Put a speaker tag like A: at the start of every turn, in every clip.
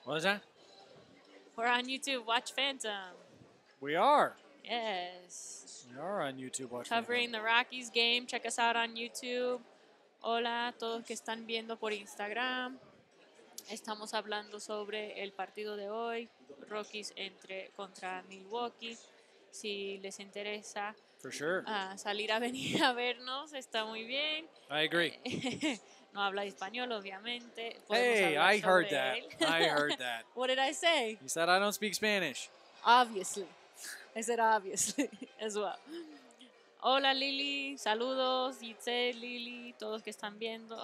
A: What is that?
B: We're on YouTube. Watch Phantom.
A: We are.
B: Yes.
A: We are on YouTube.
B: Covering the Rockies game. Check us out on YouTube. Hola a todos que están viendo por Instagram. Estamos hablando sobre el partido de hoy. Rockies contra Milwaukee. Si les interesa
A: For sure.
B: salir a venir a vernos, está muy bien.
A: I agree.
B: No habla español, obviamente.
A: Hey, I heard that. I heard that.
B: What did I say?
A: You said I don't speak Spanish.
B: Obviously. I said obviously as well. Hola Lili, saludos, Itzel, Lili, todos que están viendo.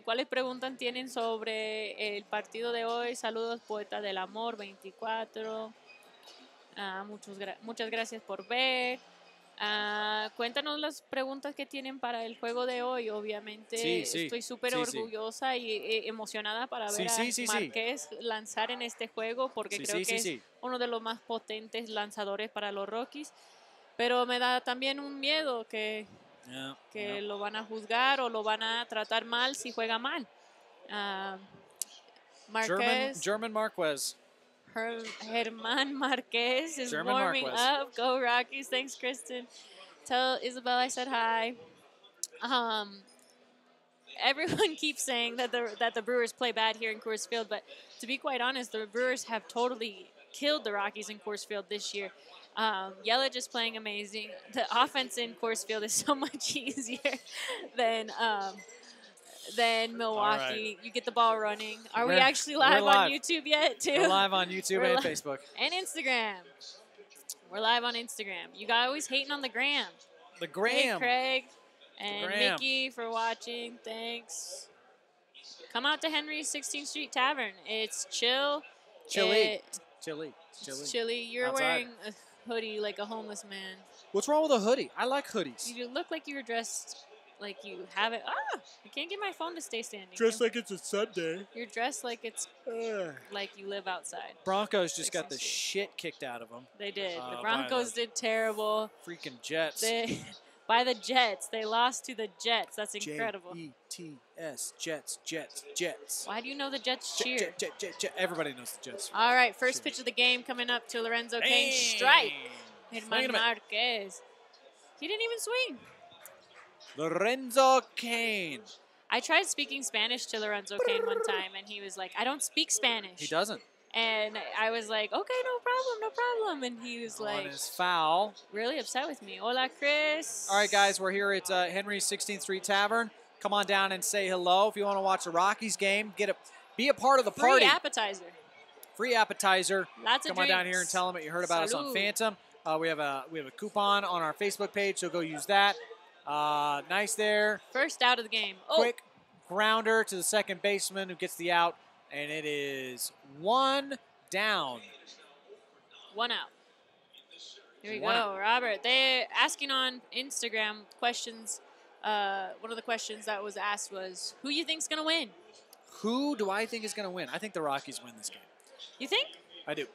B: ¿Cuáles preguntas tienen sobre el partido de hoy? Saludos, Poeta del Amor 24. Muchas gracias por ver. Cuéntanos las preguntas que tienen para el juego de hoy. Obviamente estoy súper orgullosa y emocionada para ver a Márquez lanzar en este juego porque creo que es uno de los más potentes lanzadores para los Rockies. Pero me da también un miedo que lo van a juzgar o lo van a tratar mal si juega mal. Márquez.
A: German Marquez.
B: Herman Marquez is
A: German
B: warming
A: Marquez.
B: up. Go Rockies. Thanks, Kristen. Tell Isabel I said hi. Everyone keeps saying that the Brewers play bad here in Coors Field, but to be quite honest, the Brewers have totally killed the Rockies in Coors Field this year. Yelich is playing amazing. The offense in Coors Field is so much easier than Milwaukee.
A: Right.
B: You get the ball running. Are we actually live on YouTube yet, too?
A: We're live on YouTube and Facebook.
B: And Instagram. We're live on Instagram. You guys always hating on the gram.
A: The gram.
B: Hey, Craig and Mickey for watching. Thanks. Come out to Henry's 16th Street Tavern. It's chill.
A: Chilly.
B: It's chilly. You're
A: outside.
B: wearing a hoodie like a homeless man.
A: What's wrong with a hoodie? I like hoodies.
B: You look like you were dressed like you have it. I can't get my phone to stay standing.
A: Dressed like it's a Sunday.
B: You're dressed like it's like you live outside.
A: Broncos just got the shit kicked out of them.
B: They did. The Broncos did terrible.
A: Freaking Jets.
B: By the Jets. They lost to the Jets. That's incredible.
A: J-E-T-S. Jets.
B: Why do you know the Jets cheer?
A: Everybody knows the Jets.
B: All right, first pitch of the game coming up to Lorenzo Cain. Strike. Herman Marquez. He didn't even swing.
A: Lorenzo Cain.
B: I tried speaking Spanish to Lorenzo Cain one time, and he was like, I don't speak Spanish.
A: He doesn't.
B: And I was like, okay, no problem. And he was like,
A: on his foul.
B: Really upset with me. Hola, Chris.
A: All right, guys, we're here at Henry's 16th Street Tavern. Come on down and say hello. If you want to watch the Rockies game, be a part of the party.
B: Free appetizer. Lots of
A: Come on down here and tell them that you heard about us on Phantom. We have a coupon on our Facebook page, so go use that. Nice there.
B: First out of the game.
A: Quick grounder to the second baseman who gets the out, and it is one down.
B: One out. Here we go, Robert. They're asking on Instagram questions. One of the questions that was asked was, who you think's going to win?
A: Who do I think is going to win? I think the Rockies win this game.
B: You think?
A: I do.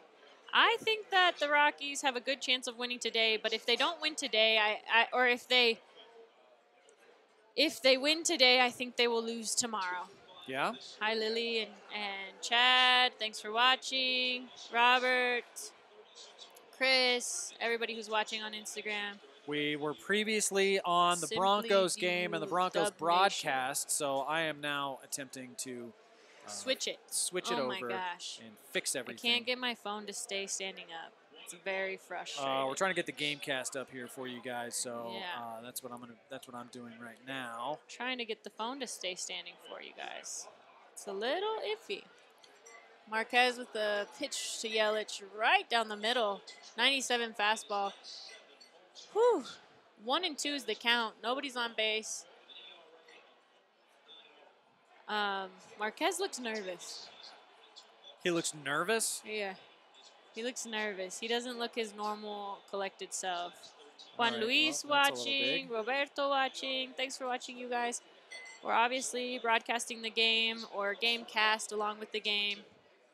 B: I think that the Rockies have a good chance of winning today, but if they don't win today, or if they win today, I think they will lose tomorrow.
A: Yeah?
B: Hi, Lily and Chad. Thanks for watching. Robert, Chris, everybody who's watching on Instagram.
A: We were previously on the Broncos game and the Broncos broadcast, so I am now attempting to
B: switch it
A: over
B: my gosh.
A: and fix everything.
B: I can't get my phone to stay standing up. It's very frustrating.
A: We're trying to get the game cast up here for you guys, so that's what I'm doing right now.
B: Trying to get the phone to stay standing for you guys. It's a little iffy. Marquez with the pitch to Yelich right down the middle. 97 fastball. Whew. 1-2 is the count. Nobody's on base. Marquez looks nervous.
A: He looks nervous?
B: Yeah. He looks nervous. He doesn't look his normal, collected self. Juan Luis watching. Roberto watching. Thanks for watching, you guys. We're obviously broadcasting the game or game cast along with the game.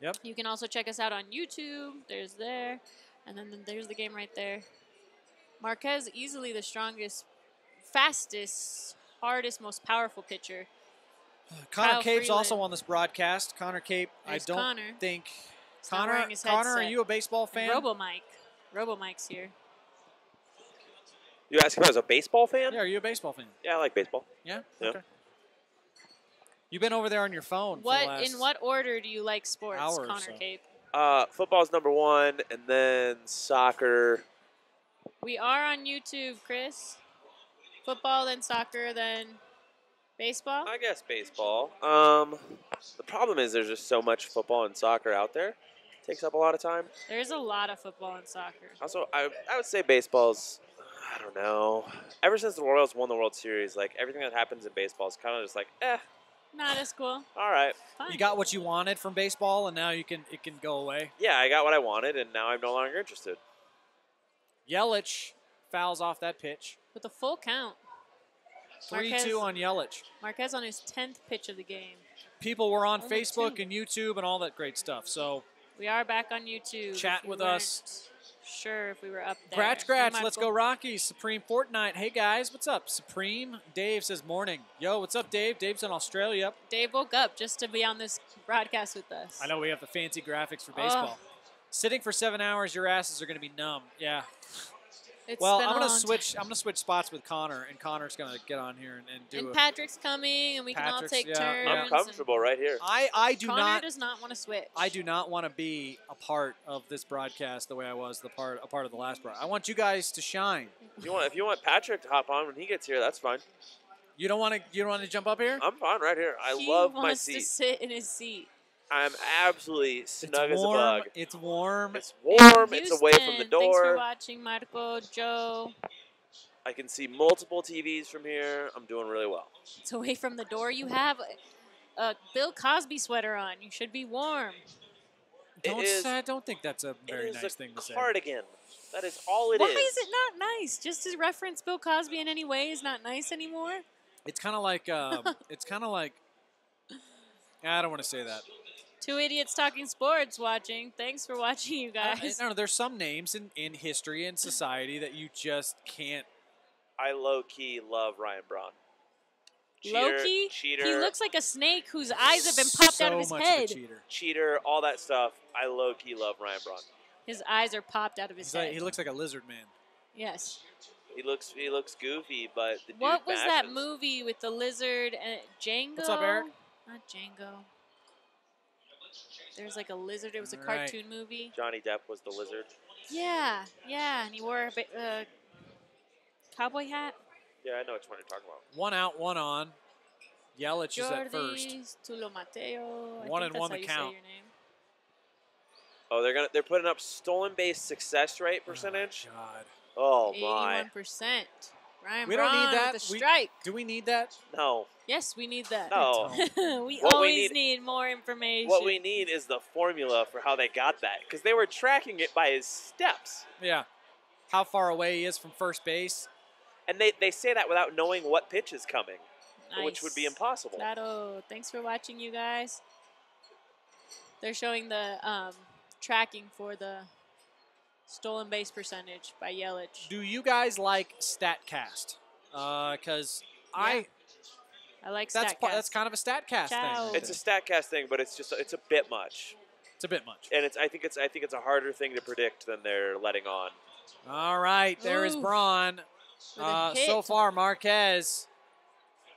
A: Yep.
B: You can also check us out on YouTube. There's there. And then there's the game right there. Marquez, easily the strongest, fastest, hardest, most powerful pitcher.
A: Connor Cape's also on this broadcast. Connor Cape,
B: There's
A: I don't
B: Connor.
A: think.
B: Connor,
A: are you a baseball fan?
B: Robo-Mike's here.
C: You asking if I was a baseball fan?
A: Yeah, are you a baseball fan?
C: Yeah, I like baseball.
A: Yeah? Okay. You've been over there on your phone for the last
B: In what order do you like sports,
A: hour
B: Connor
A: so.
B: Cape?
C: Football's number 1, and then soccer.
B: We are on YouTube, Chris. Football, then soccer, then baseball?
C: I guess baseball. The problem is there's just so much football and soccer out there. It takes up a lot of time.
B: There's a lot of football and soccer.
C: Also, I would say baseball's, I don't know. Ever since the Royals won the World Series, like, everything that happens in baseball is kind of just like,
B: Not as cool.
C: all right.
B: Fine.
A: You got what you wanted from baseball, and now it can go away.
C: Yeah, I got what I wanted, and now I'm no longer interested.
A: Yelich fouls off that pitch.
B: With a full count.
A: 3-2 on Yelich.
B: Marquez on his 10th pitch of the game.
A: People were on Facebook and YouTube and all that great stuff. So
B: we are back on YouTube.
A: Chat with us.
B: Sure, if we were up there.
A: Scratch. Let's go Rockies. Supreme Fortnite. Hey, guys. What's up? Supreme. Dave says morning. Yo, what's up, Dave? Dave's in Australia.
B: Dave woke up just to be on this broadcast with us.
A: I know we have the fancy graphics for baseball. Sitting for 7 hours, your asses are going to be numb. Yeah. I'm gonna switch spots with Connor, and Connor's gonna get on here and do.
B: And Patrick's coming, and we can all take turns.
C: I'm comfortable right here.
B: Connor does not want to switch.
A: I do not want to be a part of this broadcast the way I was a part of the last part. I want you guys to shine.
C: If you want Patrick to hop on when he gets here, that's fine.
A: You don't want to jump up here?
C: I'm fine right here. I love my seat.
B: He wants to sit in his seat.
C: I'm absolutely snug as a bug.
A: It's warm.
C: It's warm. It's away from the door.
B: Thanks for watching, Marco, Joe.
C: I can see multiple TVs from here. I'm doing really well.
B: It's away from the door. You have a Bill Cosby sweater on. You should be warm.
A: I don't think that's a very nice thing to say.
C: Cardigan. That is all it is.
B: Why is it not nice? Just to reference Bill Cosby in any way is not nice anymore?
A: It's kind of like I don't want to say that.
B: Two idiots talking sports watching. Thanks for watching, you guys.
A: No, there's some names in history and society that you just can't.
C: I low-key love Ryan Braun.
B: Low-key?
C: Cheater.
B: He looks like a snake whose eyes have been popped out of his head.
C: Cheater, all that stuff. I low-key love Ryan Braun.
B: His eyes are popped out of his head.
A: He looks like a lizard man.
B: Yes.
C: He looks goofy, but the dude
B: What was that
C: mashes.
B: movie with the lizard and Django?
A: What's up, Eric?
B: Not Django. There's like a lizard. It was a cartoon movie.
C: Johnny Depp was the lizard.
B: Yeah, and he wore a cowboy hat.
C: Yeah, I know which one you're talking about.
A: 1 out, 1 on. Yelich is at first.
B: Tulo Mateo.
A: 1 and 1 the count.
C: Oh, they're putting up stolen base success rate percentage.
A: Oh, God.
C: Oh my.
B: 81%. Ryan
A: We don't need that.
B: With the strike.
A: Do we need that?
C: No.
B: Yes, we need that.
C: No.
B: we always need more information.
C: What we need is the formula for how they got that, because they were tracking it by his steps.
A: Yeah. How far away he is from first base.
C: And they say that without knowing what pitch is coming, which would be impossible.
B: Claro. Thanks for watching, you guys. They're showing the tracking for the stolen base percentage by Yelich.
A: Do you guys like StatCast? Because I like StatCast. That's kind of a StatCast thing.
C: It's a StatCast thing, but it's a bit much.
A: It's a bit much.
C: And I think it's a harder thing to predict than they're letting on.
A: All right, there is Braun. So far, Marquez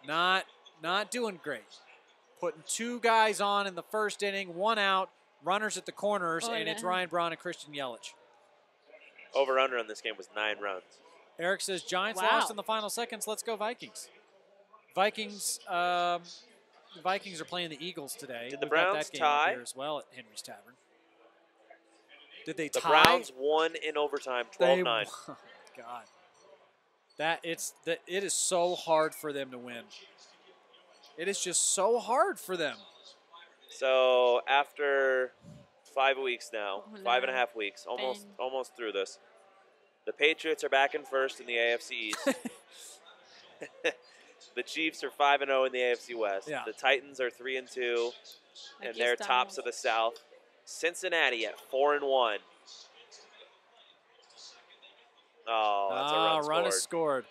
A: not doing great. Putting 2 guys on in the first inning, 1 out, runners at the corners, and it's Ryan Braun and Christian Yelich.
C: Over-under on this game was 9 runs.
A: Eric says, Giants lost in the final seconds. Let's go Vikings. Vikings are playing the Eagles today.
C: Did the Browns tie?
A: Here as well at Henry's Tavern. Did they tie?
C: The Browns won in overtime, 12-9.
A: Oh, God. It is so hard for them to win. It is just so hard for them.
C: So after 5 weeks now, 5.5 weeks, almost through this, the Patriots are back in first in the AFC East. The Chiefs are 5-0 in the AFC West. Yeah. The Titans are 3-2, and they're tops of the South. Cincinnati at 4-1. Oh, that's a run
A: is scored.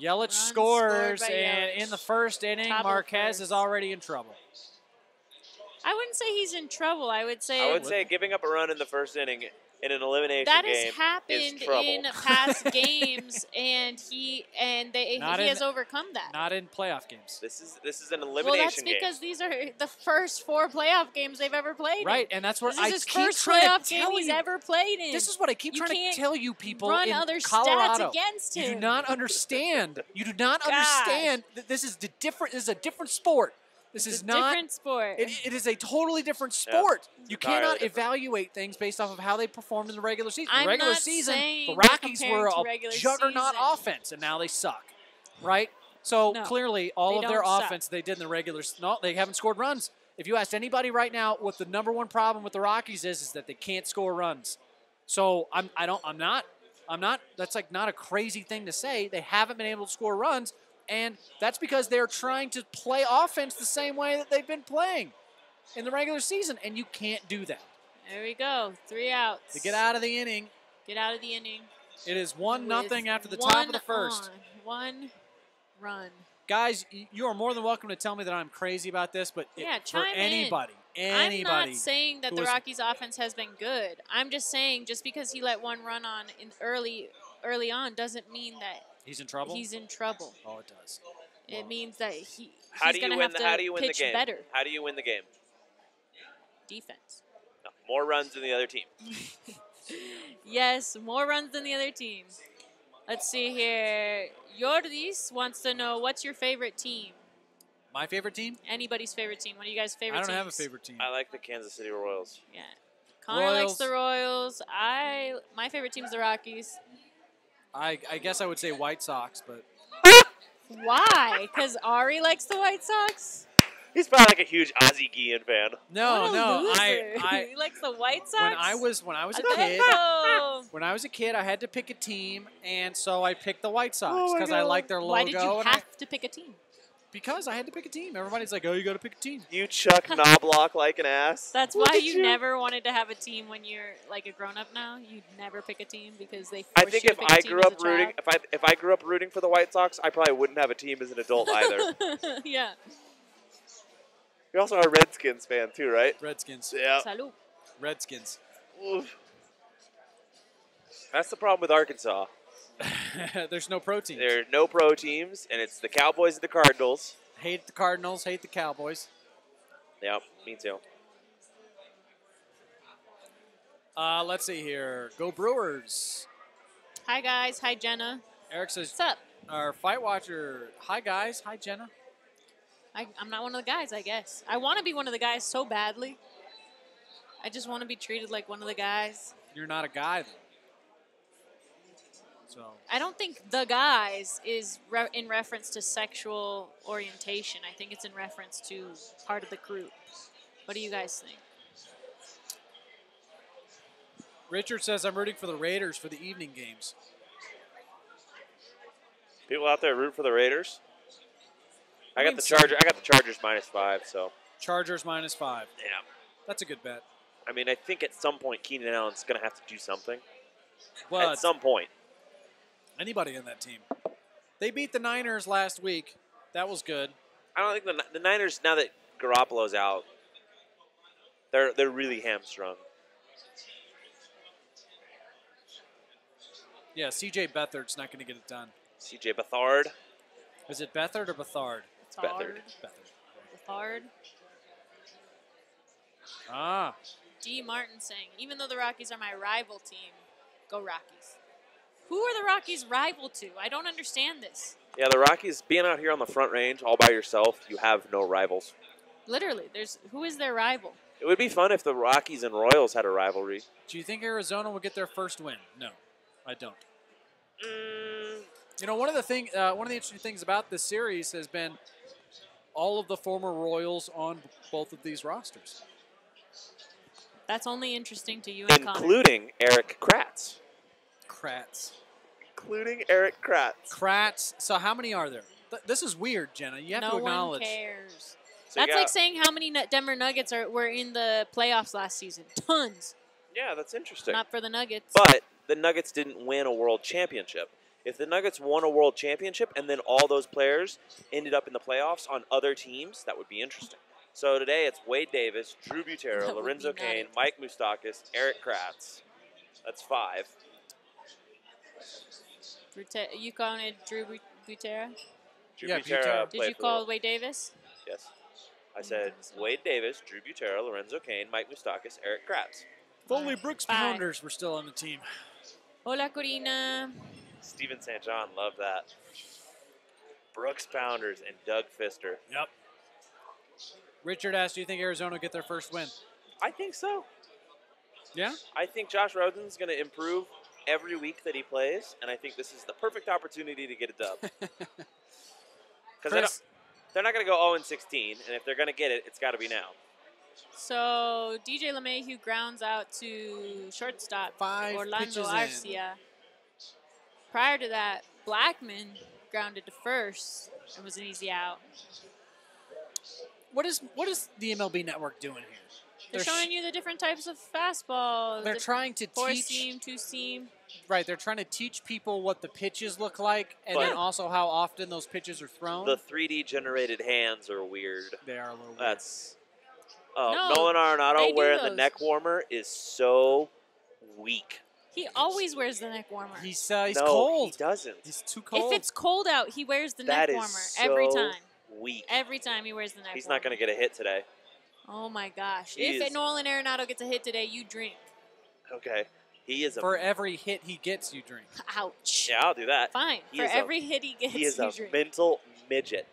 A: Yelich scores, and in the first inning, Marquez is already in trouble.
B: I wouldn't say he's in trouble. I would say
C: giving up a run in the first inning in an elimination
B: that
C: game
B: has happened in past games, and he has overcome that.
A: Not in playoff games.
C: This is an elimination game.
B: Well, that's because these are the first 4 playoff games they've ever played.
A: Right, and that's what I
B: keep
A: keep
B: trying
A: trying
B: to tell you. He's ever played in.
A: This is what I keep trying to tell you people
B: run
A: in
B: other
A: Colorado.
B: Stats against him.
A: You do not understand. You do not understand that this is different. This is a different sport. This is not
B: different sport.
A: It is a totally different sport.
C: Yeah,
A: you cannot evaluate things based off of how they performed in the regular season.
B: I'm
A: the regular
B: not
A: season,
B: saying
A: the Rockies were a
B: season.
A: juggernaut offense, and now they suck. Right? So clearly, all of their offense they did in the regular season, they haven't scored runs. If you asked anybody right now what the #1 problem with the Rockies is that they can't score runs. So I'm not. That's like not a crazy thing to say. They haven't been able to score runs. And that's because they're trying to play offense the same way that they've been playing in the regular season, and you can't do that.
B: There we go. 3 outs.
A: To get out of the inning.
B: Get out of the inning.
A: It is 1-0 after the top of the first.
B: 1 run.
A: Guys, you are more than welcome to tell me that I'm crazy about this, but for anybody.
B: I'm not saying that the Rockies' offense has been good. I'm just saying just because he let 1 run on early on doesn't mean that
A: he's in trouble?
B: He's in trouble.
A: Oh, it does.
B: It means that he's
C: going
B: to have to pitch
C: the game?
B: better.
C: How do you win the game?
B: Defense.
C: No, more runs than the other team.
B: Yes, more runs than the other team. Let's see here. Jordis wants to know, what's your favorite team?
A: My favorite team?
B: Anybody's favorite team. What are you guys' favorite teams?
A: I don't have a favorite team.
C: I like the Kansas City Royals.
B: Yeah. Connor likes the Royals. My favorite team's the Rockies.
A: I guess I would say White Sox, but...
B: Why? Because Ari likes the White Sox?
C: He's probably like a huge Ozzie Guillen fan.
A: No,
B: he likes the White Sox.
A: When I was a kid, I had to pick a team, and so I picked the White Sox because I like their logo.
B: Why did you have to pick a team?
A: Because I had to pick a team. Everybody's like, "Oh, you got to pick a team."
C: You Chuck Knobloch like an ass.
B: That's why you never wanted to have a team when you're like a grown up now. You'd never pick a team because they.
C: I think if I grew up rooting for the White Sox, I probably wouldn't have a team as an adult either.
B: Yeah.
C: You're also a Redskins fan too, right?
A: Redskins.
C: Yeah.
B: Salud.
A: Redskins.
C: Oof. That's the problem with Arkansas.
A: There's no pro teams.
C: There are no pro teams, and it's the Cowboys and the Cardinals.
A: Hate the Cardinals, hate the Cowboys.
C: Yep, me too.
A: Let's see here. Go Brewers.
B: Hi, guys. Hi, Jena.
A: Eric says,
B: what's up?
A: Our Fight Watcher. Hi, guys. Hi, Jena.
B: I'm not one of the guys, I guess. I want to be one of the guys so badly. I just want to be treated like one of the guys.
A: You're not a guy, though. So.
B: I don't think the guys is in reference to sexual orientation. I think it's in reference to part of the group. What do you guys think?
A: Richard says, I'm rooting for the Raiders for the evening games.
C: People out there root for the Raiders? I got the Chargers -5, so.
A: Chargers -5.
C: Yeah.
A: That's a good bet.
C: I mean, I think at some point Keenan Allen's going to have to do something.
A: Well,
C: at some point.
A: Anybody in that team. They beat the Niners last week. That was good.
C: I don't think the Niners, now that Garoppolo's out, they're really hamstrung.
A: Yeah, C.J. Beathard's not going to get it done.
C: C.J. Beathard.
A: Is it Beathard or Beathard?
C: It's Beathard.
B: Beathard.
A: Ah.
B: D. Martin saying, even though the Rockies are my rival team, go Rockies. Who are the Rockies rival to? I don't understand this.
C: Yeah, the Rockies, being out here on the Front Range all by yourself, you have no rivals.
B: Literally, who is their rival?
C: It would be fun if the Rockies and Royals had a rivalry.
A: Do you think Arizona will get their first win? No, I don't. You know, one of the interesting things about this series has been all of the former Royals on both of these rosters.
B: That's only interesting to you and Connor.
C: Including Eric Kratz. Including Eric Kratz.
A: Kratz. So how many are there? This is weird, Jena. You have to acknowledge.
B: No one cares. So that's like saying how many Denver Nuggets were in the playoffs last season. Tons.
C: Yeah, that's interesting.
B: Not for the Nuggets.
C: But the Nuggets didn't win a world championship. If the Nuggets won a world championship and then all those players ended up in the playoffs on other teams, that would be interesting. So today it's Wade Davis, Drew Butera, Lorenzo Cain, Mike Moustakas, Eric Kratz. That's 5.
B: You calling it Drew Butera?
C: Drew Butera.
B: Did you call Wade Davis?
C: Yes. I said Wade Davis, Drew Butera, Lorenzo Cain, Mike Moustakas, Eric Kratz.
A: If only Brooks Pounders were still on the team.
B: Hola, Corina.
C: Steven St. John, love that. Brooks Pounders and Doug Fister.
A: Yep. Richard asked, do you think Arizona will get their first win?
C: I think so.
A: Yeah?
C: I think Josh Rosen's going to improve every week that he plays, and I think this is the perfect opportunity to get a dub. Because they're not going to go 0-16, and if they're going to get it, it's got to be now.
B: So DJ LeMahieu grounds out to shortstop Orlando Garcia. Prior to that, Blackman grounded to first. It was an easy out.
A: What is the MLB Network doing here?
B: They're showing you the different types of fastball.
A: They're trying to teach
B: 4-seam, 2-seam.
A: Right, they're trying to teach people what the pitches look like, and then also how often those pitches are thrown.
C: The 3D generated hands are weird.
A: They are a little weird.
C: That's Nolan Arenado wearing the neck warmer is so weak.
B: He always wears the neck warmer.
A: He's cold.
C: He doesn't.
A: He's too cold.
B: If it's cold out, he wears the neck warmer every time.
C: Weak.
B: Every time he wears the neck warmer.
C: He's not going to get a hit today.
B: Oh my gosh! If Nolan Arenado gets a hit today, you drink.
C: Okay. He is
A: for every hit he gets, you drink.
B: Ouch.
C: Yeah, I'll do that.
B: Fine. For every hit he gets,
C: he is
B: you drink.
C: Mental midget.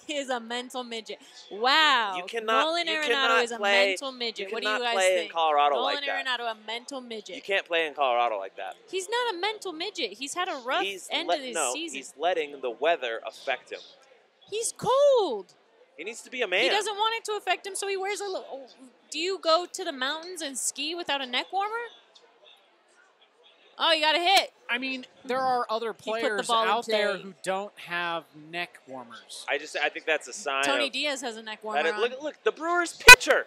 B: He is a mental midget. Wow. Nolan Arenado is a mental midget. What do you guys think?
C: In Colorado
B: Nolan
C: like that.
B: Arenado, a mental midget.
C: You can't play in Colorado like that.
B: He's not a mental midget. He's had a rough end of his season.
C: He's letting the weather affect him.
B: He's cold.
C: He needs to be a man.
B: He doesn't want it to affect him, so he wears a little. Do you go to the mountains and ski without a neck warmer? Oh, you got a hit.
A: I mean, there are other players out there who don't have neck warmers.
C: I think that's a sign.
B: Tony Diaz has a neck warmer on.
C: Look, the Brewers pitcher.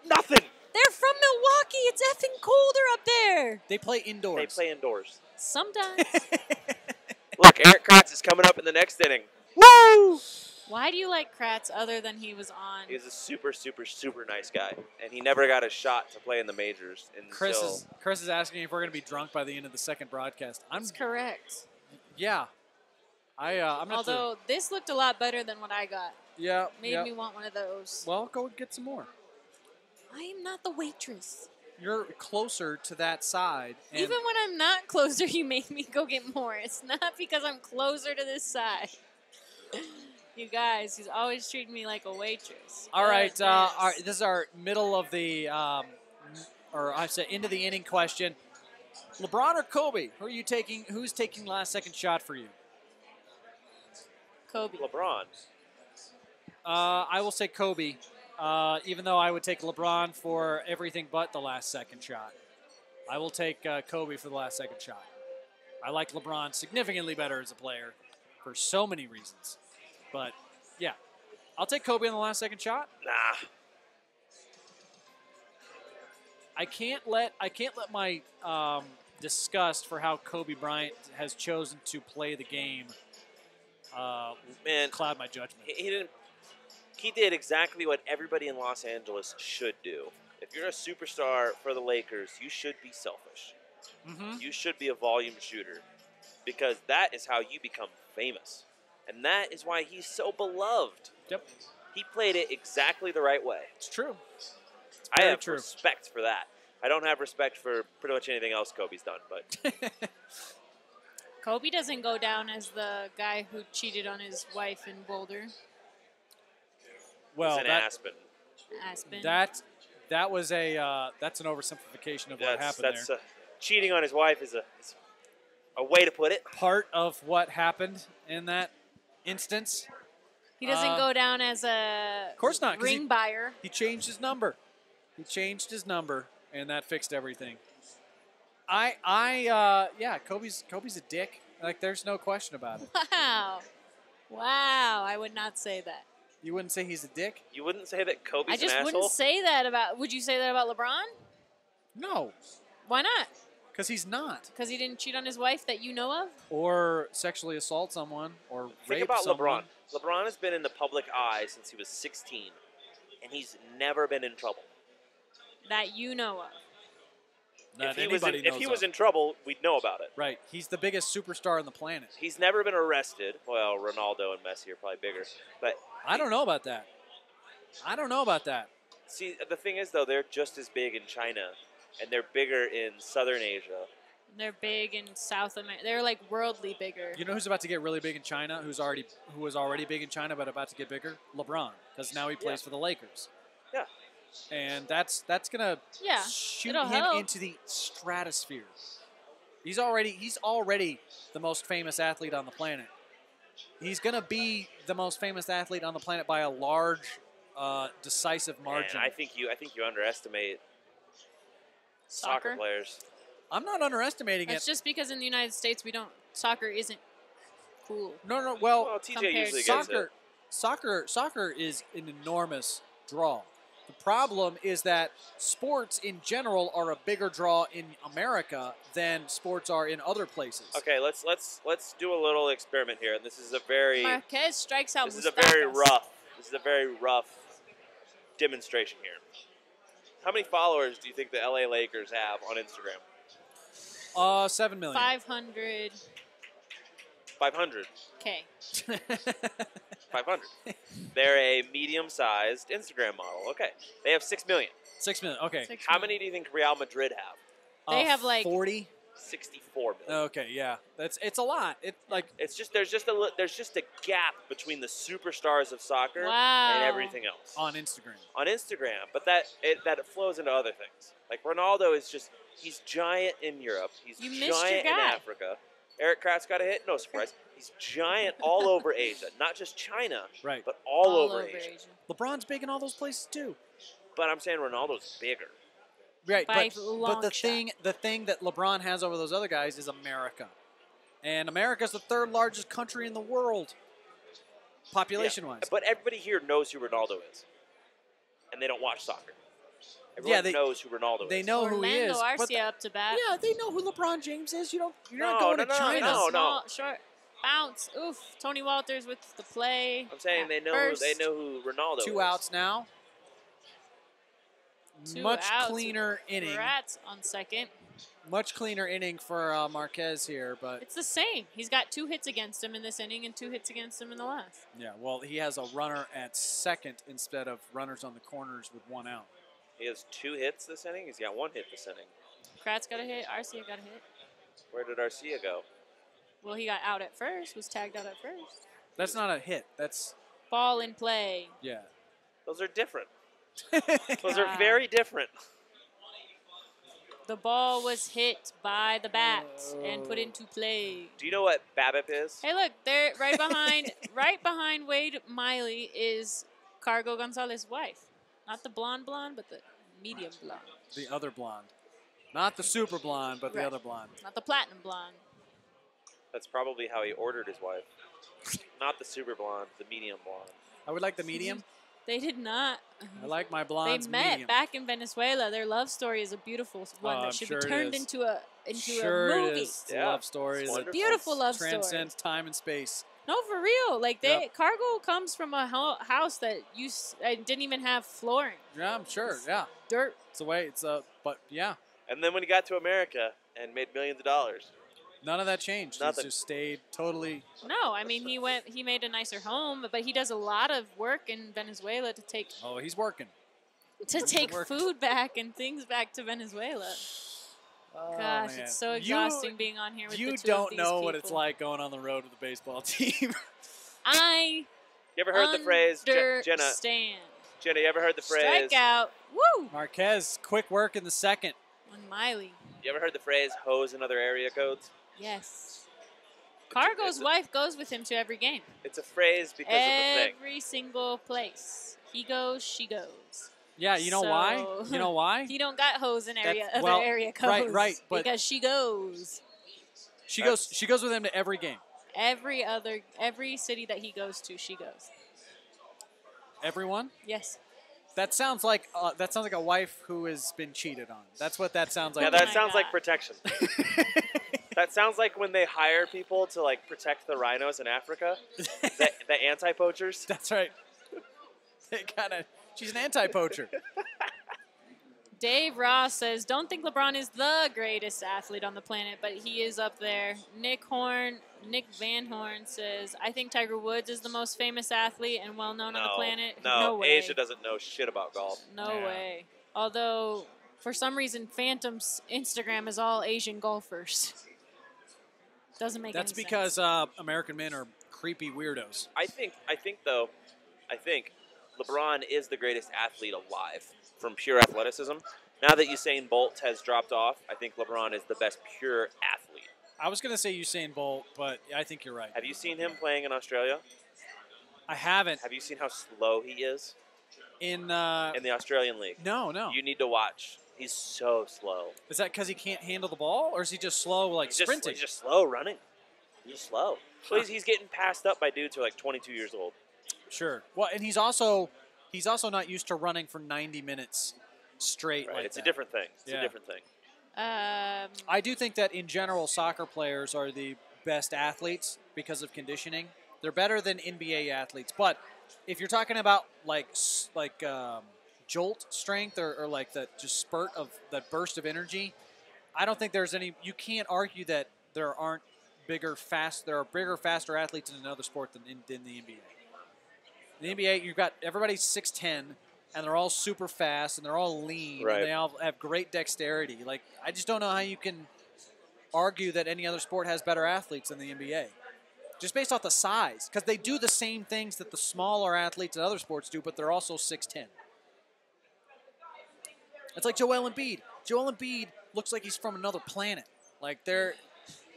C: Nothing.
B: They're from Milwaukee. It's effing colder up there.
A: They play indoors.
C: They play indoors.
B: Sometimes.
C: Look, Eric Kratz is coming up in the next inning. Woo!
B: Why do you like Kratz other than he was on?
C: He's a super, super, super nice guy, and he never got a shot to play in the majors.
A: Chris is asking if we're going to be drunk by the end of the second broadcast.
B: That's correct.
A: Yeah.
B: Although this looked a lot better than what I got.
A: Yeah.
B: Made me want one of those.
A: Well, go get some more.
B: I am not the waitress.
A: You're closer to that side.
B: Even when I'm not closer, you make me go get more. It's not because I'm closer to this side. You guys, he's always treating me like a waitress.
A: All right, this is our middle of the, or I said into the inning question. LeBron or Kobe? Who are you taking? Who's taking last second shot for you?
B: Kobe.
C: LeBron.
A: I will say Kobe, even though I would take LeBron for everything but the last second shot. I will take Kobe for the last second shot. I like LeBron significantly better as a player for so many reasons. But, yeah, I'll take Kobe on the last second shot.
C: Nah. I
A: can't let my disgust for how Kobe Bryant has chosen to play the game cloud my judgment.
C: He did exactly what everybody in Los Angeles should do. If you're a superstar for the Lakers, you should be selfish.
A: Mm-hmm.
C: You should be a volume shooter because that is how you become famous. And that is why he's so beloved.
A: Yep.
C: He played it exactly the right way.
A: It's true.
C: I have respect for that. I don't have respect for pretty much anything else Kobe's done, but
B: Kobe doesn't go down as the guy who cheated on his wife in Boulder.
A: Well,
C: it's an Aspen.
A: That was that's an oversimplification of what happened there.
C: Cheating on his wife is a way to put it.
A: Part of what happened in that instance.
B: He doesn't go down as a ring buyer.
A: He changed his number. And that fixed everything. Kobe's a dick. Like, there's no question about it.
B: Wow, I would not say that.
A: You wouldn't say he's a dick?
C: You wouldn't say that Kobe's an asshole?
B: I just wouldn't say that about. Would you say that about LeBron?
A: No.
B: Why not?
A: Because he's not.
B: Because he didn't cheat on his wife that you know of?
A: Or sexually assault someone or
C: Think
A: rape
C: about
A: someone.
C: LeBron. LeBron has been in the public eye since he was 16, and he's never been in trouble.
B: That you know of.
A: That
C: If he was in trouble, we'd know about it.
A: Right. He's the biggest superstar on the planet.
C: He's never been arrested. Well, Ronaldo and Messi are probably bigger. But
A: I don't know about that.
C: See, the thing is, though, they're just as big in China, and they're bigger in Southern Asia.
B: They're big in South America. They're like worldly bigger.
A: You know who's about to get really big in China? Who was already big in China, but about to get bigger? LeBron, because now he plays for the Lakers.
C: Yeah.
A: And that's gonna shoot him into the stratosphere. He's already the most famous athlete on the planet. He's gonna be the most famous athlete on the planet by a large, decisive margin.
C: Man, I think you underestimate soccer players.
A: I'm not underestimating it.
B: It's just because in the United States soccer isn't cool.
A: No. Well,
C: TJ usually gets it.
A: Soccer is an enormous draw. The problem is that sports in general are a bigger draw in America than sports are in other places.
C: Okay, let's do a little experiment here. And this is a very
B: Marquez strikes out.
C: This is a very rough demonstration here. How many followers do you think the LA Lakers have on Instagram?
A: 7 million.
B: 500.
C: 500.
B: Okay.
C: 500. They're a medium-sized Instagram model. Okay. They have 6 million.
A: 6 million. Okay.
C: How many do you think Real Madrid have?
B: They have like
A: 40.
C: 64 million.
A: Okay, yeah. It's a lot.
C: It's just there's just a gap between the superstars of soccer
B: Wow.
C: and everything else.
A: On Instagram.
C: On Instagram, but that it flows into other things. Like Ronaldo is just he's giant in Europe. He's giant in Africa. Eric Kratz got a hit, no surprise. He's giant all over Asia, not just China,
A: right?
C: But all over Asia.
A: LeBron's big in all those places too.
C: But I'm saying Ronaldo's bigger.
A: Right, but the thing that LeBron has over those other guys is America. And America's the third largest country in the world, population-wise.
C: But everybody here knows who Ronaldo is. And they don't watch soccer. Everyone knows who Ronaldo is.
A: They know who he is.
B: Orlando Garcia up to bat.
A: Yeah, they know who LeBron James is. You're not going to China.
C: No.
B: Short bounce. Oof. Tony Walters with the play.
C: I'm saying they know who Ronaldo is.
A: 2 outs now. Much cleaner inning.
B: Rats on second.
A: Much cleaner inning for Marquez here, but
B: it's the same. He's got 2 hits against him in this inning and 2 hits against him in the last.
A: Yeah, well, he has a runner at second instead of runners on the corners with 1 out.
C: He has 2 hits this inning. He's got 1 hit this inning.
B: Kratz got a hit. Garcia got a hit.
C: Where did Garcia go?
B: Well, he got out at first. Was tagged out at first.
A: That's not a hit. That's
B: ball in play.
A: Yeah.
C: Those are different. Those are very different.
B: The ball was hit by the bat and put into play.
C: Do you know what BABIP is?
B: Hey, look, there, right behind Wade Miley is Cargo Gonzalez's wife. Not the blonde, but the medium blonde.
A: The other blonde. Not the super blonde, but the other blonde.
B: Not the platinum blonde.
C: That's probably how he ordered his wife. Not the super blonde, the medium blonde.
A: I would like the medium.
B: They did not.
A: I like my blondes
B: They met
A: medium.
B: back in Venezuela. Their love story is a beautiful one that should be turned into a movie.
A: It is. It's a love story.
B: It's a beautiful love story.
A: Transcends time and space.
B: No, for real. Like Cargo comes from a house that didn't even have flooring.
A: Yeah, I'm sure. Yeah,
B: dirt.
A: It's the way. But yeah.
C: And then when he got to America and made millions of dollars.
A: None of that changed.
C: Nothing.
A: He just stayed totally.
B: No, I mean he made a nicer home, but he does a lot of work in Venezuela to take.
A: Oh, he's working.
B: To take food back and things back to Venezuela.
A: Oh,
B: gosh,
A: man.
B: It's so exhausting being on here with the two of these
A: You don't know
B: people.
A: what it's like going on the road with a baseball team.
C: You ever heard the phrase, Jenna? Jenna, you ever heard the phrase?
B: Strikeout. Woo!
A: Marquez, quick work in the second.
B: On Miley.
C: You ever heard the phrase, hose in other area codes?
B: Yes. Cargo's wife goes with him to every game.
C: It's a phrase because of the thing.
B: Every single place. He goes, she goes.
A: Yeah, you know why? You know why?
B: He don't got hose in other area codes.
A: Right, but
B: because she goes.
A: She goes with him to every game. Every
B: city that he goes to, she goes.
A: Everyone?
B: Yes.
A: That sounds like a wife who has been cheated on. That's what that sounds like.
C: Yeah, that sounds like protection. That sounds like when they hire people to like protect the rhinos in Africa, the anti-poachers.
A: That's right. She's an anti-poacher.
B: Dave Ross says, don't think LeBron is the greatest athlete on the planet, but he is up there. Nick Van Horn says, I think Tiger Woods is the most famous athlete and well-known on the planet. No way.
C: Asia doesn't know shit about golf.
B: No way. Although, for some reason, Phantom's Instagram is all Asian golfers. Doesn't make any sense.
A: That's because American men are creepy weirdos.
C: I think LeBron is the greatest athlete alive from pure athleticism. Now that Usain Bolt has dropped off, I think LeBron is the best pure athlete.
A: I was going to say Usain Bolt, but I think you're right.
C: Have you seen him playing in Australia?
A: I haven't.
C: Have you seen how slow he is?
A: In
C: the Australian League?
A: No.
C: You need to watch. He's so slow.
A: Is that because he can't handle the ball, or is he just slow, sprinting?
C: He's just slow running. He's just slow. Well, he's getting passed up by dudes who are like 22 years old.
A: Sure. Well, and he's also not used to running for 90 minutes straight.
C: Right.
A: Like
C: It's
A: that.
C: a different thing. It's
A: Yeah.
C: a different thing.
A: I do think that in general, soccer players are the best athletes because of conditioning. They're better than NBA athletes. But if you're talking about jolt strength or like that just spurt of that burst of energy, I don't think there's any. You can't argue that there are bigger, faster athletes in another sport than in the NBA. In the NBA, you've got everybody's 6'10", and they're all super fast, and they're all lean,
C: right.
A: and they all have great dexterity. Like, I just don't know how you can argue that any other sport has better athletes than the NBA. Just based off the size. Because they do the same things that the smaller athletes in other sports do, but they're also 6'10". It's like Joel Embiid. Joel Embiid looks like he's from another planet. Like, the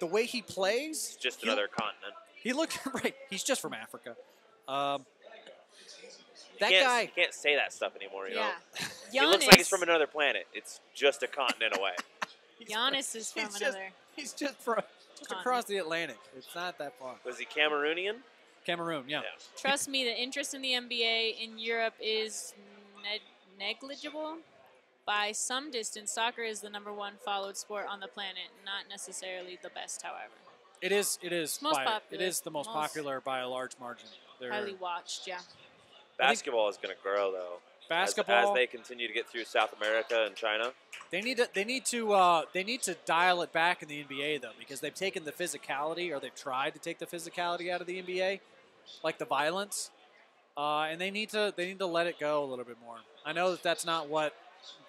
A: way he plays...
C: Just another continent.
A: He looked... Right. He's just from Africa.
C: You can't say that stuff anymore, you know? He
B: Giannis,
C: looks like he's from another planet. It's just a continent away.
B: Giannis is from another.
A: He's just across the Atlantic. It's not that far.
C: Was he Cameroonian?
A: Cameroon, yeah.
B: Trust me, the interest in the NBA in Europe is negligible. By some distance, soccer is the #1 followed sport on the planet. Not necessarily the best, however.
A: It is. It is the most popular by a large margin. They're
B: highly watched, yeah.
C: Basketball is going to grow, though.
A: Basketball,
C: as they continue to get through South America and China.
A: They need to dial it back in the NBA though, because they've taken the physicality, or they've tried to take the physicality out of the NBA, like the violence, and they need to let it go a little bit more. I know that's not what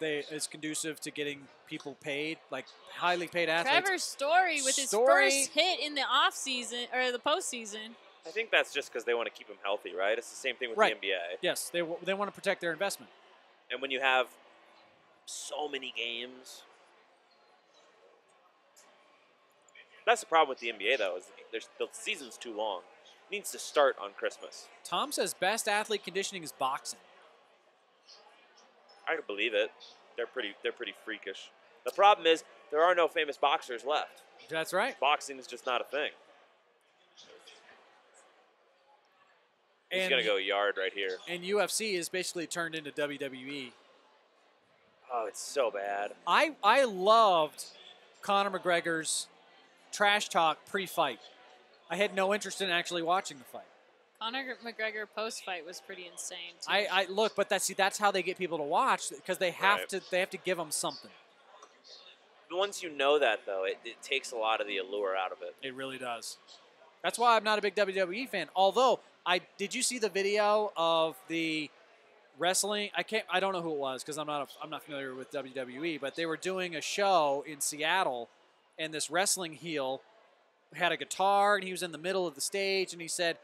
A: is conducive to getting people paid, like highly paid athletes.
B: Trevor Story with his first hit in the off season or the postseason.
C: I think that's just because they want to keep him healthy, right? It's the same thing with
A: right.
C: the NBA.
A: Yes, they want to protect their investment.
C: And when you have so many games, that's the problem with the NBA, though, is the season's too long. It needs to start on Christmas.
A: Tom says best athlete conditioning is boxing.
C: I can believe it. They're pretty freakish. The problem is there are no famous boxers left.
A: That's right.
C: Boxing is just not a thing. He's going to go yard right here.
A: And UFC is basically turned into WWE.
C: Oh, it's so bad.
A: I loved Conor McGregor's trash talk pre-fight. I had no interest in actually watching the fight.
B: Conor McGregor post-fight was pretty insane, too.
A: I look, but that's how they get people to watch, because they have to give them something.
C: Once you know that, though, it takes a lot of the allure out of it.
A: It really does. That's why I'm not a big WWE fan. Although, did you see the video of the wrestling? I don't know who it was, because I'm not familiar with WWE, but they were doing a show in Seattle, and this wrestling heel had a guitar, and he was in the middle of the stage, and he said,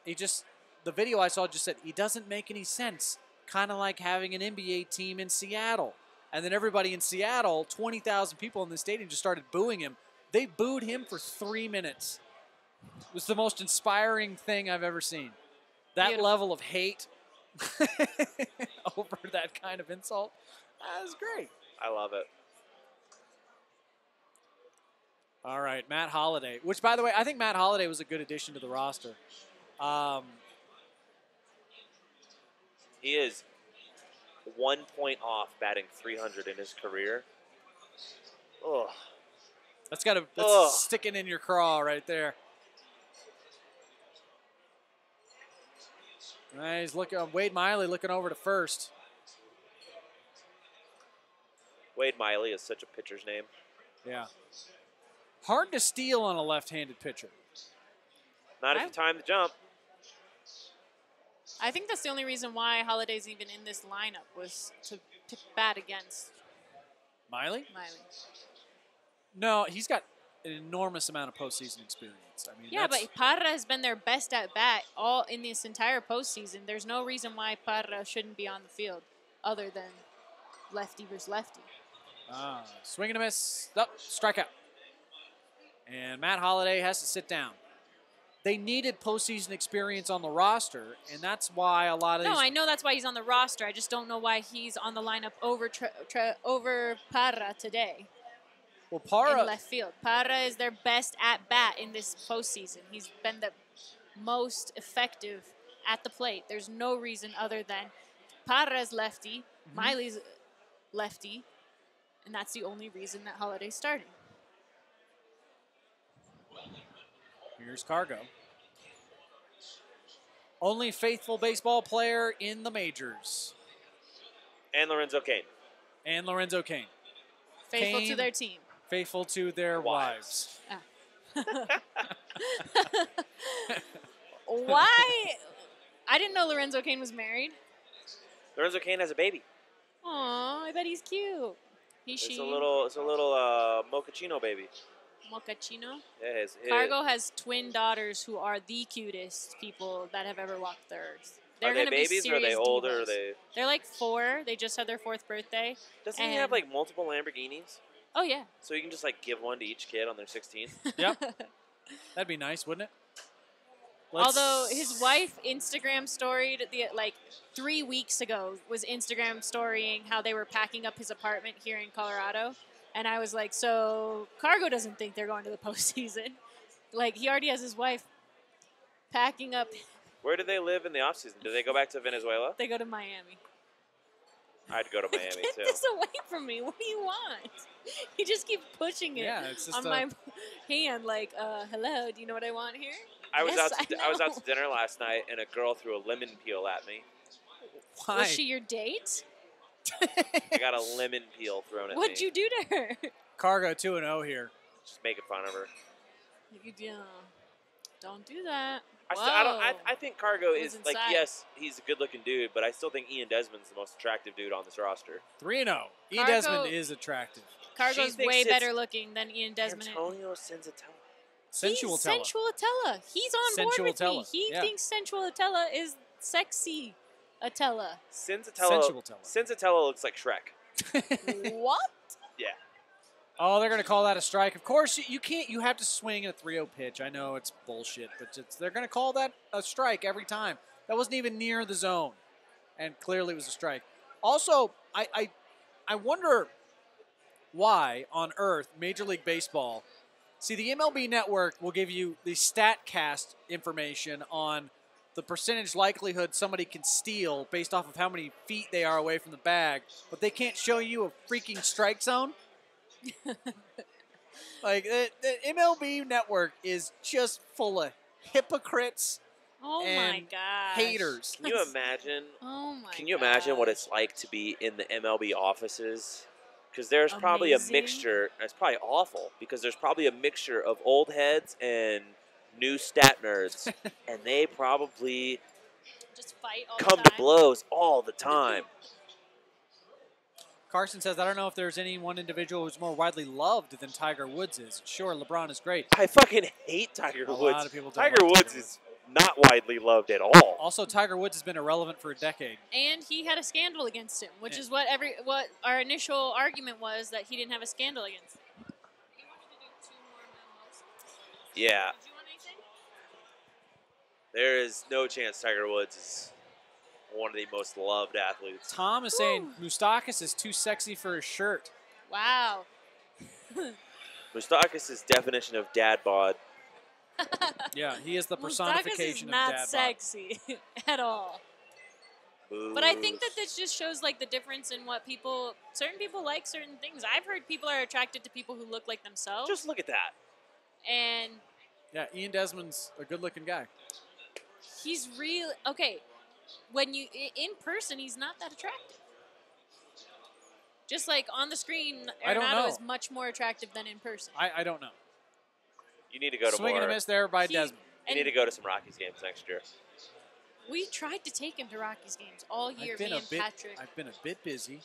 A: the video I saw just said, he doesn't make any sense. Kind of like having an NBA team in Seattle. And then everybody in Seattle, 20,000 people in the stadium, just started booing him. They booed him for 3 minutes. It was the most inspiring thing I've ever seen. That level of hate over that kind of insult, that was great.
C: I love it.
A: All right, Matt Holliday. Which, by the way, I think Matt Holliday was a good addition to the roster.
C: He is. 1 point off batting 300 in his career. Oh,
A: that's sticking in your craw right there. He's looking. Wade Miley looking over to first.
C: Wade Miley is such a pitcher's name.
A: Yeah. Hard to steal on a left-handed pitcher.
C: Not if you time the jump.
B: I think that's the only reason why Holiday's even in this lineup was to bat against
A: Miley.
B: Miley.
A: No, he's got an enormous amount of postseason experience. I mean,
B: yeah, but Parra has been their best at bat all in this entire postseason. There's no reason why Parra shouldn't be on the field, other than lefty versus lefty.
A: Swing and a miss. Oh, strikeout. And Matt Holliday has to sit down. They needed postseason experience on the roster, and that's why a lot of these...
B: No, I know that's why he's on the roster. I just don't know why he's on the lineup over Parra today.
A: Well, Parra...
B: in left field. Parra is their best at-bat in this postseason. He's been the most effective at the plate. There's no reason other than Parra's lefty, Miley's lefty, and that's the only reason that Holiday's starting.
A: Here's Cargo. Only faithful baseball player in the majors.
C: And Lorenzo Cain.
B: Faithful to their team.
A: Faithful to their wives.
B: Why? I didn't know Lorenzo Cain was married.
C: Lorenzo Cain has a baby.
B: Aw, I bet he's cute.
C: It's a little mochaccino baby.
B: Mochaccino?
C: Yeah,
B: Cargo has twin daughters who are the cutest people that have ever walked the earth.
C: Are they babies or are they older?
B: Divas. They're like 4. They just had their 4th birthday.
C: Doesn't he have like multiple Lamborghinis?
B: Oh, yeah.
C: So you can just like give one to each kid on their 16th?
A: Yep. That'd be nice, wouldn't it?
B: Although his wife Instagram storied like 3 weeks ago, was Instagram storying how they were packing up his apartment here in Colorado. And I was like, so Cargo doesn't think they're going to the postseason. Like, he already has his wife packing up.
C: Where do they live in the offseason? Do they go back to Venezuela?
B: They go to Miami.
C: I'd go to Miami,
B: Get
C: too.
B: this away from me. What do you want? You just keep pushing it on my hand like, hello, do you know what I want here?
C: I was out to dinner last night, and a girl threw a lemon peel at me.
A: Why?
B: Was she your date?
C: I got a lemon peel thrown at me.
B: What'd you do to her?
A: Cargo 2-0 here.
C: Just making fun of her.
B: Yeah. Don't do that.
C: I think Cargo is, like, yes, he's a good-looking dude, but I still think Ian Desmond's the most attractive dude on this roster.
A: 3-0. Ian Desmond is attractive.
B: Cargo's way better looking than Ian Desmond.
C: Antonio Senzatella.
A: Sensual
B: Atella. He's on board with me. He thinks Sensual Atella is sexy Atella.
C: Senzatella looks like Shrek.
B: What?
C: Yeah.
A: Oh, they're going to call that a strike. Of course, you can't. You have to swing at a 3-0 pitch. I know it's bullshit, but they're going to call that a strike every time. That wasn't even near the zone, and clearly it was a strike. Also, I wonder why on earth Major League Baseball. See, the MLB Network will give you the StatCast information on the percentage likelihood somebody can steal based off of how many feet they are away from the bag, but they can't show you a freaking strike zone. Like, the MLB Network is just full of hypocrites and haters.
C: Can you imagine?
B: Can
C: you imagine what it's like to be in the MLB offices? Because there's probably a mixture. It's probably awful because there's probably a mixture of old heads and new stat nerds, and they probably
B: just fight all
C: come
B: the time.
C: to blows all the time.
A: Carson says, I don't know if there's any one individual who's more widely loved than Tiger Woods is. Sure, LeBron is great.
C: I fucking hate Tiger Woods.
A: A lot of people don't
C: Tiger
A: like
C: Woods is not widely loved at all.
A: Also, Tiger Woods has been irrelevant for a decade.
B: And he had a scandal against him, which is what our initial argument was, that he didn't have a scandal against him. He wanted to do 2 more memos.
C: Yeah.
B: Did you want anything?
C: There is no chance Tiger Woods is one of the most loved athletes.
A: Tom is saying Moustakas is too sexy for his shirt.
B: Wow.
C: Moustakas' definition of dad bod.
A: Yeah, he is the personification of dad bod.
B: Moustakas is not sexy at all. But I think that this just shows like the difference in what certain people like certain things. I've heard people are attracted to people who look like themselves.
C: Just look at that.
B: And
A: yeah, Ian Desmond's a good-looking guy.
B: He's real. Okay, when you in person, he's not that attractive. Just like on the screen, Arenado is much more attractive than in person.
A: I don't know.
C: You need to go to
A: Swing and a miss there by Desmond.
C: You need to go to some Rockies games next year.
B: We tried to take him to Rockies games all year, me and Patrick.
A: I've been a bit busy.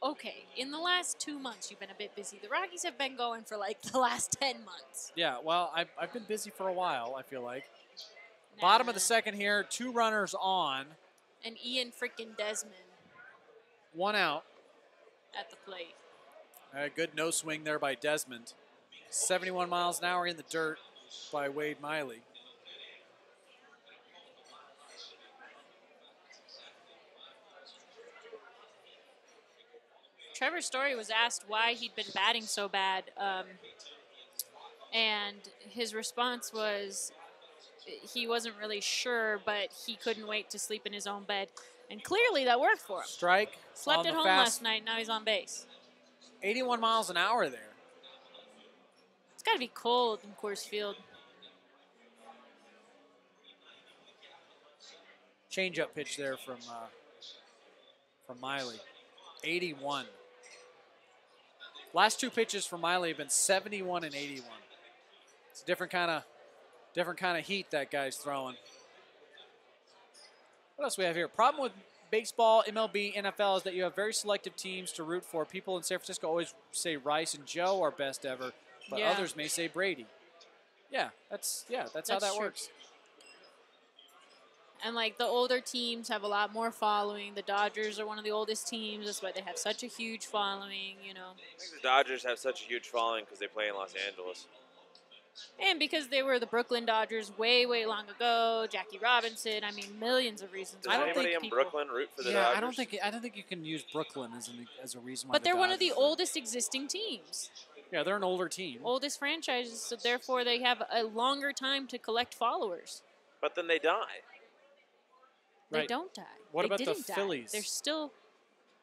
B: Okay, in the last 2 months, you've been a bit busy. The Rockies have been going for like the last 10 months.
A: Yeah, well, I've been busy for a while, I feel like. Nah. Bottom of the second here, 2 runners on.
B: And Ian freaking Desmond.
A: 1 out.
B: At the plate.
A: Good no swing there by Desmond. 71 miles an hour in the dirt by Wade Miley.
B: Trevor Story was asked why he'd been batting so bad, and his response was he wasn't really sure, but he couldn't wait to sleep in his own bed. And clearly that worked for him.
A: Strike.
B: Slept at home last night, now he's on base.
A: 81 miles an hour there.
B: It's got to be cold in Coors Field.
A: Change-up pitch there from Miley. 81. Last 2 pitches for Miley have been 71 and 81. It's a different kind of heat that guy's throwing. What else we have here? Problem with baseball, MLB, NFL is that you have very selective teams to root for. People in San Francisco always say Rice and Joe are best ever, but others may say Brady. Yeah, that's how that works.
B: And like the older teams have a lot more following. The Dodgers are one of the oldest teams. That's why they have such a huge following, you know.
C: I think the Dodgers have such a huge following because they play in Los Angeles.
B: And because they were the Brooklyn Dodgers way, way long ago. Jackie Robinson. I mean, millions of reasons.
C: Does anybody in Brooklyn root for the Dodgers?
A: I don't think you can use Brooklyn as a reason why.
B: But they're one of the oldest existing teams.
A: Yeah, they're an older team.
B: Oldest franchises, so therefore they have a longer time to collect followers.
C: But then they die.
B: They don't die.
A: What about the Phillies?
B: They're still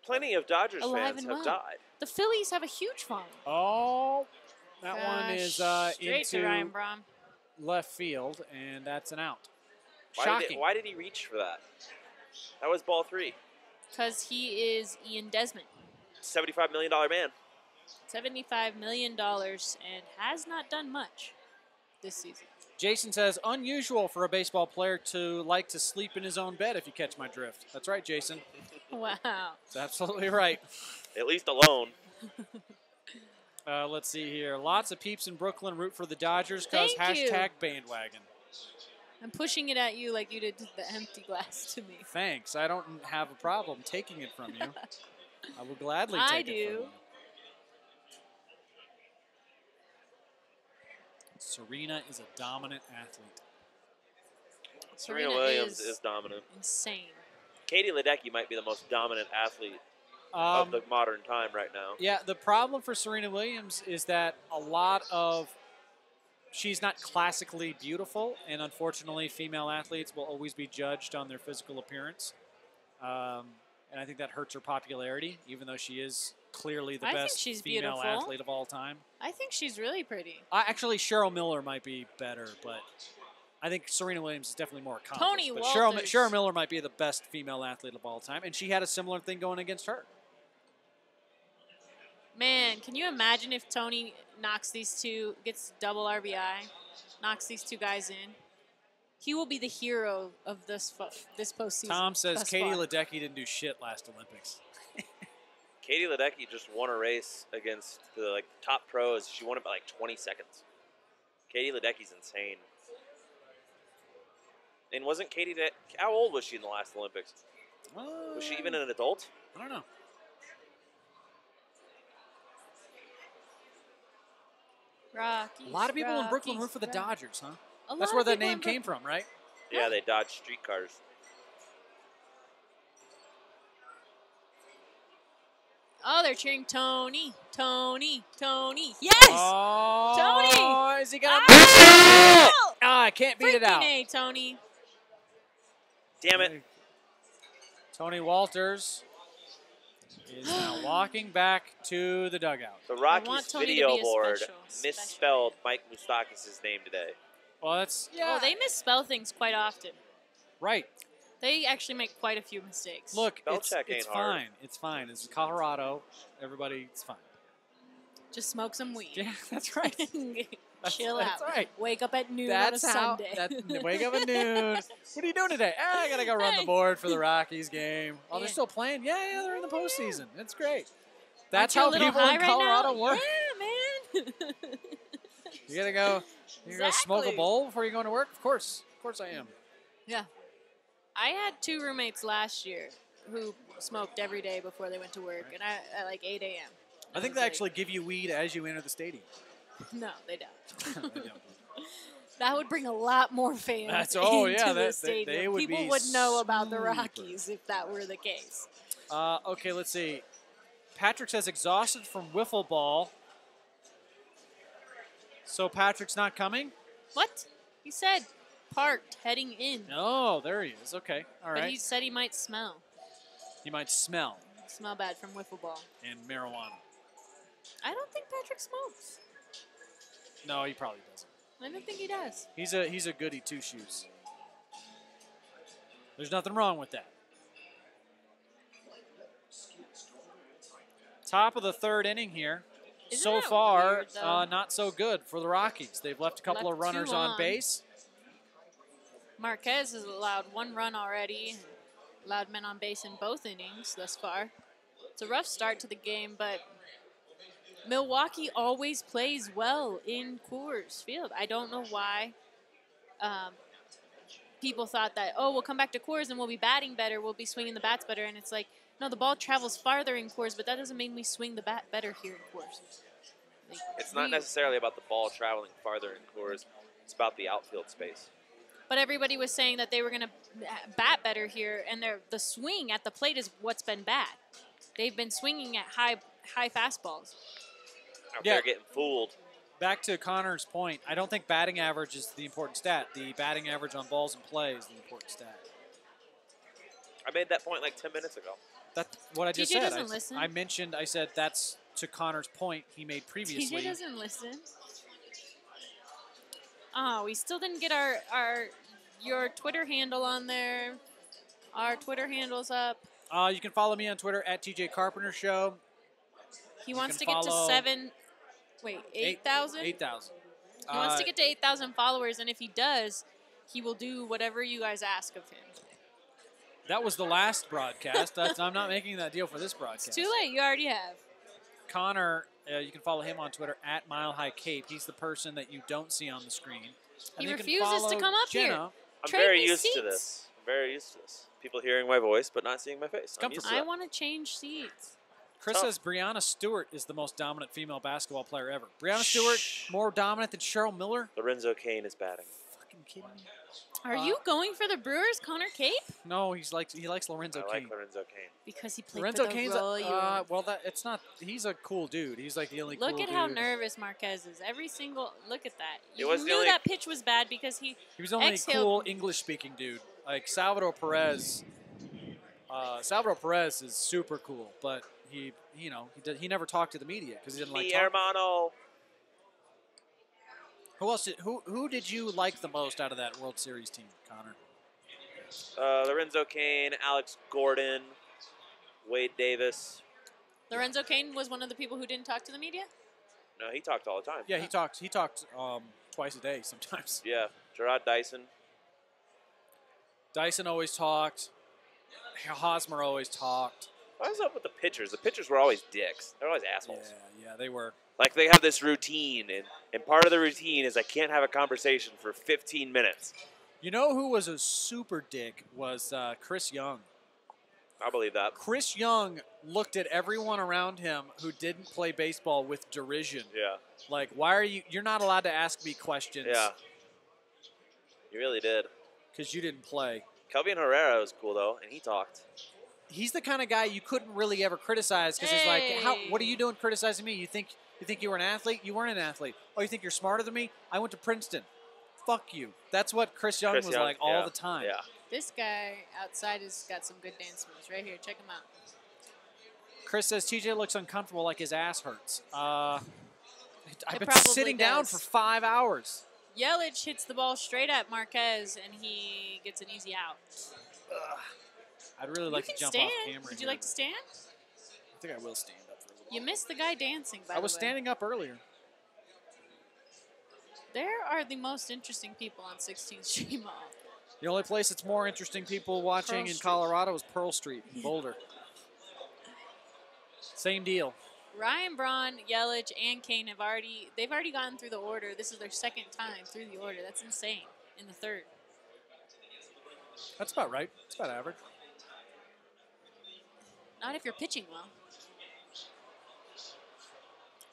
C: plenty of Dodgers fans have died.
B: The Phillies have a huge following.
A: Oh, that one is into
B: Ryan Braun.
A: left field, and that's an out.
C: Shocking. Why did he reach for that? That was ball 3.
B: Because he is Ian Desmond.
C: $75 million man.
B: $75 million and has not done much this season.
A: Jason says, unusual for a baseball player to like to sleep in his own bed, if you catch my drift. That's right, Jason.
B: Wow.
A: That's absolutely right.
C: At least alone.
A: Let's see here. Lots of peeps in Brooklyn root for the Dodgers because hashtag bandwagon.
B: I'm pushing it at you like you did the empty glass to me.
A: Thanks. I don't have a problem taking it from you. I will gladly take it from you. Serena is a dominant athlete.
C: Serena Williams is dominant.
B: Insane.
C: Katie Ledecky might be the most dominant athlete of the modern time right now.
A: Yeah, the problem for Serena Williams is that she's not classically beautiful, and unfortunately female athletes will always be judged on their physical appearance. And I think that hurts her popularity, even though she is clearly the best female athlete of all time.
B: I think she's really pretty.
A: Actually, Cheryl Miller might be better, but I think Serena Williams is definitely more accomplished.
B: Tony
A: but
B: Walters.
A: Cheryl Miller might be the best female athlete of all time, and she had a similar thing going against her.
B: Man, can you imagine if Tony gets double RBI, knocks these 2 guys in? He will be the hero of this postseason.
A: Tom says Katie Ledecky didn't do shit last Olympics.
C: Katie Ledecky just won a race against the top pros. She won it by 20 seconds. Katie Ledecky's insane. And wasn't how old was she in the last Olympics? Was she even an adult?
A: I don't know.
B: Rockies,
A: a lot of people in Brooklyn root for the Dodgers, huh? That's where that name came from, right?
C: Yeah, they dodge streetcars.
B: Oh, they're cheering Tony, Tony, Tony. Yes!
A: Oh,
B: Tony!
A: Is he going to... I can't beat it out.
B: A, Tony.
C: Damn it.
A: Tony Walters is now walking back to the dugout.
C: The Rockies video board misspelled Mike Moustakis' name today.
A: Well, that's
B: Oh, they misspell things quite often.
A: Right.
B: They actually make quite a few mistakes.
A: Look, it's fine. It's fine. It's Colorado. Everybody, it's fine.
B: Just smoke some weed.
A: Yeah, that's right.
B: Chill out.
A: That's right.
B: Wake up at noon on a Sunday.
A: Wake up at noon. What are you doing today? I got to go run the board for the Rockies game. Oh, they're still playing? Yeah, they're in the postseason. It's great. That's how people in Colorado work.
B: Yeah, man.
A: You got to go smoke a bowl before you go into work? Of course I am.
B: Yeah. I had 2 roommates last year who smoked every day before they went to work, and at like 8 a.m.
A: I think they actually give you weed as you enter the stadium.
B: No, they don't. That would bring a lot more fans into the stadium. People would know about the Rockies if that were the case.
A: Okay, let's see. Patrick says exhausted from wiffle ball. So Patrick's not coming?
B: What? He said parked, heading in.
A: Oh, there he is. Okay, all right.
B: But he said he might smell.
A: He might smell.
B: Smell bad from wiffle ball.
A: And marijuana.
B: I don't think Patrick smokes.
A: No, he probably doesn't.
B: I don't think he does.
A: He's a goody two-shoes. There's nothing wrong with that. Top of the 3rd inning here. So far, not so good for the Rockies. They've left a couple of runners on base.
B: Marquez has allowed 1 run already. Allowed men on base in both innings thus far. It's a rough start to the game, but Milwaukee always plays well in Coors Field. I don't know why people thought that, we'll come back to Coors and we'll be batting better, we'll be swinging the bats better, and it's like, no, the ball travels farther in Coors, but that doesn't mean we swing the bat better here in Coors. Like,
C: it's not necessarily about the ball traveling farther in Coors. It's about the outfield space.
B: But everybody was saying that they were going to bat better here, and the swing at the plate is what's been bad. They've been swinging at high fastballs.
C: They're getting fooled.
A: Back to Connor's point, I don't think batting average is the important stat. The batting average on balls in play is the important stat.
C: I made that point like 10 minutes ago.
A: That's what I just
B: TJ
A: said.
B: Doesn't listen.
A: I said that's to Connor's point he made previously.
B: TJ doesn't listen. Oh, we still didn't get your Twitter handle on there. Our Twitter handle's up.
A: You can follow me on Twitter at TJ Carpenter Show.
B: He wants to get to 8,000?
A: 8,000.
B: He wants to get to 8,000 followers, and if he does, he will do whatever you guys ask of him.
A: That was the last broadcast. I'm not making that deal for this broadcast.
B: It's too late. You already have.
A: Connor, you can follow him on Twitter at Mile High Cape. He's the person that you don't see on the screen.
B: He refuses to come up
A: Jena.
B: here.
C: I'm very used to this. People hearing my voice but not seeing my face.
B: I want to change seats.
A: Chris says Brianna Stewart is the most dominant female basketball player ever. Brianna Stewart more dominant than Cheryl Miller?
C: Lorenzo Cain is batting.
A: Fucking kidding me?
B: Are you going for the Brewers, Connor Cape?
A: No, he likes Lorenzo Cain.
C: I like Lorenzo Cain.
B: Because he played
A: Lorenzo
B: for the
A: Cain's it's not. He's a cool dude. He's like the only cool dude.
B: Look at how nervous Marquez is. Look at that. You knew that pitch was bad because he
A: was the only cool English-speaking dude. Like Salvador Perez. Salvador Perez is super cool, but he never talked to the media because he didn't like talking.
C: Hermano.
A: Who else? Who did you like the most out of that World Series team, Connor?
C: Lorenzo Cain, Alex Gordon, Wade Davis.
B: Lorenzo Cain was one of the people who didn't talk to the media?
C: No, he talked all the time.
A: Yeah, he talked twice a day sometimes.
C: Yeah, Gerard Dyson.
A: Dyson always talked. Hosmer always talked.
C: What was up with the pitchers? The pitchers were always dicks. They're always assholes.
A: Yeah, they were.
C: Like, they have this routine, and part of the routine is I can't have a conversation for 15 minutes.
A: You know who was a super dick was Chris Young.
C: I believe that.
A: Chris Young looked at everyone around him who didn't play baseball with derision.
C: Yeah.
A: Like, why are you're not allowed to ask me questions.
C: Yeah. You really did.
A: Because you didn't play.
C: Kelvin Herrera was cool, though, and he talked.
A: He's the kind of guy you couldn't really ever criticize because he's like, what are you doing criticizing me? You think you were an athlete? You weren't an athlete. Oh, you think you're smarter than me? I went to Princeton. Fuck you. That's what Chris Young was like all the time.
C: Yeah.
B: This guy outside has got some good dance moves. Right here. Check him out.
A: Chris says TJ looks uncomfortable, like his ass hurts. I've been
B: probably
A: sitting down
B: does.
A: for 5 hours.
B: Yelich hits the ball straight at Marquez, and he gets an easy out.
A: I'd really like to jump
B: stand.
A: off camera.
B: Would you like to stand?
A: I think I will stand up for a little
B: You missed the guy dancing, by the way.
A: I was standing up earlier.
B: There are the most interesting people on 16th Street Mall.
A: The only place that's more interesting people watching in Colorado is Pearl Street in Boulder. Same deal.
B: Ryan Braun, Yelich, and Kane they've already gone through the order. This is their second time through the order. That's insane. In the third.
A: That's about right. It's about average.
B: Not if you're pitching well.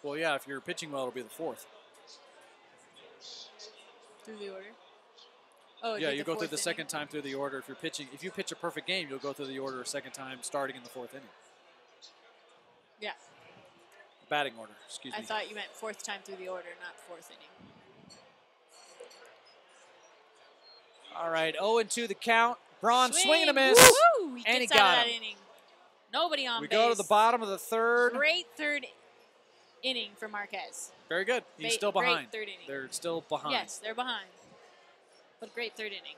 A: Well, yeah, if you're pitching well, it'll be the fourth.
B: Through the order? Oh,
A: yeah, you go through the second time through the order. If you're pitching, if you pitch a perfect game, you'll go through the order a second time, starting in the fourth inning.
B: Yeah.
A: Batting order, excuse me.
B: I thought you meant fourth time through the order, not fourth inning.
A: All right, 0-2 the count. Braun swinging a miss.
B: Woo-hoo!
A: And he
B: gets out
A: got
B: of that
A: him.
B: inning. Nobody on
A: We
B: base.
A: go to the bottom of the third.
B: Great third inning for Marquez.
A: Very good. He's still behind.
B: Great third inning.
A: They're still behind.
B: Yes, they're behind. But great third inning.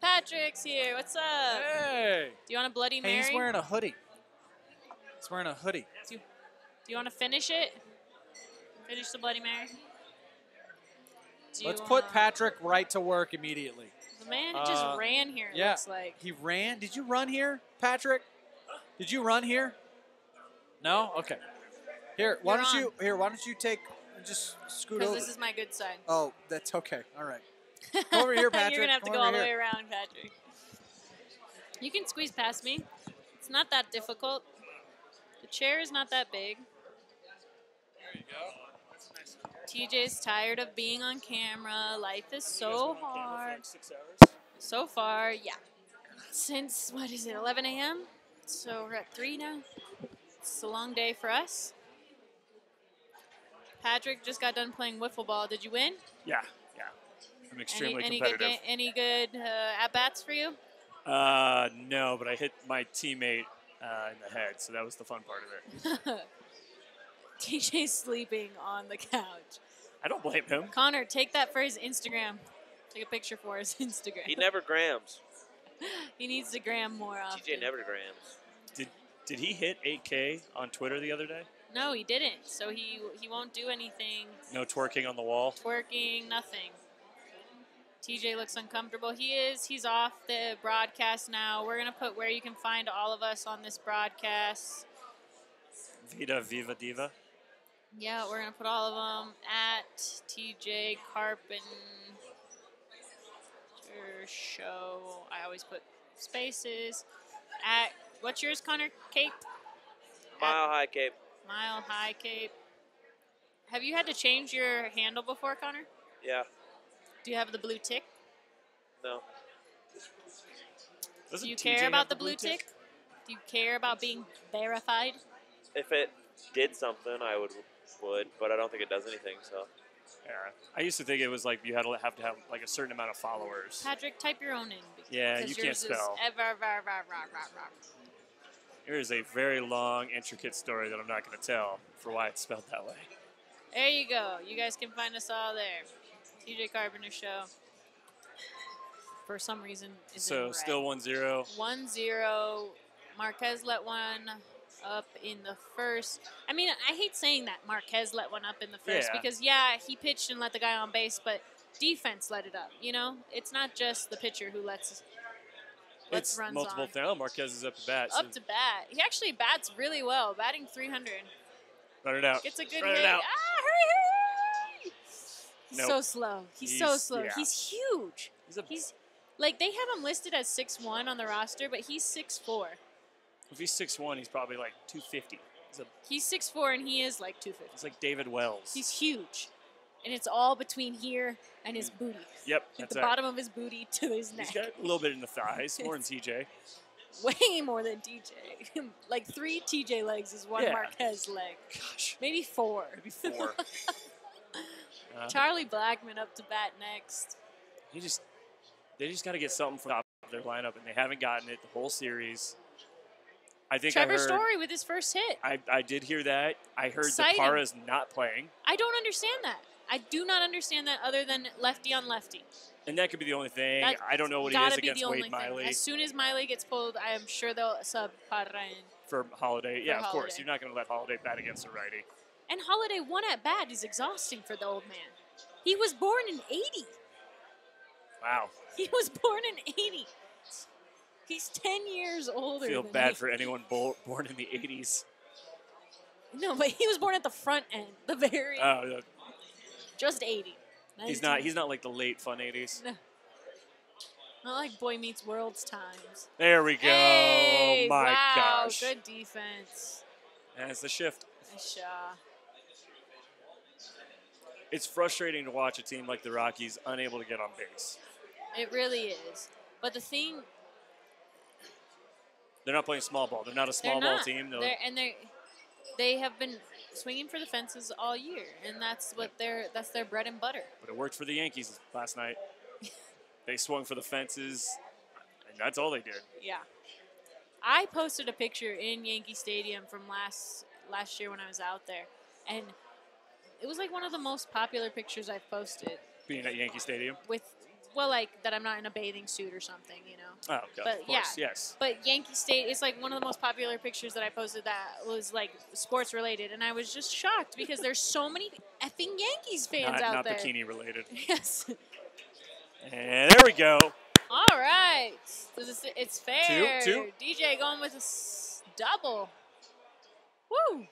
B: Patrick's here. What's up?
A: Hey.
B: Do you want a Bloody Mary?
A: Hey, he's wearing a hoodie. He's wearing a hoodie.
B: Do you want to finish it? Finish the Bloody Mary?
A: Let's put Patrick right to work immediately.
B: The man just ran here, it looks like.
A: He ran? Did you run here, Patrick? Did you run here? No? Okay. Here, why don't you take, just scoot over.
B: Because this is my good side.
A: Oh, that's okay. All right. Come over here, Patrick.
B: You're going to have to go all the way around, Patrick. You can squeeze past me. It's not that difficult. The chair is not that big.
D: There you go.
B: TJ's tired of being on camera. Life is so hard.
D: Like 6 hours?
B: So far, yeah. Since, 11 a.m.? So we're at 3 now. It's a long day for us. Patrick just got done playing wiffle ball. Did you win?
D: Yeah. I'm extremely competitive.
B: Any good at-bats for you?
D: No, but I hit my teammate in the head, so that was the fun part of it.
B: TJ's sleeping on the couch.
D: I don't blame him.
B: Connor, take that for his Instagram. Take a picture for his Instagram.
C: He never grams.
B: He needs to gram more often.
C: TJ never grams.
D: Did he hit 8K on Twitter the other day?
B: No, he didn't. So he won't do anything.
D: No twerking on the wall?
B: Twerking, nothing. TJ looks uncomfortable. He's off the broadcast now. We're going to put where you can find all of us on this broadcast.
D: Vida Viva Diva.
B: Yeah, we're going to put all of them at TJ Carpenter Show. I always put spaces. At, what's yours, Connor? Cape?
C: Mile High Cape.
B: Mile High Cape. Have you had to change your handle before, Connor?
C: Yeah.
B: Do you have the blue tick?
C: No.
B: Do you care about the blue tick? Do you care about being verified?
C: If it did something, I would, but I don't think it does anything. So.
D: Yeah, I used to think it was like you had to have like a certain amount of followers.
B: Patrick, type your own in.
D: Yeah, you can't spell. There is a very long, intricate story that I'm not going to tell for why it's spelled that way.
B: There you go. You guys can find us all there. TJ Carpenter Show. For some reason,
D: so
B: red.
D: Still 1-0.
B: 1-0. Marquez let one up in the first. I mean, I hate saying that Marquez let one up in the first because, he pitched and let the guy on base, but defense let it up. You know, it's not just the pitcher who lets runs
D: multiple
B: on.
D: Marquez is up to bat.
B: Up to bat. He actually bats really well, batting 300.
D: Run it out.
B: Gets a good
D: Run
B: hit.
D: It out.
B: Hurry!
D: Nope.
B: So slow. He's so slow.
D: Yeah.
B: He's huge. He's like, they have him listed as 6'1" on the roster, but he's 6'4".
D: If he's 6'1", he's probably like 250.
B: He's 6'4", and he is like 250.
D: He's like David Wells.
B: He's huge. And it's all between here and his booty.
D: Yep.
B: Like the bottom of his booty to his neck.
D: He's got a little bit in the thighs, more than TJ.
B: Way more than TJ. Like 3 TJ legs is one Marquez leg.
D: Gosh.
B: Maybe 4.
D: Maybe 4.
B: Charlie Blackmon up to bat next.
D: they just got to get something from the top of their lineup, and they haven't gotten it the whole series. I think
B: Trevor Story with his first hit.
D: I did hear that. I heard
B: Exciting.
D: that Parra's not playing.
B: I don't understand that. I do not understand that other than lefty on lefty.
D: And that could be the only thing.
B: That
D: I don't know what he is against Wade Miley.
B: As soon as Miley gets pulled, I am sure they'll sub Parra in.
D: For Holiday. Yeah, of
B: Holiday.
D: course. You're not going to let Holiday bat against a righty.
B: And Holiday, one at bat is exhausting for the old man. He was born in 80.
D: Wow.
B: He was born in 80. He's 10 years older.
D: I feel bad for anyone born in the 80s.
B: No, but he was born at the front end, the very. Just 80.
D: He's not like the late fun 80s.
B: No. Not like Boy Meets World's times.
D: There we go.
B: Hey,
D: My
B: wow,
D: gosh.
B: Good defense.
D: And it's the shift.
B: Shaw.
D: It's frustrating to watch a team like the Rockies unable to get on base.
B: It really is. But the thing...
D: They're not playing small ball. They're not a small ball team.
B: They have been swinging for the fences all year, and that's their bread and butter.
D: But it worked for the Yankees last night. They swung for the fences, and that's all they did.
B: Yeah. I posted a picture in Yankee Stadium from last year when I was out there, and it was like one of the most popular pictures I've posted.
D: Being at Yankee Stadium?
B: That I'm not in a bathing suit or something, you know.
D: Oh, God,
B: but
D: of course, yes.
B: But Yankee State, it's like one of the most popular pictures that I posted that was like sports related, and I was just shocked because there's so many effing Yankees fans out there.
D: Not bikini related.
B: Yes.
D: And there we go.
B: All right. It's fair.
D: Two.
B: DJ going with a double. Woo.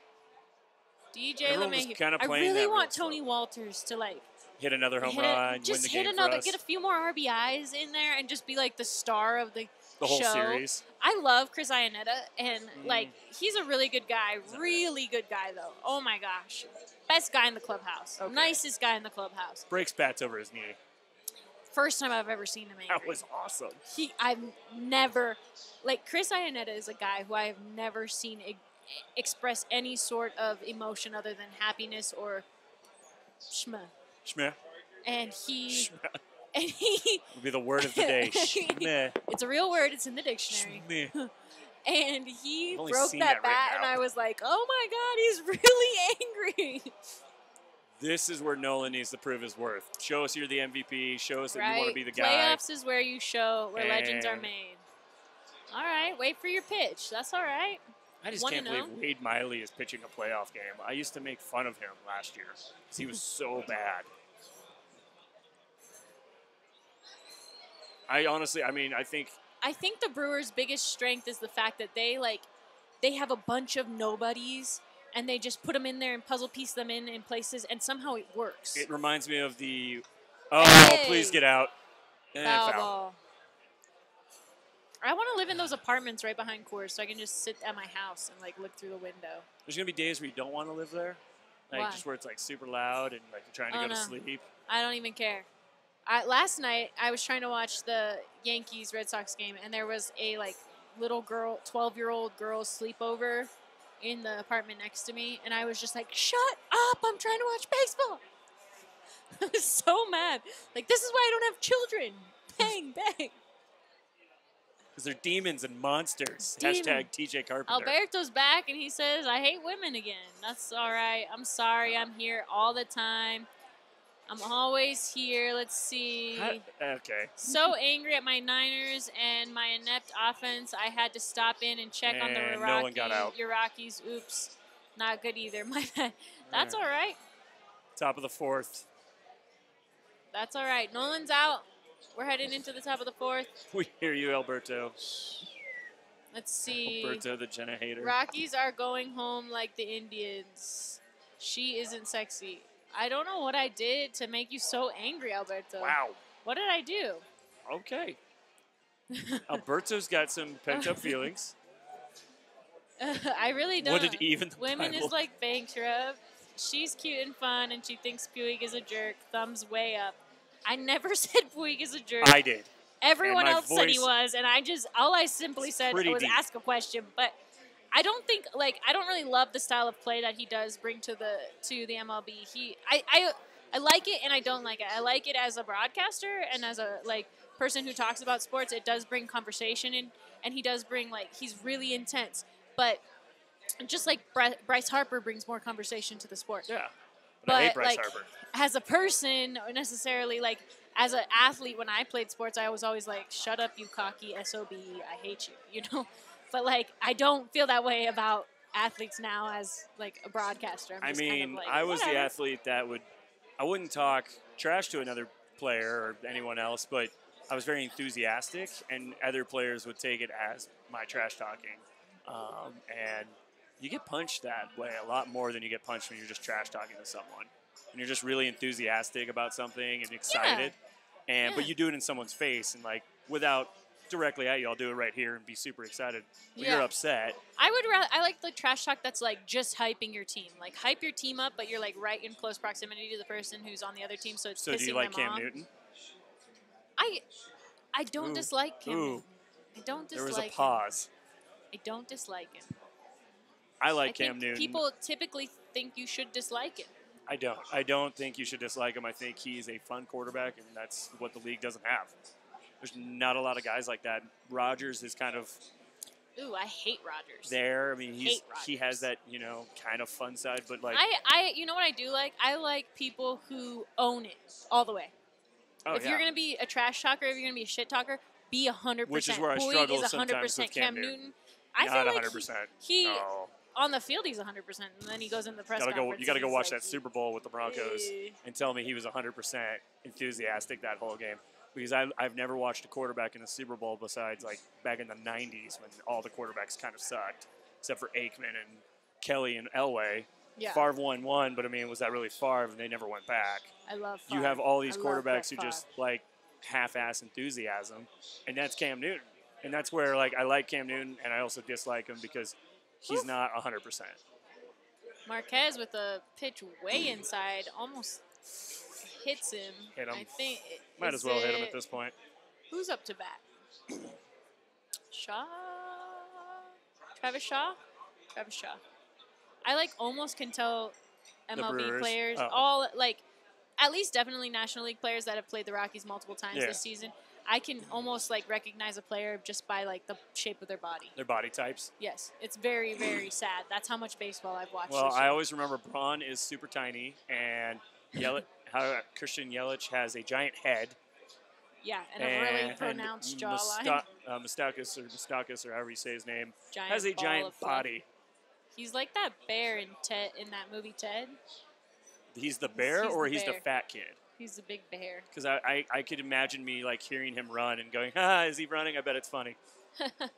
B: DJ LeMahieu. I really want Tony Walters to like
D: hit another home run,
B: just
D: win the game
B: hit another,
D: for us.
B: get a few more RBIs in there, and just be like the star of the
D: whole
B: show.
D: series.
B: I love Chris Iannetta, and like he's a really good guy. Really good guy, though. Oh my gosh, best guy in the clubhouse. Okay. Nicest guy in the clubhouse.
D: Breaks bats over his knee.
B: First time I've ever seen him angry.
D: That was awesome.
B: I've never, like Chris Iannetta is a guy who I have never seen express any sort of emotion other than happiness or schmeh.
D: Schmeh.
B: And he
D: would be the word of the day. Schmeh.
B: It's a real word. It's in the dictionary.
D: Schmeh.
B: And he broke
D: bat,
B: that bat, and I was like, "Oh my God, he's really angry."
D: This is where Nolan needs to prove his worth. Show us you're the MVP. Show us that you want to be the guy.
B: Playoffs is where you show where legends are made. All right, wait for your pitch. That's all right.
D: I just can't believe Wade Miley is pitching a playoff game. I used to make fun of him last year because he was so bad. I think
B: the Brewers' biggest strength is the fact that they have a bunch of nobodies, and they just put them in there and puzzle piece them in places, and somehow it works.
D: It reminds me of the, please get out.
B: Foul ball. I want to live in those apartments right behind Coors so I can just sit at my house and look through the window.
D: There's going to be days where you don't want to live there. Just where it's super loud and you're trying to go to sleep.
B: I don't even care. Last night I was trying to watch the Yankees Red Sox game, and there was a little girl, 12-year-old girl sleepover in the apartment next to me, and I was just like, "Shut up! I'm trying to watch baseball." I was so mad. This is why I don't have children. Bang bang.
D: Because they're demons and monsters. Hashtag TJ Carpenter.
B: Alberto's back, and he says, "I hate women again." That's all right. I'm sorry. I'm here all the time. I'm always here. Let's see.
D: Okay.
B: So angry at my Niners and my inept offense, I had to stop in and check on the Rockies.
D: No one got out.
B: Your Rockies. Oops. Not good either. My bad. That's all right.
D: Top of the fourth.
B: That's all right. Nolan's out. We're heading into the top of the fourth.
D: We hear you, Alberto.
B: Let's see.
D: Alberto, the Jena hater.
B: Rockies are going home like the Indians. She isn't sexy. I don't know what I did to make you so angry, Alberto.
D: Wow.
B: What did I do?
D: Okay. Alberto's got some pent-up feelings.
B: I really don't.
D: What did even
B: Women is like bankrupt. She's cute and fun, and she thinks Puig is a jerk. Thumbs way up. I never said Puig is a jerk.
D: I did.
B: Everyone else said he was, and all I simply said was
D: deep.
B: Ask a question. But I don't think, I don't really love the style of play that he does bring to the MLB. I like it and I don't like it. I like it as a broadcaster and as a person who talks about sports. It does bring conversation in, and he does bring he's really intense. But just like Bryce Harper brings more conversation to the sport.
D: Yeah, but I hate Bryce Harper.
B: As a person, or necessarily as an athlete, when I played sports, I was always like, "Shut up, you cocky SOB! I hate you," But I don't feel that way about athletes now as a broadcaster.
D: I mean, I was the athlete that I wouldn't talk trash to another player or anyone else, but I was very enthusiastic, and other players would take it as my trash talking. And you get punched that way a lot more than you get punched when you're just trash talking to someone. And you're just really enthusiastic about something and excited. Yeah. But you do it in someone's face, and without directly at you, I'll do it right here and be super excited when you're upset.
B: I like the trash talk that's just hyping your team. Hype your team up, but you're right in close proximity to the person who's on the other team, so it's pissing them off. So do you like Cam Newton? I don't dislike Cam Newton. I don't dislike him.
D: There was a pause.
B: I don't dislike him.
D: I like Cam Newton.
B: People typically think you should dislike him.
D: I don't. I don't think you should dislike him. I think he's a fun quarterback, and that's what the league doesn't have. There's not a lot of guys like that. Rodgers is kind of...
B: Ooh, I hate Rodgers.
D: There, I mean, he has that, kind of fun side, but
B: you know what I do like? I like people who own it all the way.
D: Oh,
B: if you're going to be a trash talker, if you're going to be a shit talker, be 100%.
D: Which is where I struggle sometimes with Cam Newton.
B: I
D: feel
B: like
D: 100%.
B: On the field, he's 100%, and then he goes in the press conference.
D: You got to go watch that Super Bowl with the Broncos and tell me he was 100% enthusiastic that whole game. Because I've never watched a quarterback in the Super Bowl besides back in the 90s when all the quarterbacks kind of sucked, except for Aikman and Kelly and Elway.
B: Yeah.
D: Favre won one, but I mean, was that really Favre? And they never went back.
B: I love Favre.
D: You have all these quarterbacks who just half-ass enthusiasm, and that's Cam Newton. And that's where I like Cam Newton, and I also dislike him because he's not 100%.
B: Marquez with a pitch way inside almost hits him.
D: Hit him.
B: I think
D: might as well hit him at this point.
B: Who's up to bat? Shaw? Travis Shaw? Travis Shaw. I almost can tell MLB players, all at least definitely National League players that have played the Rockies multiple times this season. I can almost recognize a player just by the shape of their body.
D: Their body types.
B: Yes, it's very, very sad. That's how much baseball I've watched.
D: Well, I always remember Braun is super tiny, and Christian Yelich has a giant head.
B: Yeah, and a really pronounced jawline.
D: Moustakis, or however you say his name,
B: giant
D: has a giant body.
B: He's like that bear in that movie Ted.
D: He's the bear, or he's the fat kid?
B: He's the big bear.
D: Because I could imagine me hearing him run and going, is he running? I bet it's funny. But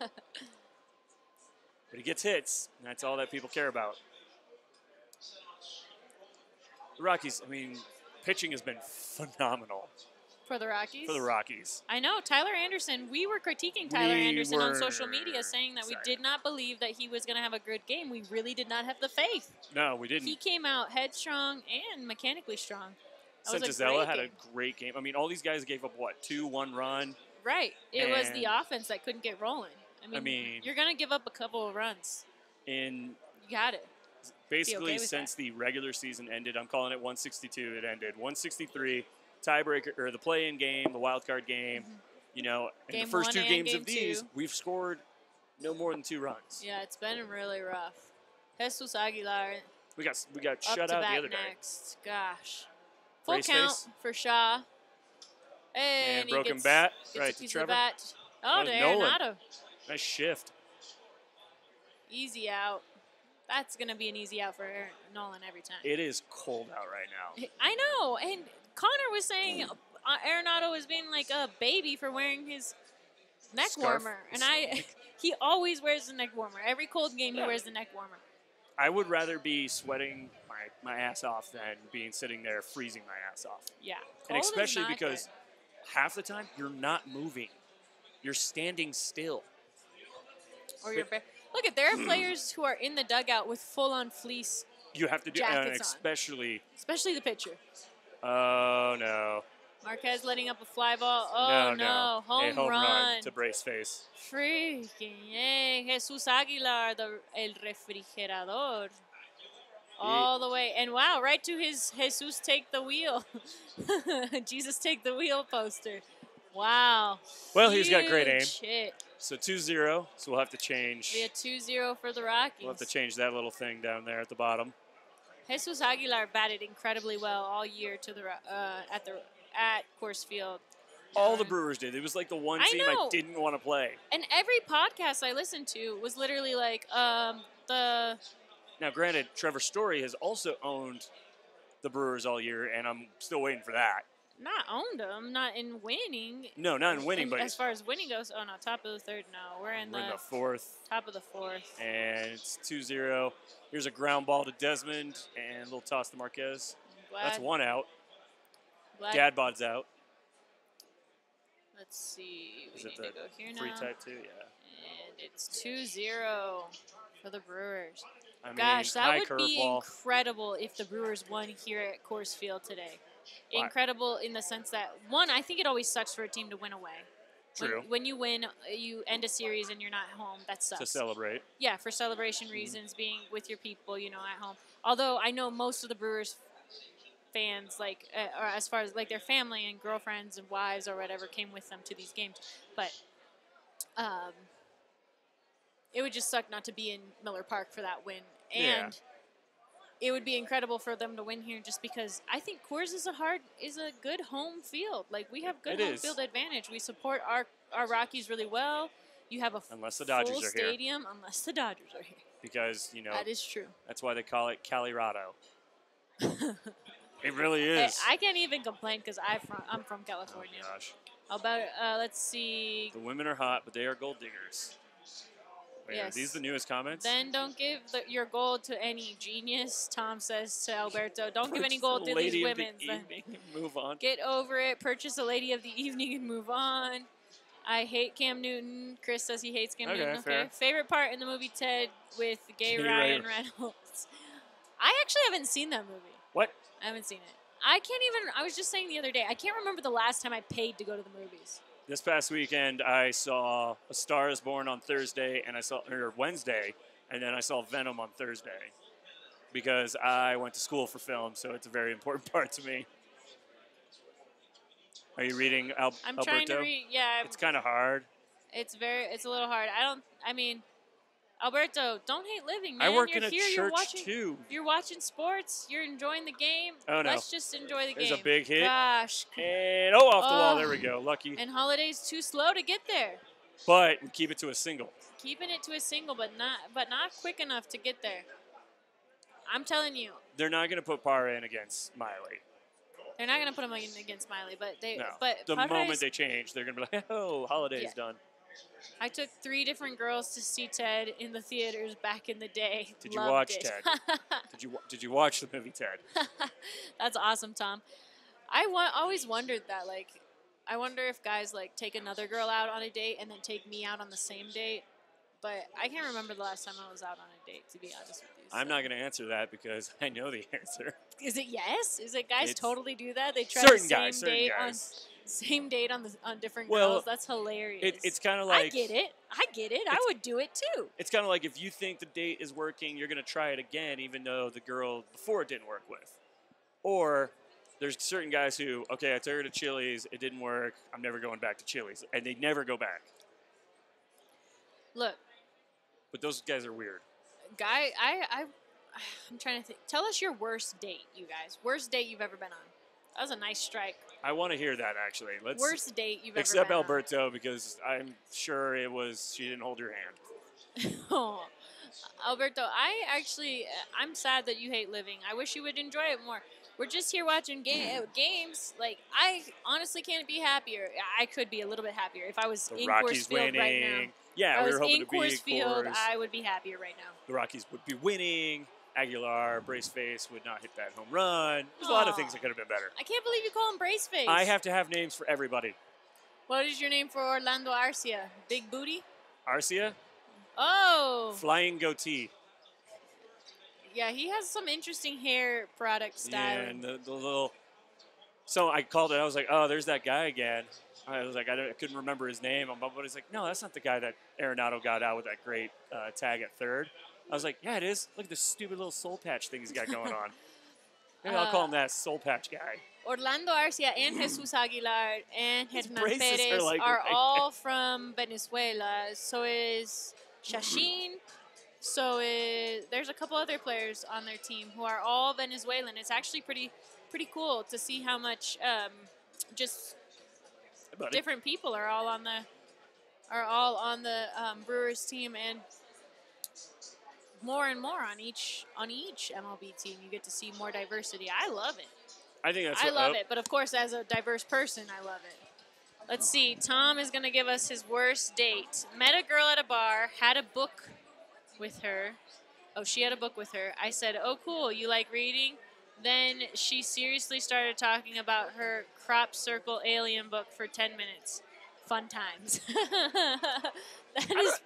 D: he gets hits, and that's all that people care about. The Rockies, I mean, pitching has been phenomenal.
B: For the Rockies?
D: For the Rockies.
B: I know. Tyler Anderson, we were critiquing Tyler Anderson on social media, saying that we did not believe that he was going to have a good game. We really did not have the faith.
D: No, we didn't.
B: He came out headstrong and mechanically strong.
D: Santazella had a great game. I mean, all these guys gave up, 2-1 run?
B: Right. It was the offense that couldn't get rolling. I mean you're going to give up a couple of runs. You got it.
D: Basically, since the regular season ended, I'm calling it 162. It ended 163. Tiebreaker, or the play-in game, the wild card game. In the first two games of these, we've scored no more than 2 runs.
B: Yeah, it's been really rough. Jesus Aguilar.
D: We got shut out the other
B: next. Gosh. Full count for Shaw.
D: And broken bat right to Trevor.
B: Oh, to Arenado.
D: Nice shift.
B: Easy out. That's going to be an easy out for Nolan every time.
D: It is cold out right now.
B: I know. And Connor was saying Arenado was being like a baby for wearing his neck warmer. And he always wears the neck warmer. Every cold game he wears the neck warmer.
D: I would rather be sweating my ass off than sitting there freezing my ass off.
B: Yeah.
D: And especially because half the time you're not moving. You're standing still.
B: Or you're look at there are players who are in the dugout with full-on fleece.
D: You have to do especially
B: the pitcher.
D: Oh no.
B: Marquez letting up a fly ball. Oh no. Home run
D: to Brace face.
B: Freaking yay. Jesus Aguilar, el refrigerador. All the way. And wow, right to his Jesus take the wheel. Jesus take the wheel poster. Wow.
D: Well, he's got great aim.
B: Hit.
D: So 2-0, so we'll have to change.
B: Be a 2-0 for the Rockies.
D: We'll have to change that little thing down there at the bottom.
B: Jesus Aguilar batted incredibly well all year to the at Coors Field.
D: All the Brewers did. It was like the one team I didn't want to play.
B: And every podcast I listened to was literally like the.
D: Now, granted, Trevor Story has also owned the Brewers all year, and I'm still waiting for that.
B: Not owned them, not in winning.
D: No, not in winning, but
B: as far as winning goes, oh no, top of the third. No, we're in the
D: fourth.
B: Top of the fourth.
D: And it's 2-0. Here's a ground ball to Desmond, and a little toss to Marquez. That's one out. Dad bod's out.
B: Let's see.
D: Is
B: we
D: it
B: need
D: the
B: to go here
D: free
B: now.
D: type 2? Yeah.
B: And it's 2-0 for the Brewers.
D: I mean,
B: Gosh, that would be
D: ball.
B: incredible if the Brewers won here at Coors Field today.
D: Why?
B: Incredible in the sense that, one, I think it always sucks for a team to win away.
D: True.
B: When you win, you end a series and you're not home. That sucks.
D: To celebrate.
B: Yeah, for celebration reasons, being with your people, at home. Although I know most of the Brewers fans, or as far as their family and girlfriends and wives or whatever, came with them to these games. But it would just suck not to be in Miller Park for that win. And it would be incredible for them to win here, just because I think Coors is a good home field. We have good home field advantage. We support our Rockies really well. You have a
D: unless the Dodgers
B: full
D: are
B: stadium, unless the Dodgers are here.
D: Because
B: that is true.
D: That's why they call it Colorado. It really is.
B: Hey, I can't even complain because I'm from California.
D: Oh gosh.
B: How about let's see.
D: The women are hot, but they are gold diggers. Wait,
B: yes.
D: Are these the newest comments?
B: Then don't give your gold to any genius, Tom says to Alberto. Don't give any gold to these women.
D: Move on.
B: Get over it. Purchase a lady of the evening and move on. I hate Cam Newton. Chris says he hates Cam Newton. Okay.
D: Fair.
B: Favorite part in the movie Ted with gay Ryan Reynolds. I actually haven't seen that movie.
D: What?
B: I haven't seen it. I was just saying the other day, I can't remember the last time I paid to go to the movies.
D: This past weekend, I saw A Star Is Born on Thursday, and Wednesday, and then I saw Venom on Thursday, because I went to school for film, so it's a very important part to me. Are you reading
B: I'm
D: Alberto?
B: trying to read. Yeah,
D: it's kind of hard.
B: It's a little hard. Alberto, don't hate living, man.
D: I work
B: You're
D: in a
B: here,
D: church too.
B: You're watching sports. You're enjoying the game.
D: Oh no!
B: Let's just enjoy the game.
D: There's a big hit.
B: Gosh.
D: And off the wall. There we go. Lucky.
B: And Holiday's too slow to get there.
D: But we keep it to a single.
B: Keeping it to a single, but not quick enough to get there. I'm telling you.
D: They're not going to put Parra in against Miley.
B: They're not going to put him in against Miley, but they.
D: No.
B: But
D: the moment they change, they're going to be like, "Oh, Holiday's done."
B: I took 3 different girls to see Ted in the theaters back in the day.
D: Did you watch Ted? Did you watch the movie Ted?
B: That's awesome, Tom. I always wondered that. I wonder if guys take another girl out on a date and then take me out on the same date. But I can't remember the last time I was out on a date, to be honest with you. So.
D: I'm not going to answer that because I know the answer.
B: Is it yes? Is it guys totally do that? They try
D: certain
B: the same date on different girls. That's hilarious.
D: It's kind of like
B: I get it. I would do it too.
D: It's kind of like if you think the date is working, you're going to try it again, even though the girl before it didn't work with. Or there's certain guys who, okay, I took her to Chili's, it didn't work, I'm never going back to Chili's, and they never go back.
B: Look.
D: But those guys are weird.
B: I'm trying to think. Tell us your worst date, you guys. Worst date you've ever been on. That was a nice strike.
D: I want to hear that, actually.
B: Worst date you've ever been on.
D: Except Alberto, because I'm sure she didn't hold your hand.
B: Oh, Alberto, I'm sad that you hate living. I wish you would enjoy it more. We're just here watching games. I honestly can't be happier. I could be a little bit happier if I was in Coors Field right now.
D: Yeah, we were hoping
B: to be in Coors Field. I would be happier right now.
D: The Rockies would be winning. Aguilar, Braceface would not hit that home run. There's a lot of things that could have been better.
B: I can't believe you call him Braceface.
D: I have to have names for everybody.
B: What is your name for Orlando Arcia? Big Booty?
D: Arcia?
B: Oh.
D: Flying Goatee.
B: Yeah, he has some interesting hair product style.
D: Yeah, and the little... So I called it. I was like, oh, there's that guy again. I was like, I couldn't remember his name. But he's like, no, that's not the guy that Arenado got out with that great tag at third. I was like, yeah, it is. Look at this stupid little soul patch thing he's got going on. Maybe I'll call him that soul patch guy.
B: Orlando Arcia and Jesus Aguilar and Hernan
D: braces
B: Perez
D: are
B: are
D: like
B: all from Venezuela. So is Shashin. So there's a couple other players on their team who are all Venezuelan. It's actually pretty cool to see how much just different people are all on the Brewers team, and more and more on each MLB team. You get to see more diversity. I love it. I love it. But of course, as a diverse person, I love it. Let's see. Tom is going to give us his worst date. Met a girl at a bar, had a book with her. Oh, she had a book with her. I said, oh, cool. You like reading? Then she seriously started talking about her crop circle alien book for 10 minutes. Fun times.
D: That's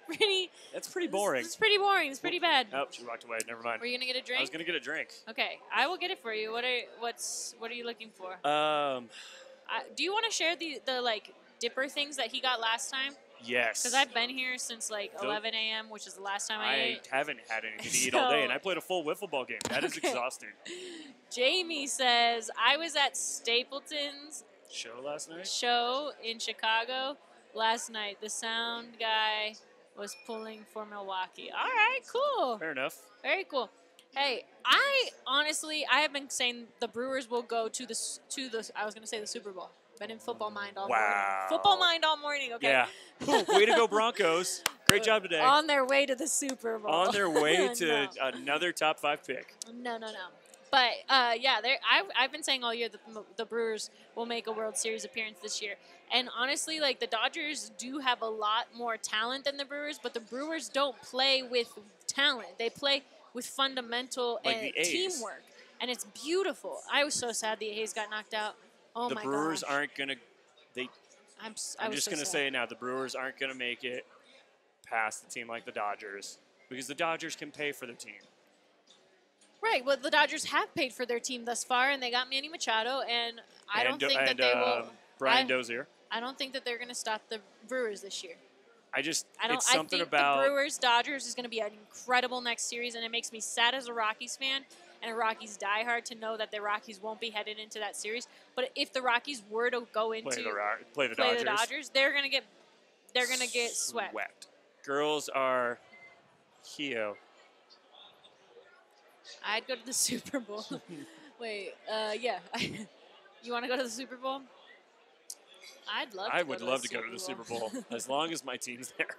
D: pretty boring.
B: It's pretty boring. It's pretty bad.
D: Oh, she walked away. Never mind.
B: Were you gonna get a drink?
D: I was gonna get a drink.
B: Okay, I will get it for you. What are you looking for? Do you want to share the like dipper things that he got last time?
D: Yes.
B: Because I've been here since like 11 a.m., which is the last time I ate.
D: I haven't had anything to eat all day, and I played a full wiffle ball game. That is exhausting.
B: Jamie says, I was at Stapleton's show in Chicago last night. The sound guy was pulling for Milwaukee. All right, cool.
D: Fair enough.
B: Very cool. Hey, I have been saying the Brewers will go to the I was going to say the Super Bowl. Been in football mind all morning. Football mind all morning, okay?
D: Yeah. Cool. Way to go, Broncos. Great job today.
B: On their way to the Super Bowl.
D: On their way to another top 5 pick.
B: No. But, yeah, I've been saying all year that the Brewers will make a World Series appearance this year. And honestly, like, the Dodgers do have a lot more talent than the Brewers, but the Brewers don't play with talent. They play with fundamental and teamwork. And it's beautiful. I was so sad the A's got knocked out. Oh, my gosh.
D: The Brewers aren't going to – I'm just going to say it now. The Brewers aren't going to make it past a team like the Dodgers because the Dodgers can pay for their team.
B: Right. Well, the Dodgers have paid for their team thus far, and they got Manny Machado, and I don't think that they will –
D: Brian Dozier.
B: I don't think that they're going to stop the Brewers this year.
D: I think
B: the Brewers-Dodgers is going to be an incredible next series, and it makes me sad as a Rockies fan and a Rockies diehard to know that the Rockies won't be headed into that series. But if the Rockies were to go into
D: play the Dodgers,
B: they're going to get swept.
D: Girls are Hio.
B: I'd go to the Super Bowl. Wait, yeah. You want to go to the Super Bowl? I would love to go to the Super Bowl
D: as long as my team's there.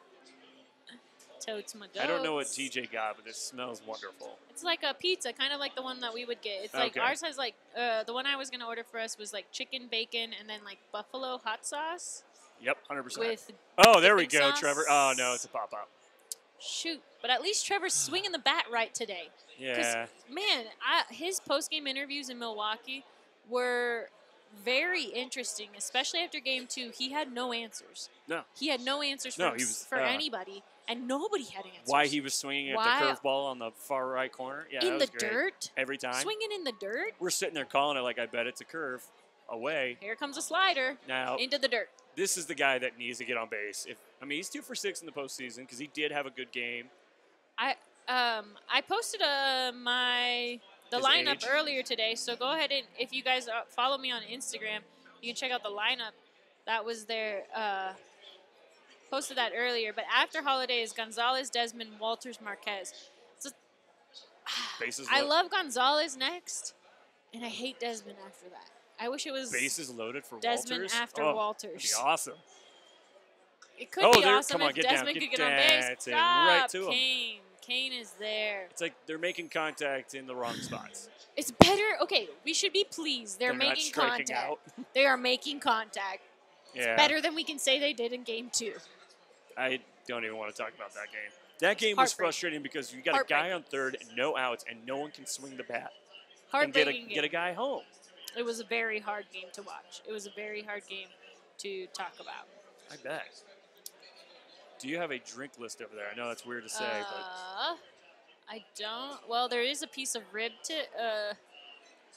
B: Totes my goats.
D: I don't know what TJ got, but it smells wonderful.
B: It's like a pizza, kind of like the one that we would get. It's like ours has like the one I was gonna order for us was like chicken, bacon, and then like buffalo hot sauce.
D: Yep, 100%.
B: With
D: there we go, sauce. Trevor. Oh no, it's a pop up.
B: Shoot, but at least Trevor's swinging the bat right today.
D: Yeah.
B: Man, his post game interviews in Milwaukee were very interesting, especially after Game 2. He had no answers.
D: No.
B: He had no answers for anybody, and nobody had answers.
D: Why he was swinging at the curveball on the far right corner. Yeah,
B: in
D: that was
B: the
D: great.
B: Dirt?
D: Every time.
B: Swinging in the dirt?
D: We're sitting there calling it like I bet it's a curve away.
B: Here comes a slider into the dirt.
D: This is the guy that needs to get on base. He's 2 for 6 in the postseason because he did have a good game.
B: I posted the lineup earlier today, so go ahead and if you guys follow me on Instagram, you can check out the lineup. That was there. Posted that earlier. But after Holiday is Gonzalez, Desmond, Walters, Marquez. So, I love Gonzalez next, and I hate Desmond after that. I wish it was
D: bases loaded for
B: Desmond
D: Walters.
B: After Walters.
D: That'd be awesome.
B: It could be awesome if Desmond could get on base.
D: Stop, right to him.
B: Kane is there.
D: It's like they're making contact in the wrong spots.
B: It's better. Okay, we should be pleased. They're making contact.
D: Out.
B: They are making contact.
D: Yeah.
B: It's better than we can say they did in Game 2.
D: I don't even want to talk about that game. That game was frustrating because you got a guy on third and no outs, and no one can swing the bat and get a guy home.
B: It was a very hard game to watch. It was a very hard game to talk about.
D: I bet. Do you have a drink list over there? I know that's weird to say, but
B: I don't. Well, there is a piece of rib tip.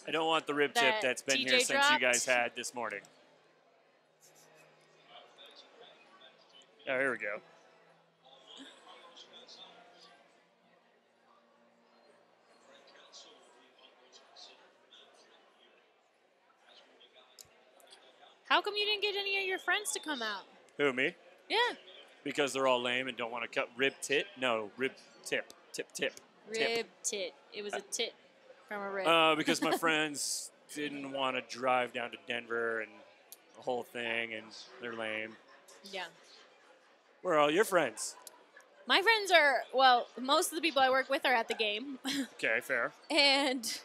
D: I don't want the rib tip that's been here since you guys had this morning. Oh, here we go.
B: How come you didn't get any of your friends to come out?
D: Who, me?
B: Yeah.
D: Because they're all lame and don't want to cut rib tit? No, rib tip. Tip.
B: Rib tit. It was a tit from a rib.
D: Because my friends didn't want to drive down to Denver and the whole thing, and they're lame.
B: Yeah.
D: Where are all your friends?
B: My friends are, well, most of the people I work with are at the game.
D: Okay, fair.
B: And,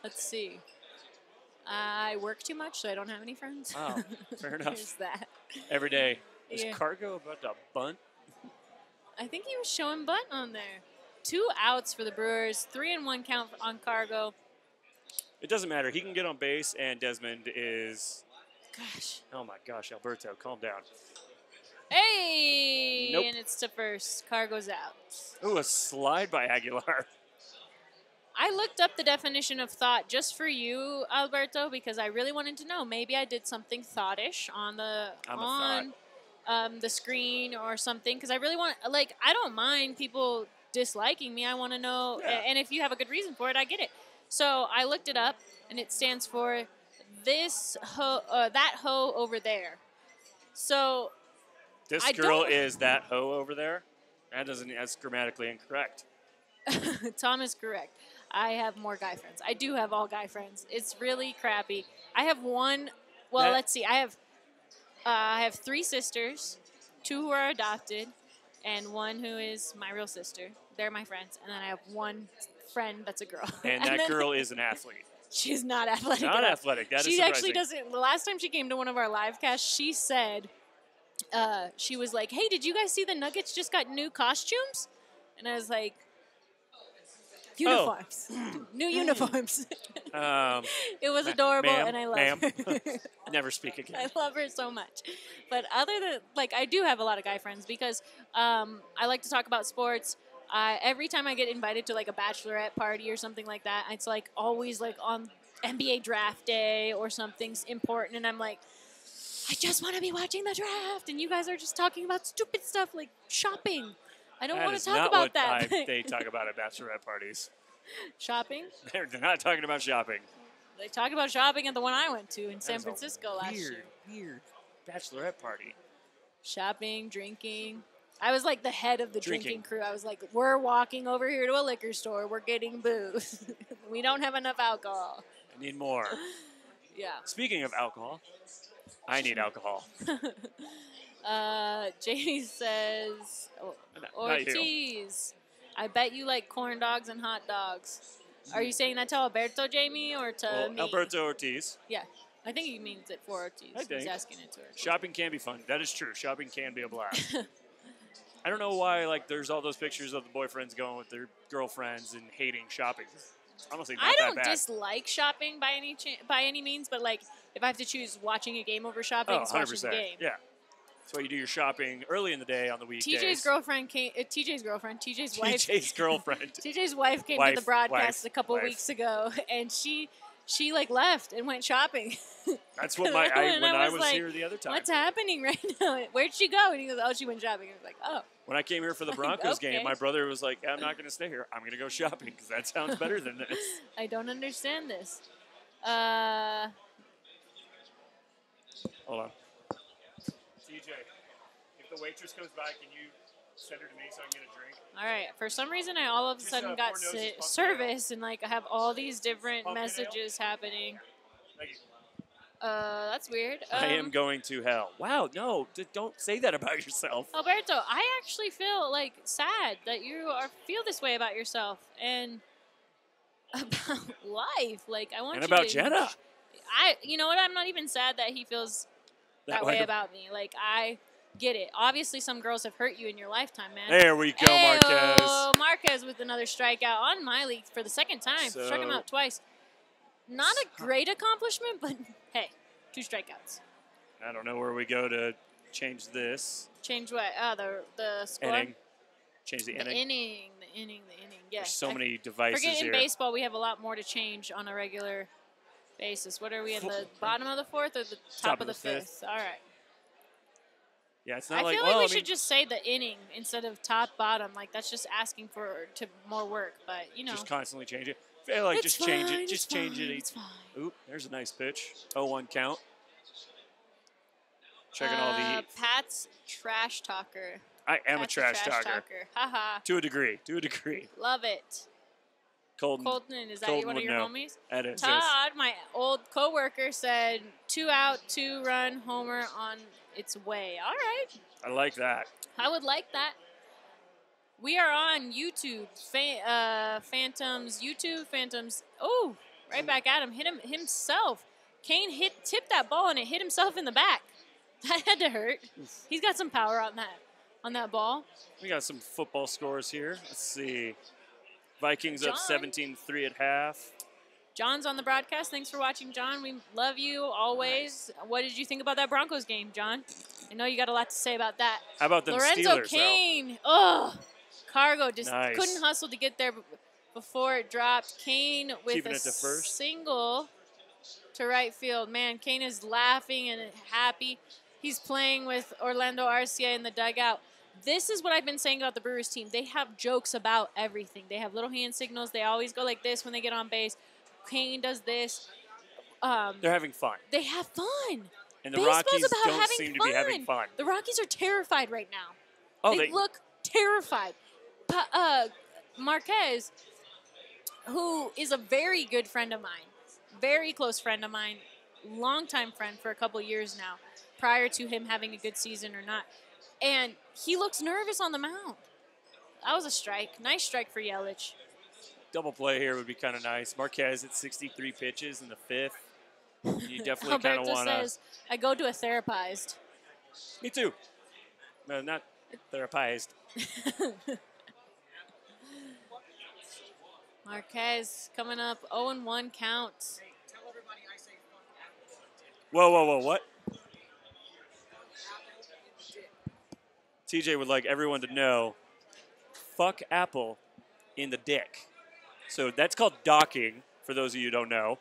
B: let's see. I work too much, so I don't have any friends.
D: Oh, fair enough.
B: There's that.
D: Every day. Is
B: Yeah.
D: Cargo about to bunt?
B: I think he was showing bunt on there. 2 outs for the Brewers, 3-1 count on Cargo.
D: It doesn't matter. He can get on base, and Desmond is...
B: Gosh.
D: Oh, my gosh, Alberto, calm down.
B: Hey!
D: Nope.
B: And it's to first. Cargo's out.
D: Ooh, a slide by Aguilar.
B: I looked up the definition of thought just for you, Alberto, because I really wanted to know. Maybe I did something thoughtish on the screen or something, because I really want, like, I don't mind people disliking me. I want to know, and if you have a good reason for it, I get it. So I looked it up, and it stands for this that hoe over there. So
D: This girl is that hoe over there? That's grammatically incorrect.
B: Tom is correct. I have more guy friends. I do have all guy friends. It's really crappy. I have one. Well, let's see. I have 3 sisters, 2 who are adopted, and 1 who is my real sister. They're my friends, and then I have 1 friend that's a girl.
D: And that girl is an athlete.
B: She's not athletic.
D: Not athletic. That is surprising.
B: She actually doesn't. The last time she came to one of our live casts, she said, she was like, "Hey, did you guys see the Nuggets just got new costumes?" And I was like, uniforms. New uniforms. It was adorable, and I love her.
D: Never speak again.
B: I love her so much. But other than, like, I do have a lot of guy friends because I like to talk about sports. Every time I get invited to, like, a bachelorette party or something like that, it's, like, always, like, on NBA draft day or something's important, and I'm like, I just want to be watching the draft, and you guys are just talking about stupid stuff like shopping. I don't want to talk about that.
D: They talk about at bachelorette parties.
B: Shopping?
D: They're not talking about shopping.
B: They talked about shopping at the one I went to in San Francisco last year.
D: Weird bachelorette party.
B: Shopping, drinking. I was like the head of the drinking crew. I was like, we're walking over here to a liquor store. We're getting booze. We don't have enough alcohol.
D: I need more.
B: Yeah.
D: Speaking of alcohol, I need alcohol.
B: Jamie says, Ortiz, I bet you like corn dogs and hot dogs. Are you saying that to Alberto, Jamie, or to me?
D: Alberto Ortiz.
B: Yeah. I think he means it for Ortiz.
D: I think.
B: He's asking it to Ortiz.
D: Shopping can be fun. That is true. Shopping can be a blast. I don't know why, like, there's all those pictures of the boyfriends going with their girlfriends and hating shopping. It's honestly not that bad.
B: I don't dislike shopping by any means, but, like, if I have to choose watching a game over shopping, it's watching the game.
D: Yeah. That's why you do your shopping early in the day on the weekdays. TJ's wife.
B: TJ's girlfriend. TJ's wife came to the broadcast a couple weeks ago, and she like left and went shopping.
D: That's what when I was like, here the other time.
B: What's happening right now? Where'd she go? And he goes, oh, she went shopping. I was like, oh.
D: When I came here for the Broncos game, my brother was like, I'm not going to stay here. I'm going to go shopping because that sounds better than this.
B: I don't understand this.
D: Hold on. TJ, if the waitress comes by, can you send her to me so I can get a drink?
B: All right. For some reason, I all of a sudden got service, and like I have all these different messages happening.
D: Thank you.
B: That's weird.
D: I am going to hell. Wow, no, don't say that about yourself.
B: Alberto, I actually feel like sad that you feel this way about yourself and about life. Like I want
D: and
B: you
D: about
B: to,
D: Jena.
B: You know what? I'm not even sad that he feels that way about me. Like I get it. Obviously, some girls have hurt you in your lifetime, man.
D: There we go, Marquez.
B: Marquez with another strikeout on my league for the second time. Struck him out twice. Not a great accomplishment, but hey, 2 strikeouts.
D: I don't know where we go to change this.
B: Change what? The score?
D: Inning. Change the inning.
B: The inning. Yeah.
D: There's so many devices
B: here.
D: here.
B: In baseball, we have a lot more to change on a regular basis. What are we in the bottom of the 4th or the top of the 5th? All right.
D: Yeah, it's not
B: I feel like we should just say the inning instead of top, bottom. Like, that's just asking for more work, but, you know.
D: Just constantly change it. I feel like
B: It's
D: just
B: fine,
D: change it.
B: it's
D: Just change
B: fine,
D: it.
B: It's fine.
D: Oop, there's a nice pitch. 0-1 count. Checking all the.
B: Pat's trash talker.
D: I am
B: Pat's
D: a trash talker.
B: Haha.
D: To a degree. To a degree.
B: Love it.
D: Colton,
B: is that
D: Colton
B: one of
D: would
B: your
D: know.
B: homies?
D: That is.
B: Todd,
D: Yes.
B: my old coworker, said 2 out, 2-run homer on its way. All right.
D: I like that.
B: I would like that. We are on YouTube. Phantoms. YouTube. Phantoms. Oh, right back at him. Hit him himself. Kane tipped that ball and it hit himself in the back. That had to hurt. He's got some power on that ball.
D: We got some football scores here. Let's see. Vikings up
B: John.
D: 17-3 at half.
B: John's on the broadcast. Thanks for watching, John. We love you always. What did you think about that Broncos game, John? I know you got a lot to say about that.
D: How about them
B: Lorenzo
D: Steelers,
B: Kane. Oh, Cargo just
D: Nice.
B: couldn't hustle to get there before it dropped. Kane with
D: Keeping
B: a
D: it to first.
B: single to right field. Man, Kane is laughing and happy. He's playing with Orlando Garcia in the dugout. This is what I've been saying about the Brewers team. They have jokes about everything. They have little hand signals. They always go like this when they get on base. Kane does this.
D: They're having fun.
B: They have fun.
D: And the
B: Baseball's
D: Rockies
B: about
D: don't
B: having
D: seem to be having fun.
B: The Rockies are terrified right now.
D: Oh,
B: they look terrified. Marquez, who is a very good friend of mine, very close friend of mine, longtime friend for a couple years now, prior to him having a good season or not. And he looks nervous on the mound. That was a strike. Nice strike for Yelich.
D: Double play here would be kind of nice. Marquez at 63 pitches in the fifth. You definitely kind of want to.
B: says, I go to a therapized.
D: Me too. No, not therapized.
B: Marquez coming up 0-1 count.
D: Whoa, what? TJ would like everyone to know, fuck Apple in the dick. So that's called docking, for those of you who don't know.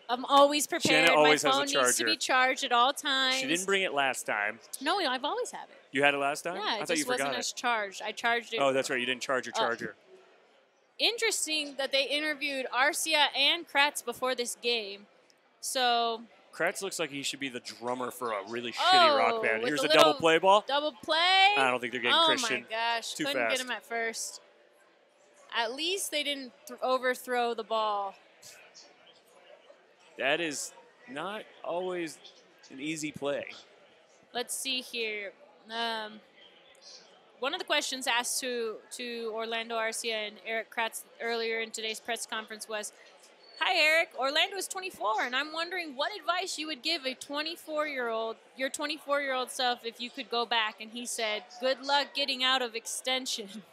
B: I'm always prepared.
D: Jena always
B: My
D: has a
B: phone needs to
D: charger.
B: be charged at all times.
D: She didn't bring it last time.
B: No, I've always had it.
D: You had it last time?
B: Yeah,
D: I
B: it
D: thought you
B: just
D: forgot
B: wasn't
D: it.
B: as charged. I charged it.
D: Oh, that's right. You didn't charge your charger.
B: Interesting that they interviewed Garcia and Kratz before this game. So
D: Kratz looks like he should be the drummer for a really shitty rock band.
B: with
D: Here's
B: the
D: a double play ball.
B: Double play.
D: I don't think they're getting Christian.
B: Oh, my gosh.
D: Too
B: Couldn't
D: fast.
B: get him at first. At least they didn't overthrow the ball.
D: That is not always an easy play.
B: Let's see here. One of the questions asked to Orlando Garcia and Eric Kratz earlier in today's press conference was, "Hi, Eric. Orlando is 24, and I'm wondering what advice you would give your 24-year-old self if you could go back." And he said, "Good luck getting out of extension."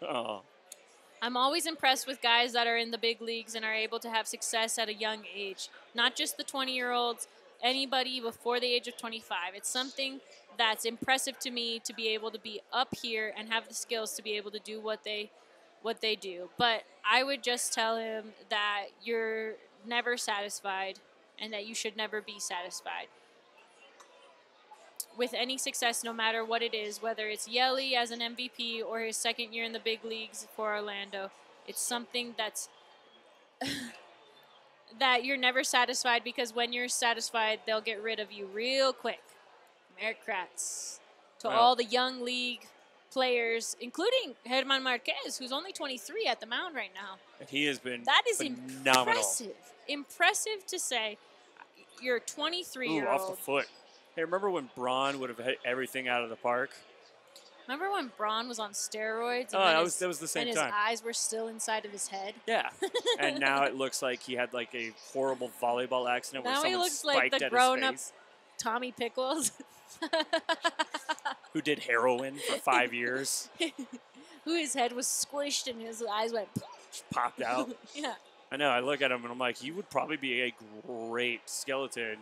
D: Oh.
B: I'm always impressed with guys that are in the big leagues and are able to have success at a young age. Not just the 20-year-olds, anybody before the age of 25. It's something that's impressive to me to be able to be up here and have the skills to be able to do what they do. But I would just tell him that you're never satisfied and that you should never be satisfied with any success, no matter what it is, whether it's Yelly as an MVP or his second year in the big leagues for Orlando. It's something that's that you're never satisfied, because when you're satisfied, they'll get rid of you real quick. Eric Kratz. To all the young league players, including German Marquez, who's only 23 at the mound right now.
D: He has been
B: That is
D: phenomenal.
B: impressive. Impressive to say you're 23-year-old.
D: Ooh, off the foot. Hey, remember when Braun would have hit everything out of the park?
B: Remember when Braun was on steroids?
D: Oh, that was the same
B: and
D: time.
B: his eyes were still inside of his head?
D: Yeah. And now it looks like he had like a horrible volleyball accident
B: Now
D: where
B: he
D: someone
B: looks like
D: spiked
B: the
D: at
B: grown-up
D: his face.
B: Tommy Pickles.
D: Who did heroin for 5 years.
B: Who his head was squished and his eyes went...
D: Popped out.
B: Yeah.
D: I know. I look at him and I'm like, he would probably be a great skeleton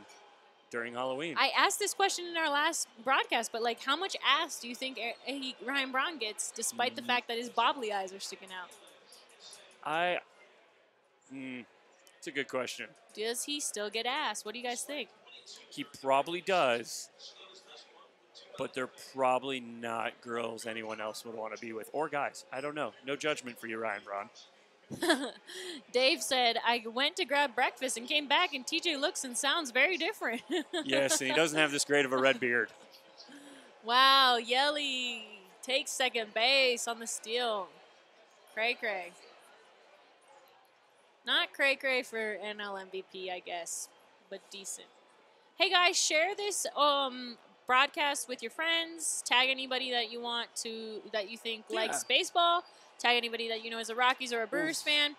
D: during Halloween.
B: I asked this question in our last broadcast, but like, how much ass do you think Ryan Braun gets, despite the fact that his bobbly eyes are sticking out?
D: It's a good question.
B: Does he still get ass? What do you guys think?
D: He probably does. but they're probably not girls anyone else would want to be with, or guys. I don't know. No judgment for you, Ryan Braun.
B: Dave said, I went to grab breakfast and came back, and TJ looks and sounds very different.
D: Yes, and he doesn't have this great of a red beard.
B: Wow, Yelly takes second base on the steal. Cray-cray. Not cray-cray for NL MVP, I guess, but decent. Hey, guys, share this broadcast with your friends. Tag anybody that you want to, that you think likes baseball. Tag anybody that you know is a Rockies or a Brewers fan.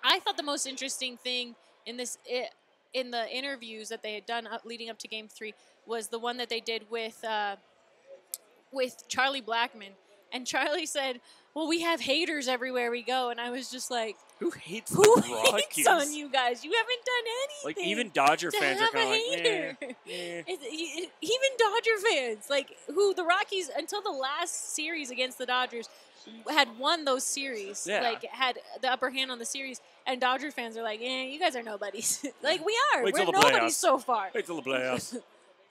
B: I thought the most interesting thing in the interviews that they had done leading up to Game 3 was the one that they did with Charlie Blackmon. And Charlie said, well, we have haters everywhere we go. And I was just like,
D: who hates
B: hates on you guys? You haven't done anything.
D: Like, even Dodger fans are kind of like,
B: Even Dodger fans, like, who the Rockies, until the last series against the Dodgers, had won those series, like had the upper hand on the series, and Dodger fans are like, you guys are nobodies. Like, we are. We're nobodies so far.
D: Wait till the playoffs.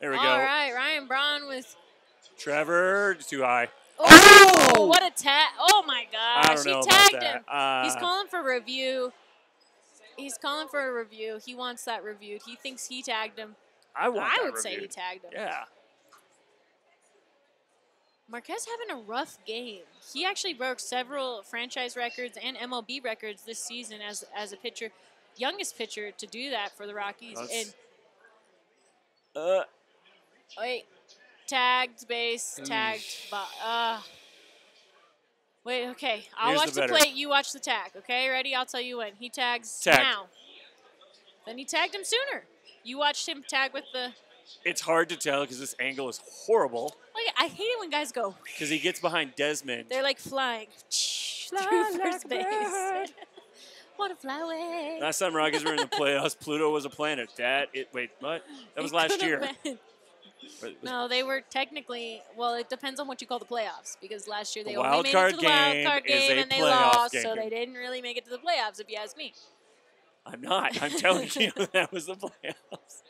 D: There we go.
B: All right, Ryan Braun with
D: Trevor, too high.
B: Oh, what a tag. Oh, my gosh. He tagged him. He's calling for review. He wants that reviewed. He thinks he tagged him.
D: I
B: would say he tagged him.
D: Yeah.
B: Marquez having a rough game. He actually broke several franchise records and MLB records this season as a pitcher, youngest pitcher to do that for the Rockies. Wait, tagged base, tagged. Wait, okay. I'll watch the plate. You watch the tag. Okay, ready? I'll tell you when. He tags now. Then he tagged him sooner. You watched him tag with the.
D: It's hard to tell because this angle is horrible.
B: Like, I hate it when guys go.
D: Because he gets behind Desmond.
B: They're like flying through first base. Want to fly away.
D: Last time Rockies were in the playoffs, Pluto was a planet. Wait, what? That was last year.
B: No, they were technically, well, it depends on what you call the playoffs. Because last year they only made it to the wild card game and they lost. So they didn't really make it to the playoffs, if you ask me.
D: I'm not. I'm telling you that was the playoffs.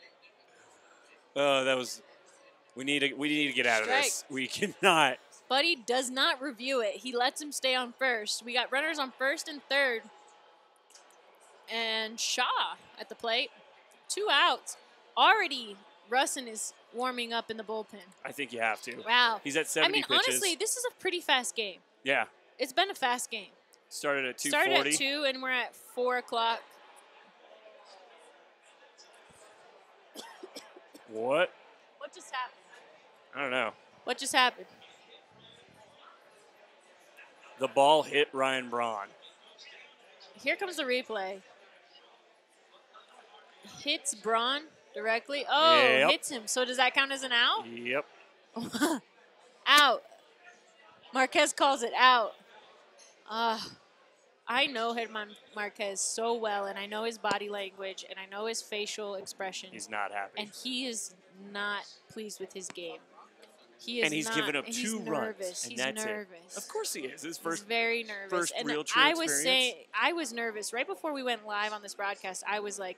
D: Oh, that was. We need to get out of this. We cannot.
B: Buddy does not review it. He lets him stay on first. We got runners on first and third. And Shaw at the plate. 2 outs. Already, Russin is warming up in the bullpen.
D: I think you have to.
B: Wow.
D: He's at 70 pitches.
B: Honestly, this is a pretty fast game.
D: Yeah.
B: It's been a fast game.
D: Started at 2:40.
B: Started at 2, and we're at 4 o'clock.
D: What?
B: What just happened?
D: I don't know.
B: What just happened?
D: The ball hit Ryan Braun.
B: Here comes the replay. Hits Braun directly. Oh,
D: yep.
B: Hits him. So does that count as an out?
D: Yep.
B: Out. Marquez calls it out. I know German Marquez so well, and I know his body language, and I know his facial expression.
D: He's not happy.
B: And he is not pleased with his game. He is
D: and he's given up 2
B: runs.
D: And
B: he's
D: that's
B: nervous.
D: It. Of course he is. His
B: he's very nervous.
D: First
B: and
D: real true experience.
B: I was nervous. Right before we went live on this broadcast, I was like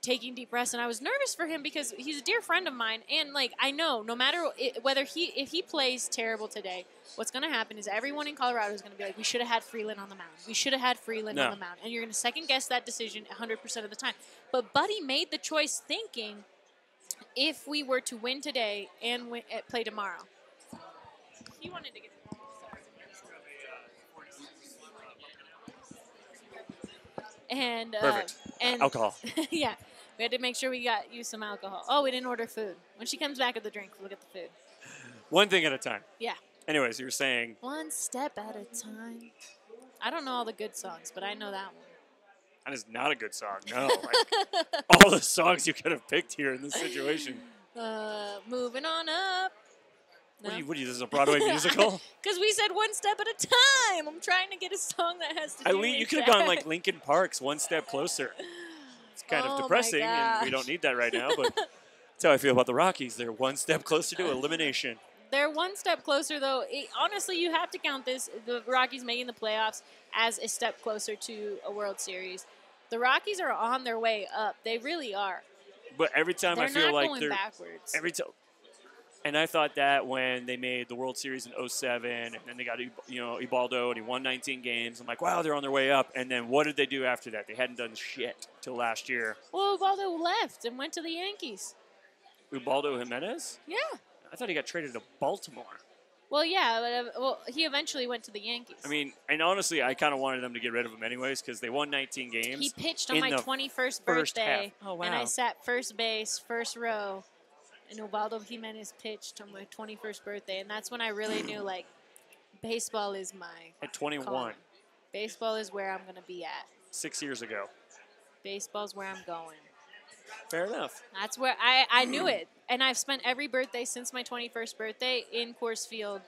B: taking deep breaths, and I was nervous for him because he's a dear friend of mine. And like, I know no matter if he plays terrible today, what's going to happen is everyone in Colorado is going to be like, we should have had Freeland on the mound. We should have had Freeland on the mound. And you're going to second guess that decision 100% of the time. But Buddy made the choice thinking if we were to win today and play tomorrow. He wanted to get
D: perfect.
B: And
D: alcohol.
B: Yeah. We had to make sure we got you some alcohol. Oh, we didn't order food. When she comes back with the drink, we'll get the food.
D: One thing at a time.
B: Yeah.
D: Anyways, you were saying.
B: One step at a time. I don't know all the good songs, but I know that one.
D: That is not a good song. No. Like, all the songs you could have picked here in this situation.
B: Moving on up. No.
D: What are you, this is a Broadway musical?
B: Because we said one step at a time. I'm trying to get a song that has to do with
D: you could have gone like Linkin Park's One Step Closer. It's kind of depressing, and we don't need that right now, but that's how I feel about the Rockies. They're one step closer to elimination.
B: They're one step closer, though. Honestly, you have to count the Rockies making the playoffs as a step closer to a World Series. The Rockies are on their way up. They really are.
D: But every time I feel like
B: they're not going backwards.
D: Every time. And I thought that when they made the World Series in 07, and then they got, Ubaldo, and he won 19 games. I'm like, wow, they're on their way up. And then what did they do after that? They hadn't done shit till last year.
B: Well, Ubaldo left and went to the Yankees.
D: Ubaldo Jimenez?
B: Yeah.
D: I thought he got traded to Baltimore.
B: Well, yeah, but he eventually went to the Yankees.
D: I mean, and honestly, I kind of wanted them to get rid of him anyways because they won 19 games.
B: He pitched on my 21st birthday,
D: oh, wow.
B: and I sat first base, first row, and Ubaldo Jimenez pitched on my 21st birthday, and that's when I really knew, like, baseball is my
D: At 21.
B: calling. Baseball is where I'm going to be at.
D: 6 years ago.
B: Baseball's where I'm going.
D: Fair enough.
B: That's where I knew it. And I've spent every birthday since my 21st birthday in Coors Field,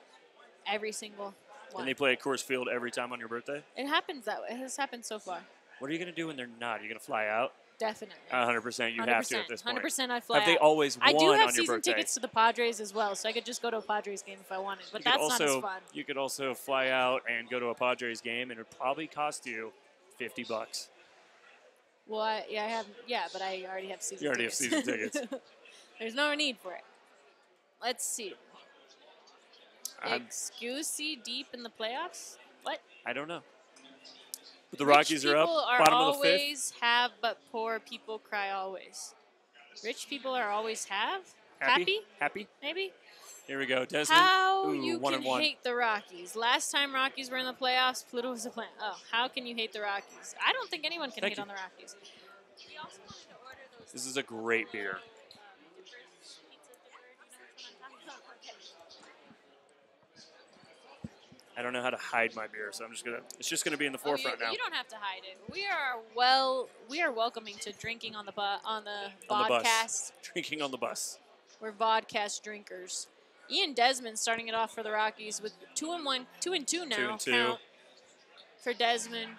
B: every single one.
D: And they play at Coors Field every time on your birthday?
B: It happens that way. It has happened so far.
D: What are you going to do when they're not? You're going to fly out?
B: Definitely.
D: 100%. You have to at this point.
B: 100% I'd fly
D: Have they
B: out.
D: always won
B: I do
D: on
B: have
D: your
B: season
D: birthday?
B: tickets to the Padres as well, so I could just go to a Padres game if I wanted. But that's not as fun.
D: You could also fly out and go to a Padres game, and it would probably cost you $50.
B: Well, I have. Yeah, but I already have season tickets.
D: You already have season tickets.
B: There's no need for it. Let's see. Excuse deep in the playoffs? What?
D: I don't know. But the Rockies are up, bottom of the fifth.
B: Always have, but poor people cry always. Rich people are always have?
D: Happy?
B: Maybe?
D: Here we go. Desmond.
B: How
D: Ooh,
B: you can hate the Rockies. Last time Rockies were in the playoffs, Pluto was the plan. Oh, how can you hate the Rockies? I don't think anyone can hate on the Rockies. We also wanted to order those.
D: This is a great beer. I don't know how to hide my beer, so it's just gonna be in the forefront now.
B: You don't have to hide it. We are welcoming to drinking on the vodcast.
D: Drinking on the bus.
B: We're vodcast drinkers. Ian Desmond starting it off for the Rockies with 2-1, 2-2 now.
D: 2-2.
B: Count for Desmond.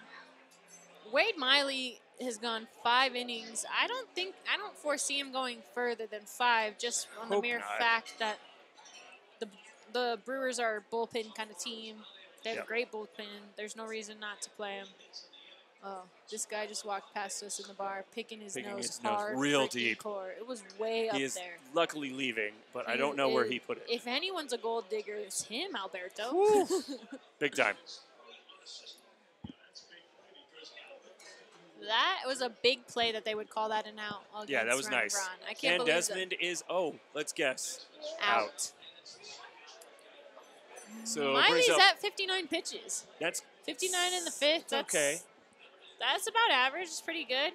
B: Wade Miley has gone 5 innings. I don't foresee him going further than 5, just on the mere fact that the Brewers are a bullpen kind of team. They have a great bullpen. There's no reason not to play him. Oh, this guy just walked past us in the bar, picking his nose hard,
D: real deep.
B: Core. It was way up there.
D: He is luckily leaving, but I don't know where he put it.
B: If anyone's a gold digger, it's him, Alberto.
D: Big time.
B: That was a big play that they would call that an out.
D: Yeah, that was nice.
B: Braun. I can't believe
D: Desmond is, let's guess,
B: out.
D: So
B: Miley's at 59 pitches.
D: That's
B: 59 in the fifth. That's
D: okay.
B: That's about average. It's pretty good.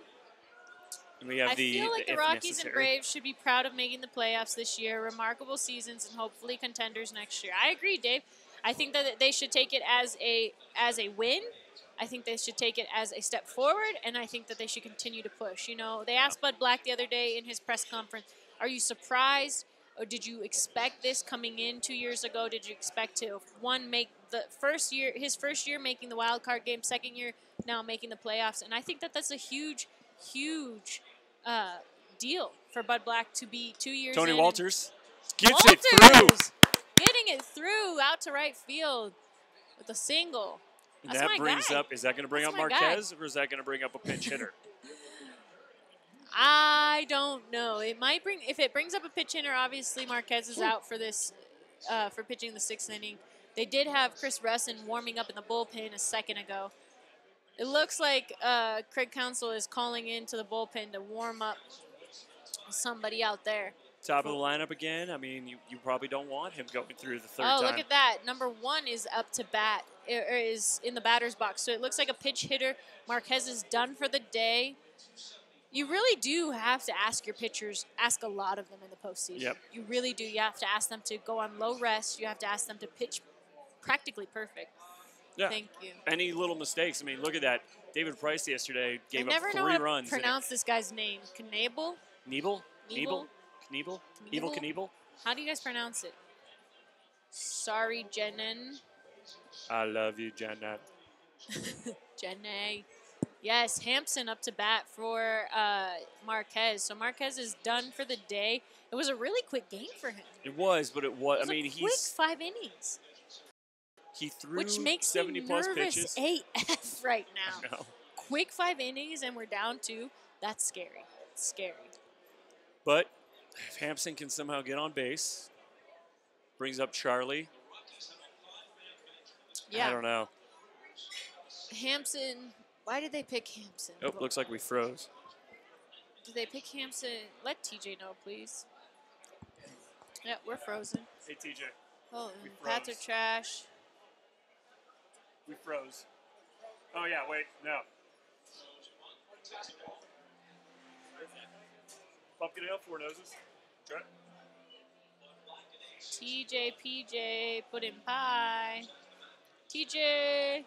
D: And we have
B: I feel like the Rockies and Braves should be proud of making the playoffs this year. Remarkable seasons and hopefully contenders next year. I agree, Dave. I think that they should take it as a win. I think they should take it as a step forward, and I think that they should continue to push. You know, they asked Bud Black the other day in his press conference, "Are you surprised? Or did you expect this coming in 2 years ago? Did you expect to make his first year making the wild card game, second year now making the playoffs?" And I think that that's a huge, huge deal for Bud Black to be 2 years.
D: Tony
B: in
D: Walters gets it through,
B: getting it through out to right field with a single.
D: And that brings up. Is that going to bring up Marquez, or is that going to bring up a pinch hitter?
B: I don't know. It might bring, if it brings up a pitch hitter, obviously Marquez is out for this, for pitching the 6th inning. They did have Chris Russin warming up in the bullpen a second ago. It looks like Craig Counsell is calling into the bullpen to warm up somebody out there.
D: Top of the lineup again. I mean, you probably don't want him going through the third time.
B: Oh, look at that. Number 1 is up to bat, or is in the batter's box. So it looks like a pitch hitter. Marquez is done for the day. You really do have to ask your pitchers, ask a lot of them in the postseason.
D: Yep.
B: You really do. You have to ask them to go on low rest. You have to ask them to pitch practically perfect.
D: Yeah.
B: Thank you.
D: Any little mistakes. I mean, look at that. David Price yesterday gave up 3 runs.
B: I never know how to pronounce this guy's name. Knebel?
D: Knievel?
B: Knievel?
D: Knievel? Evil Knievel?
B: How do you guys pronounce it? Sorry, Jenen.
D: I love you, Jena.
B: Jene. Yes, Hampson up to bat for Marquez. So Marquez is done for the day. It was a really quick game for him.
D: It was, but it was.
B: I mean, quick 5 innings.
D: He threw
B: which makes
D: 70-plus pitches.
B: AF right now.
D: I know.
B: Quick 5 innings and we're down 2. That's scary. It's scary.
D: But if Hampson can somehow get on base, Brings up Charlie.
B: Yeah.
D: I don't know.
B: Hampson. Why did they pick Hampson?
D: Oh, looks like we froze.
B: Did they pick Hampson? Let TJ know, please. Yeah, we're frozen.
D: Hey, TJ.
B: Oh, Pats are trash.
D: We froze. Oh, yeah, wait, no. Pumpkin ale, 4 noses. Try.
B: TJ, PJ, pudding pie. TJ,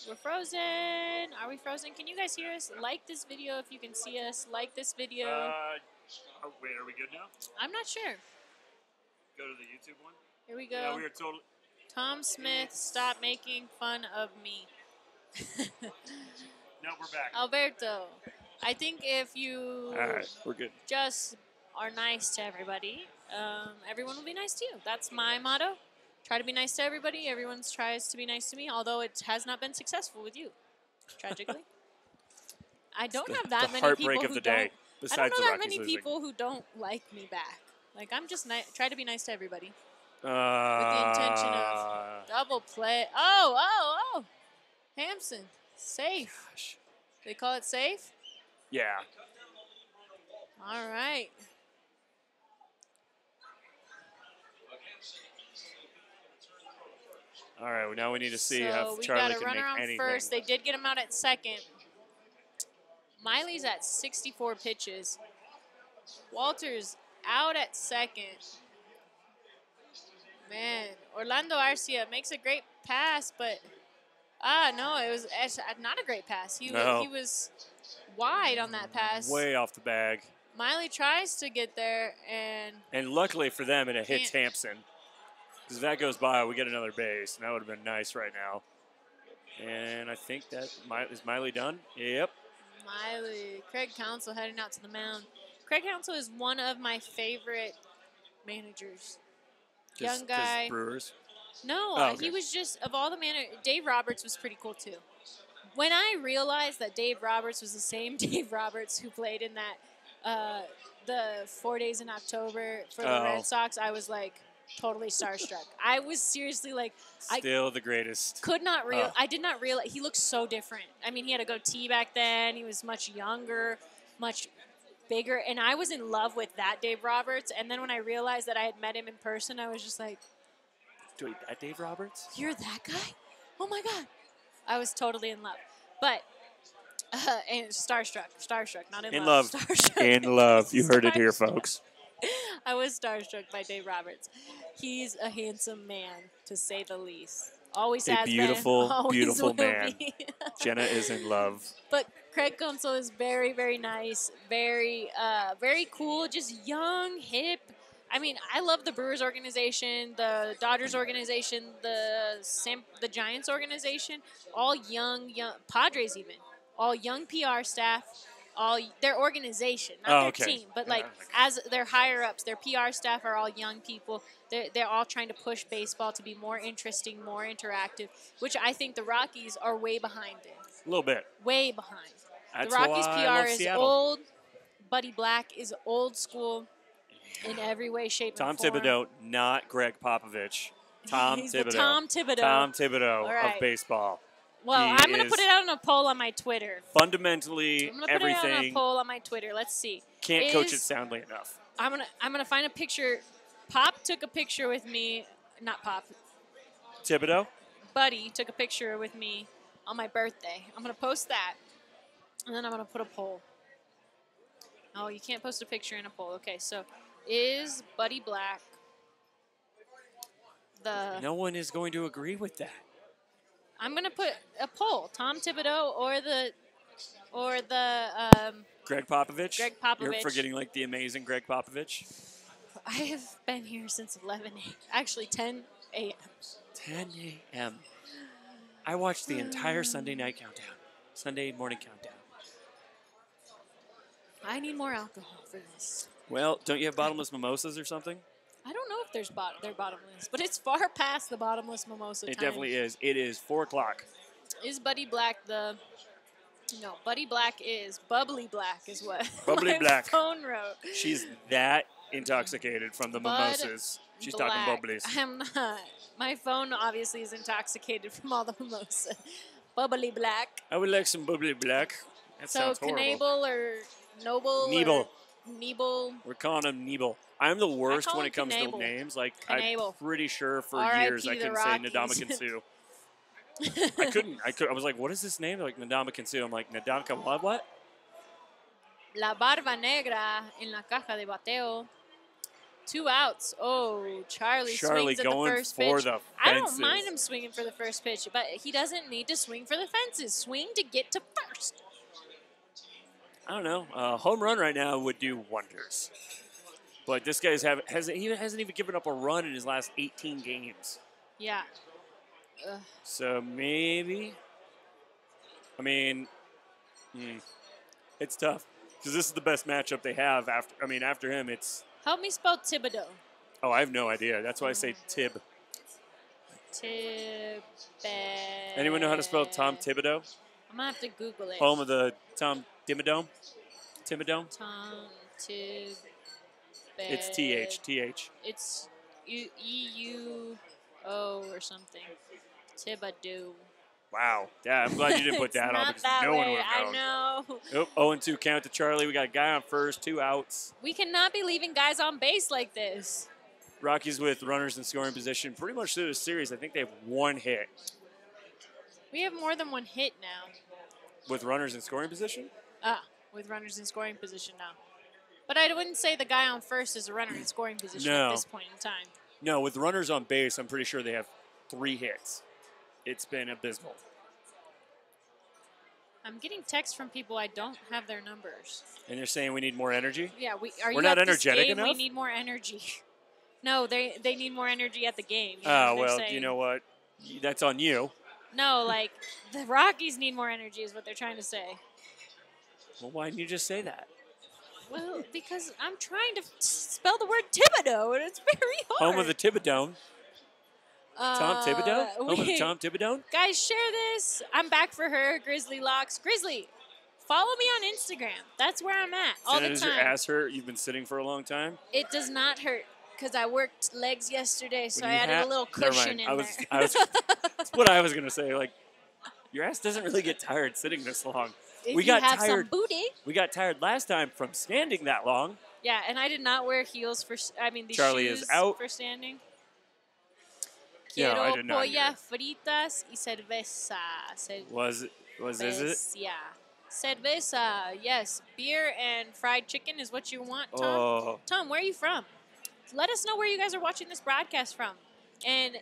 B: we're frozen. Are we frozen? Can you guys hear us? Like this video if you can see us. Like this video.
D: Oh, wait, are we good now?
B: I'm not sure.
D: Go to the YouTube one.
B: Here we go.
D: Yeah, we are totally.
B: Tom Smith, stop making fun of me.
D: No, we're back.
B: Alberto, I think if you
D: All right, we're good.
B: just are nice to everybody, everyone will be nice to you. That's my motto. Try to be nice to everybody. Everyone tries to be nice to me, although it has not been successful with you, tragically. I don't have that many people who don't. I don't know that many people who don't like me back. Like, I'm just try to be nice to everybody. With the intention of double play. Oh. Hampson, safe.
D: Gosh.
B: They call it safe?
D: Yeah.
B: All right.
D: All right, well, now we need to see
B: so
D: if Charlie can make anything.
B: we got a runner on first. They did get him out at second. Miley's at 64 pitches. Walter's out at second. Man, Orlando Garcia makes a great pass, but no, it was not a great pass. He was wide on that pass.
D: Way off the bag.
B: Miley tries to get there,
D: and luckily for them, it hits Hampson. Because if that goes by, we get another base, and that would have been nice right now. And I think that is Miley done? Yep.
B: Miley, Craig Counsell heading out to the mound. Craig Counsell is one of my favorite managers. Young guy.
D: Brewers?
B: No,
D: okay.
B: He was just, of all the managers, Dave Roberts was pretty cool too. When I realized that Dave Roberts was the same Dave Roberts who played in that, the 4 days in October for the Red Sox, I was like totally starstruck. I was seriously like,
D: still the greatest.
B: I did not realize, he looked so different. I mean, he had a goatee back then. He was much younger, much bigger, and I was in love with that Dave Roberts. And then when I realized that I had met him in person, I was just like,
D: "Wait, that Dave Roberts?
B: You're that guy? Oh my God!" I was totally in love, but and starstruck, not in love. Starstruck.
D: In love. You heard it here, folks.
B: I was starstruck by Dave Roberts. He's a handsome man, to say the least. Always has been.
D: Beautiful man. Jena is in love.
B: But Craig Counsell is very, very nice, very cool, just young, hip. I mean, I love the Brewers organization, the Dodgers organization, the Giants organization, all young Padres even, all young PR staff, all their organization, not their team, but as their higher ups, their PR staff are all young people. They're all trying to push baseball to be more interesting, more interactive, which I think the Rockies are way behind in.
D: A little bit.
B: Way behind.
D: That's
B: the Rockies PR is
D: Seattle.
B: old. Buddy Black is old school in every way, shape, and form.
D: Tom Thibodeau, not Greg Popovich.
B: He's
D: Thibodeau.
B: The Tom Thibodeau.
D: Tom Thibodeau of baseball.
B: Well, I'm going to put it out on a poll on my Twitter.
D: Fundamentally,
B: I'm going to put it out on a poll on my Twitter. Let's see.
D: Can't coach it soundly enough.
B: I'm gonna find a picture. Pop took a picture with me. Not Pop.
D: Thibodeau?
B: Buddy took a picture with me on my birthday. I'm going to post that. And then I'm going to put a poll. Oh, you can't post a picture in a poll. Okay, so is Buddy Black the...
D: No one is going to agree with that.
B: I'm going to put a poll. Tom Thibodeau or the
D: Greg Popovich?
B: Greg Popovich.
D: You're forgetting like the amazing Greg Popovich?
B: I have been here since 11 a.m. Actually, 10 a.m.
D: 10 a.m. I watched the entire Sunday night countdown. Sunday morning countdown.
B: I need more alcohol for this.
D: Well, don't you have bottomless mimosas or something?
B: I don't know if they're bottomless, but it's far past the bottomless mimosa time.
D: It definitely is. It is 4 o'clock.
B: Is Buddy Black the... No, Buddy Black is Bubbly Black is what
D: Bubbly
B: my
D: Black.
B: phone wrote.
D: She's that intoxicated from the mimosas. She's talking bubblies.
B: I'm not. My phone obviously is intoxicated from all the mimosa. Bubbly black.
D: I would like some bubbly black. That sounds horrible.
B: So Knable or Noble?
D: Nebel.
B: Nebel.
D: We're calling him Nebel. I'm the worst when it comes to names. Like, I'm pretty sure for years I couldn't say Nadamakan Sue. I was like, what is this name? They're like, Nadamakan Sue. I'm like, Nadamka what?
B: La Barba Negra en la caja de bateo. 2 outs. Oh, Charlie swings at the first pitch. I don't mind him swinging for the first pitch, but he doesn't need to swing for the fences. Swing to get to first.
D: I don't know. Home run right now would do wonders. But this guy's hasn't even given up a run in his last 18 games.
B: Yeah.
D: So maybe. I mean, it's tough because this is the best matchup they have. After him, it's.
B: Help me spell Thibodeau.
D: Oh, I have no idea. That's why I say Tib. Anyone know how to spell Tom Thibodeau?
B: I'm going to have to Google it.
D: Home of the Tom Dimmadome?
B: Tom Tib.
D: It's TH.
B: It's E-U-O or something. Thibodeau.
D: Wow. Yeah, I'm glad you didn't put that on because no one would have known.
B: I know.
D: Oh, 0-2 count to Charlie. We got a guy on first, 2 outs.
B: We cannot be leaving guys on base like this.
D: Rockies with runners in scoring position pretty much through the series. I think they have 1 hit.
B: We have more than 1 hit now.
D: With runners in scoring position?
B: With runners in scoring position now. But I wouldn't say the guy on first is a runner in scoring position at this point in time.
D: No, with runners on base, I'm pretty sure they have 3 hits. It's been abysmal.
B: I'm getting texts from people I don't have their numbers.
D: And you're saying we need more energy?
B: Yeah,
D: we're not energetic enough?
B: We need more energy. No, they need more energy at the game.
D: You know what? That's on you.
B: No, like, the Rockies need more energy is what they're trying to say.
D: Well, why didn't you just say that?
B: Well, because I'm trying to spell the word Thibodeau, and it's very hard.
D: Home of the Thibodeau. Tom Thibodeau? Home of the Tom Thibodeau?
B: Guys, share this. I'm back for her, Grizzly Locks. Grizzly, follow me on Instagram. That's where I'm at all the time.
D: Does your ass hurt? You've been sitting for a long time?
B: It does not hurt because I worked legs yesterday, so I added a little cushion in there.
D: That's what I was going to say. Like, your ass doesn't really get tired sitting this long.
B: If we got tired. Some booty.
D: We got tired last time from standing that long.
B: Yeah, and I did not wear heels these
D: Charlie
B: shoes
D: is out
B: for standing.
D: Yeah, I did not.
B: Quiero pollas fritas y cerveza.
D: Was it?
B: Yeah. Cerveza, yes. Beer and fried chicken is what you want, Tom.
D: Oh.
B: Tom, where are you from? Let us know where you guys are watching this broadcast from. And,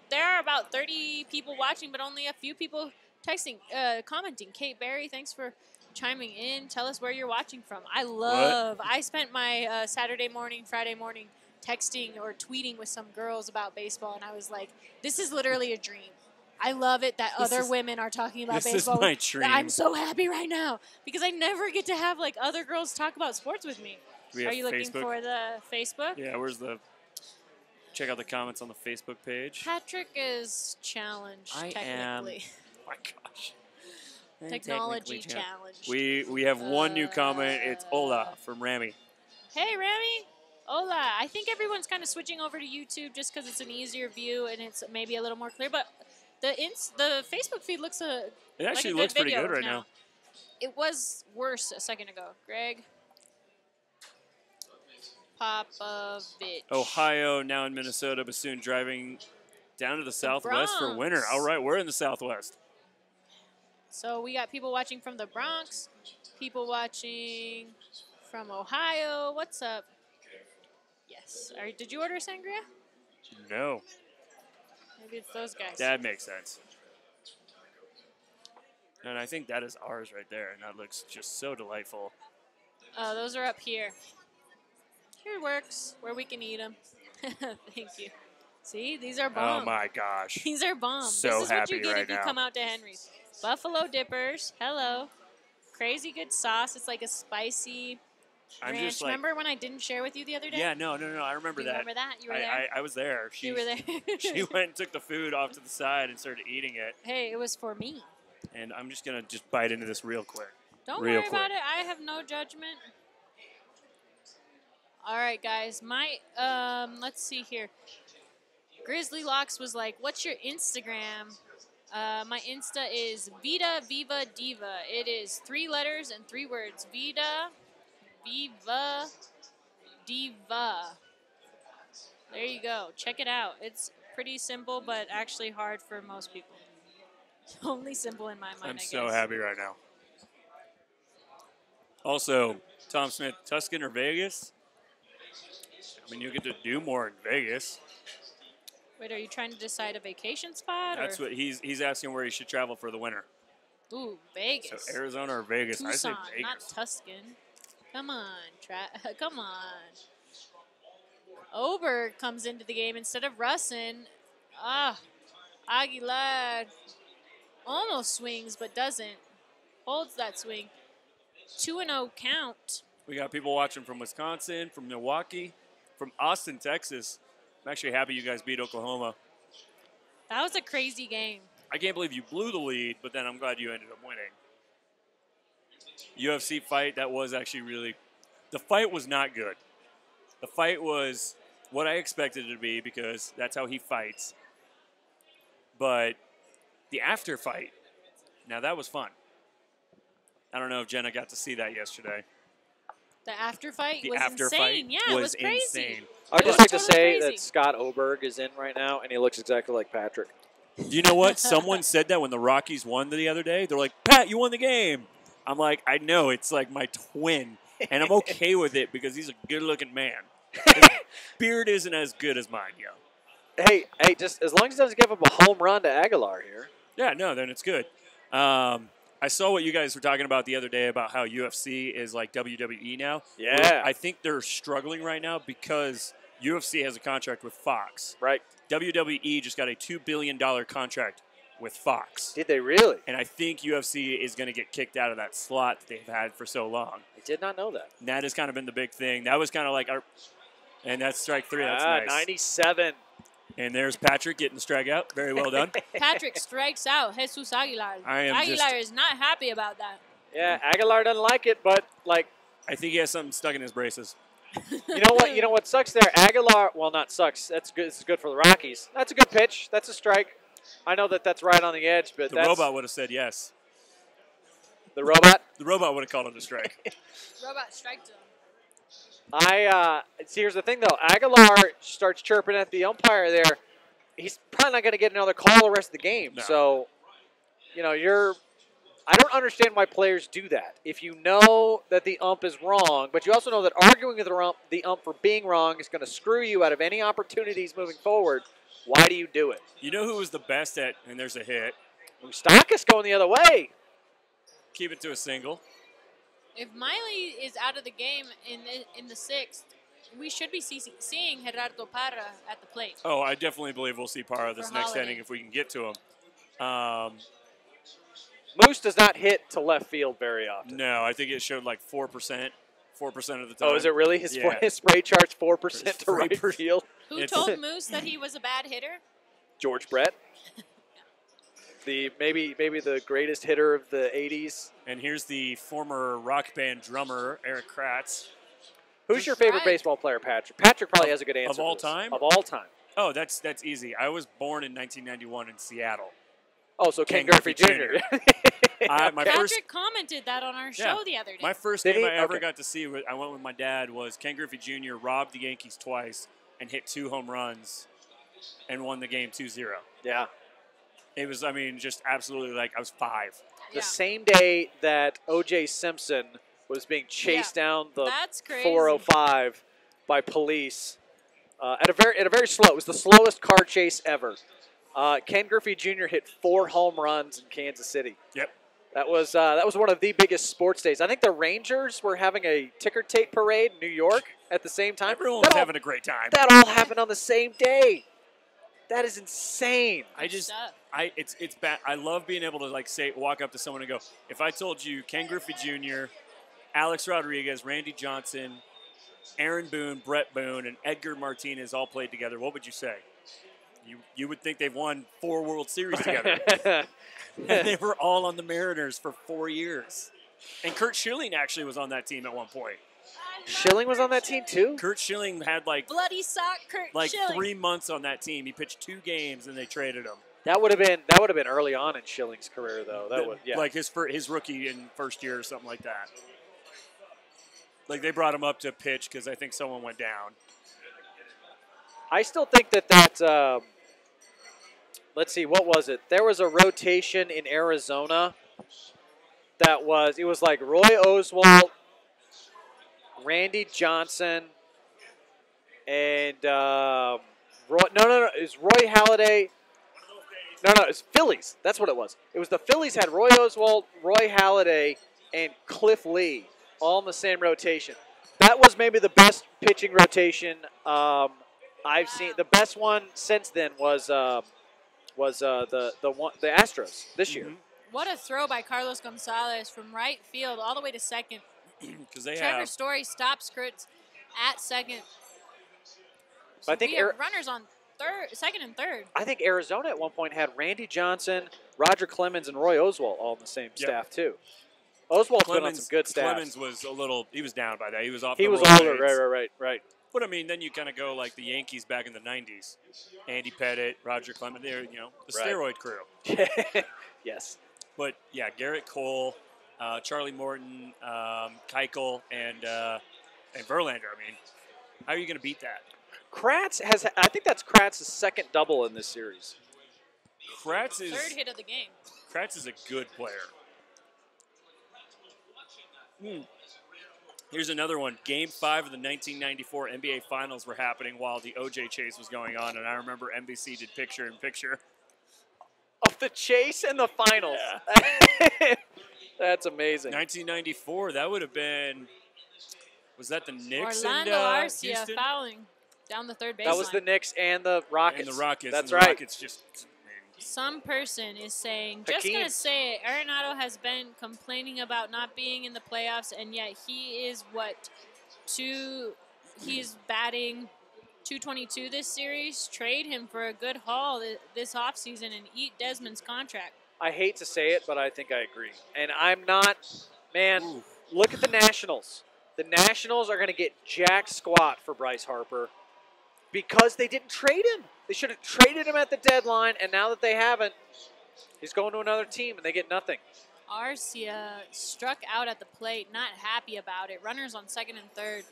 B: there are about 30 people watching, but only a few people texting, commenting. Kate Berry, thanks for chiming in. Tell us where you're watching from. I spent my Saturday morning, Friday morning texting or tweeting with some girls about baseball, and I was like, this is literally a dream. I love it that other women are talking about baseball.
D: This is my dream.
B: I'm so happy right now because I never get to have other girls talk about sports with me. Are you looking for the Facebook?
D: Yeah, check out the comments on the Facebook page.
B: Patrick is challenged technically.
D: Oh my gosh.
B: Technology challenge.
D: We have one new comment. It's Ola from Rami.
B: Hey, Rami. Hola. I think everyone's kind of switching over to YouTube just because it's an easier view and it's maybe a little more clear. But the Facebook feed looks
D: it actually looks pretty good right now.
B: It was worse a second ago. Greg Popovich.
D: Ohio, now in Minnesota, but soon driving down to the Southwest for winter. All right, we're in the Southwest.
B: So we got people watching from the Bronx, people watching from Ohio. What's up? Yes. Did you order sangria?
D: No.
B: Maybe it's those guys.
D: That makes sense. And I think that is ours right there, and that looks just so delightful.
B: Oh, those are up here. Here works, where we can eat them. Thank you. See, these are bomb.
D: Oh my gosh.
B: These are bomb.
D: So
B: this is
D: happy
B: what you get
D: right
B: if you
D: now.
B: come out to Henry's. Buffalo Dippers. Hello. Crazy good sauce. It's like a spicy ranch. Remember when I didn't share with you the other day?
D: Yeah, no. I remember that.
B: Remember that? You were there?
D: I was there.
B: You were there.
D: She went and took the food off to the side and started eating it.
B: Hey, it was for me.
D: And I'm just going to bite into this real quick.
B: Don't worry about it. I have no judgment. All right, guys. My let's see here. Grizzly Locks was like, "What's your Instagram?" My Insta is Vida Viva Diva. It is 3 letters and 3 words. Vida Viva Diva. There you go. Check it out. It's pretty simple, but actually hard for most people. Only simple in my mind,
D: I'm
B: I guess.
D: so happy right now. Also, Tom Smith, Tuscan or Vegas? I mean, you get to do more in Vegas.
B: Wait, are you trying to decide a vacation spot?
D: That's what he's asking where he should travel for the winter.
B: Ooh, Vegas.
D: So Arizona or Vegas?
B: Tucson,
D: I say Vegas.
B: not Tuscan. Come on, come on. Oberg comes into the game instead of Russin. Aguilar almost swings but doesn't. Holds that swing. 2-0 count.
D: We got people watching from Wisconsin, from Milwaukee, from Austin, Texas. I'm actually happy you guys beat Oklahoma.
B: That was a crazy game.
D: I can't believe you blew the lead, but then I'm glad you ended up winning. UFC fight, that was actually really... The fight was not good. The fight was what I expected it to be because that's how he fights. But the after fight, now that was fun. I don't know if Jena got to see that yesterday.
B: The after fight
D: The
B: was
D: after
B: insane.
D: fight
B: Yeah, it was crazy.
D: insane.
E: I'd just like to say that Scott Oberg is in right now, and he looks exactly like Patrick.
D: You know what? Someone said that when the Rockies won the other day. They're like, Pat, you won the game. I'm like, I know. It's like my twin. And I'm okay with it because he's a good-looking man. His beard isn't as good as mine, yo.
E: Hey, just as long as he doesn't give up a home run to Aguilar here.
D: Yeah, no, then it's good. I saw what you guys were talking about the other day about how UFC is like WWE now.
E: Yeah.
D: I think they're struggling right now because UFC has a contract with Fox.
E: Right.
D: WWE just got a $2 billion contract with Fox.
E: Did they really?
D: And I think UFC is going to get kicked out of that slot that they've had for so long.
E: I did not know that.
D: And that has kind of been the big thing. That was kind of like our... And that's strike 3. That's nice.
E: 97.
D: And there's Patrick getting the strikeout. Very well done.
B: Patrick strikes out Jesus Aguilar. Aguilar is not happy about that.
E: Yeah, Aguilar doesn't like it, but like...
D: I think he has something stuck in his braces.
E: You know what? You know what sucks there? Aguilar, well, not sucks. That's good. This is good for the Rockies. That's a good pitch. That's a strike. I know that that's right on the edge, but
D: the robot would have said yes.
E: The robot?
D: The robot would have called him a strike.
B: Robot striked him.
E: See, here's the thing, though. Aguilar starts chirping at the umpire there. He's probably not going to get another call the rest of the game.
D: No.
E: So, you know, I don't understand why players do that. If you know that the ump is wrong, but you also know that arguing with the ump for being wrong is going to screw you out of any opportunities moving forward, why do you do it?
D: You know who was the best at, and there's a hit?
E: Moustakis going the other way.
D: Keep it to a single.
B: If Miley is out of the game in the 6th, we should be seeing Gerardo Parra at the plate.
D: Oh, I definitely believe we'll see Parra this next inning if we can get to him.
E: Moose does not hit to left field very often.
D: No, I think it showed like 4% of the time.
E: Oh, is it really? His spray chart's 4% to right field?
B: Who told Moose that he was a bad hitter?
E: George Brett. Maybe the greatest hitter of the 80s.
D: And here's the former rock band drummer, Eric Kratz.
E: Who's your favorite baseball player, Patrick? Patrick probably has a good answer.
D: Of all time?
E: Of all time.
D: Oh, that's easy. I was born in 1991 in Seattle.
E: Oh, so Ken Griffey Jr.
B: Patrick commented that on our show the other day.
D: My first game I ever got to see, I went with my dad, was Ken Griffey Jr. robbed the Yankees twice and hit 2 home runs and won the game 2-0.
E: Yeah.
D: It was, I mean, just absolutely like I was 5.
E: The same day that O.J. Simpson was being chased down the 405 by police at a very slow. It was the slowest car chase ever. Ken Griffey Jr. hit 4 home runs in Kansas City.
D: Yep.
E: That was one of the biggest sports days. I think the Rangers were having a ticker tape parade in New York at the same time.
D: Everyone was having a great time.
E: That all happened on the same day. That is insane.
D: It's bad. I love being able to walk up to someone and go, if I told you Ken Griffey Jr., Alex Rodriguez, Randy Johnson, Aaron Boone, Brett Boone, and Edgar Martinez all played together, what would you say? You would think they've won 4 World Series together. And they were all on the Mariners for 4 years. And Kurt Schilling actually was on that team at one point.
E: Schilling was on that team too?
D: Curt Schilling had like
B: bloody sock Curt Schilling.
D: 3 months on that team. He pitched 2 games and they traded him.
E: That would have been early on in Schilling's career though.
D: Like his rookie in first year or something like that. Like they brought him up to pitch because I think someone went down.
E: I still think that let's see, what was it? There was a rotation in Arizona it was like Roy Oswalt, Randy Johnson, and it was Roy Halladay. No, it's Phillies. That's what it was. It was the Phillies had Roy Oswalt, Roy Halladay, and Cliff Lee all in the same rotation. That was maybe the best pitching rotation I've seen. The best one since then was the Astros this year.
B: What a throw by Carlos Gonzalez from right field all the way to second. Trevor Story stops Kurtz at second. So I think we have runners on second and third.
E: I think Arizona at one point had Randy Johnson, Roger Clemens, and Roy Oswalt all in the same staff too. Oswalt's been on some good staff.
D: Clemens was he was down by that. He was off.
E: He was older, right.
D: But I mean, then you kind of go like the Yankees back in the '90s. Andy Pettitte, Roger Clemens, they're the steroid crew.
E: Yes.
D: But yeah, Garrett Cole, Charlie Morton, Keuchel, and Verlander. I mean, how are you going to beat that?
E: Kratz I think that's Kratz's second double in this series.
D: Kratz is
B: third hit of the game.
D: Kratz is a good player. Here's another one. Game 5 of the 1994 NBA Finals were happening while the OJ chase was going on, and I remember NBC did picture-in-picture.
E: Of the chase and the finals. Yeah. That's amazing.
D: 1994, that would have been, was that the Knicks
B: Orlando
D: and
B: Arcia
D: Houston?
B: fouling down the third baseline.
E: That was the Knicks and the Rockets.
D: And the Rockets.
E: That's
D: and the
E: right.
D: Rockets just...
B: Some person is saying, just going to say it, Arenado has been complaining about not being in the playoffs, and yet he is he's batting 222 this series. Trade him for a good haul this offseason and eat Desmond's contract.
E: I hate to say it, but I think I agree. And I'm not, man, look at the Nationals. The Nationals are going to get jack squat for Bryce Harper because they didn't trade him. They should have traded him at the deadline, and now that they haven't, he's going to another team, and they get nothing.
B: Arcia struck out at the plate, not happy about it. Runners on second and third.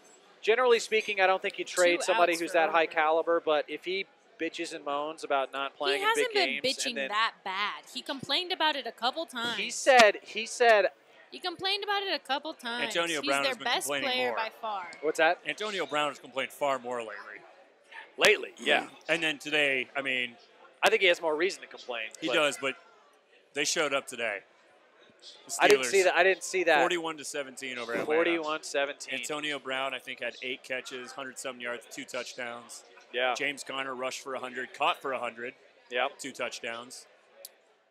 E: Generally speaking, I don't think you trade somebody who's that high caliber, but if he bitches and moans about not playing in big games.
B: He hasn't been bitching that bad. He complained about it a couple times.
E: He said.
B: He complained about it a couple times.
D: Antonio Brown
B: He's their best player
D: more.
B: By far.
E: What's that?
D: Antonio Brown has complained far more lately.
E: Lately, yeah.
D: And then today, I mean...
E: I think he has more reason to complain.
D: He does, but they showed up today.
E: I didn't see that.
D: 41-17 over Atlanta.
E: 41-17.
D: Antonio Brown, I think, had 8 catches, 107 yards, 2 touchdowns.
E: Yeah.
D: James Conner rushed for 100, caught for 100.
E: Yep.
D: 2 touchdowns.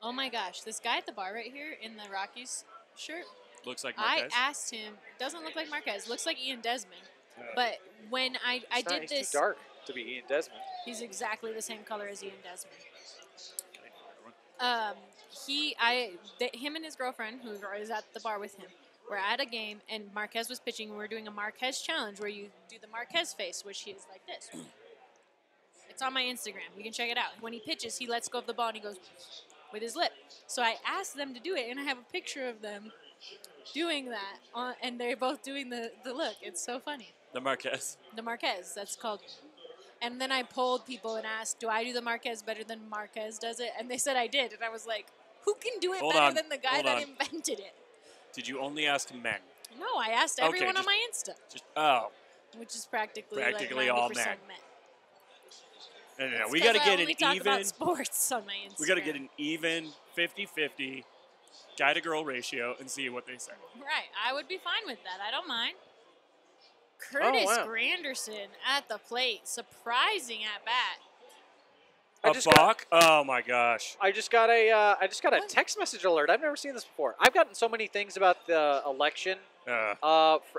B: Oh, my gosh. This guy at the bar right here in the Rockies shirt.
D: Looks like Marquez.
B: I asked him. Doesn't look like Marquez. Looks like Ian Desmond. But when I did this.
E: He's too dark to be Ian Desmond.
B: He's exactly the same color as Ian Desmond. Him and his girlfriend, who is at the bar with him, were at a game, and Marquez was pitching, and we were doing a Marquez challenge where you do the Marquez face, which is like this. It's on my Instagram. You can check it out. When he pitches, he lets go of the ball, and he goes with his lip. So I asked them to do it, and I have a picture of them doing that, and they're both doing the look. It's so funny.
D: The Marquez.
B: The Marquez. That's called. And then I polled people and asked, do I do the Marquez better than Marquez does it? And they said I did. And I was like, who can do it better than the guy that invented it?
D: Did you only ask men?
B: No, I asked everyone on my Insta. Which is practically like 90%
D: all
B: men.
D: No. We got to get an
B: talk
D: even.
B: About sports on my Instagram.
D: We got to get an even 50-50 guy to girl ratio and see what they say.
B: Right. I would be fine with that. I don't mind. Curtis Granderson at the plate. Surprising at bat.
D: Balk? Oh my gosh!
E: I just got a text message alert. I've never seen this before. I've gotten so many things about the election here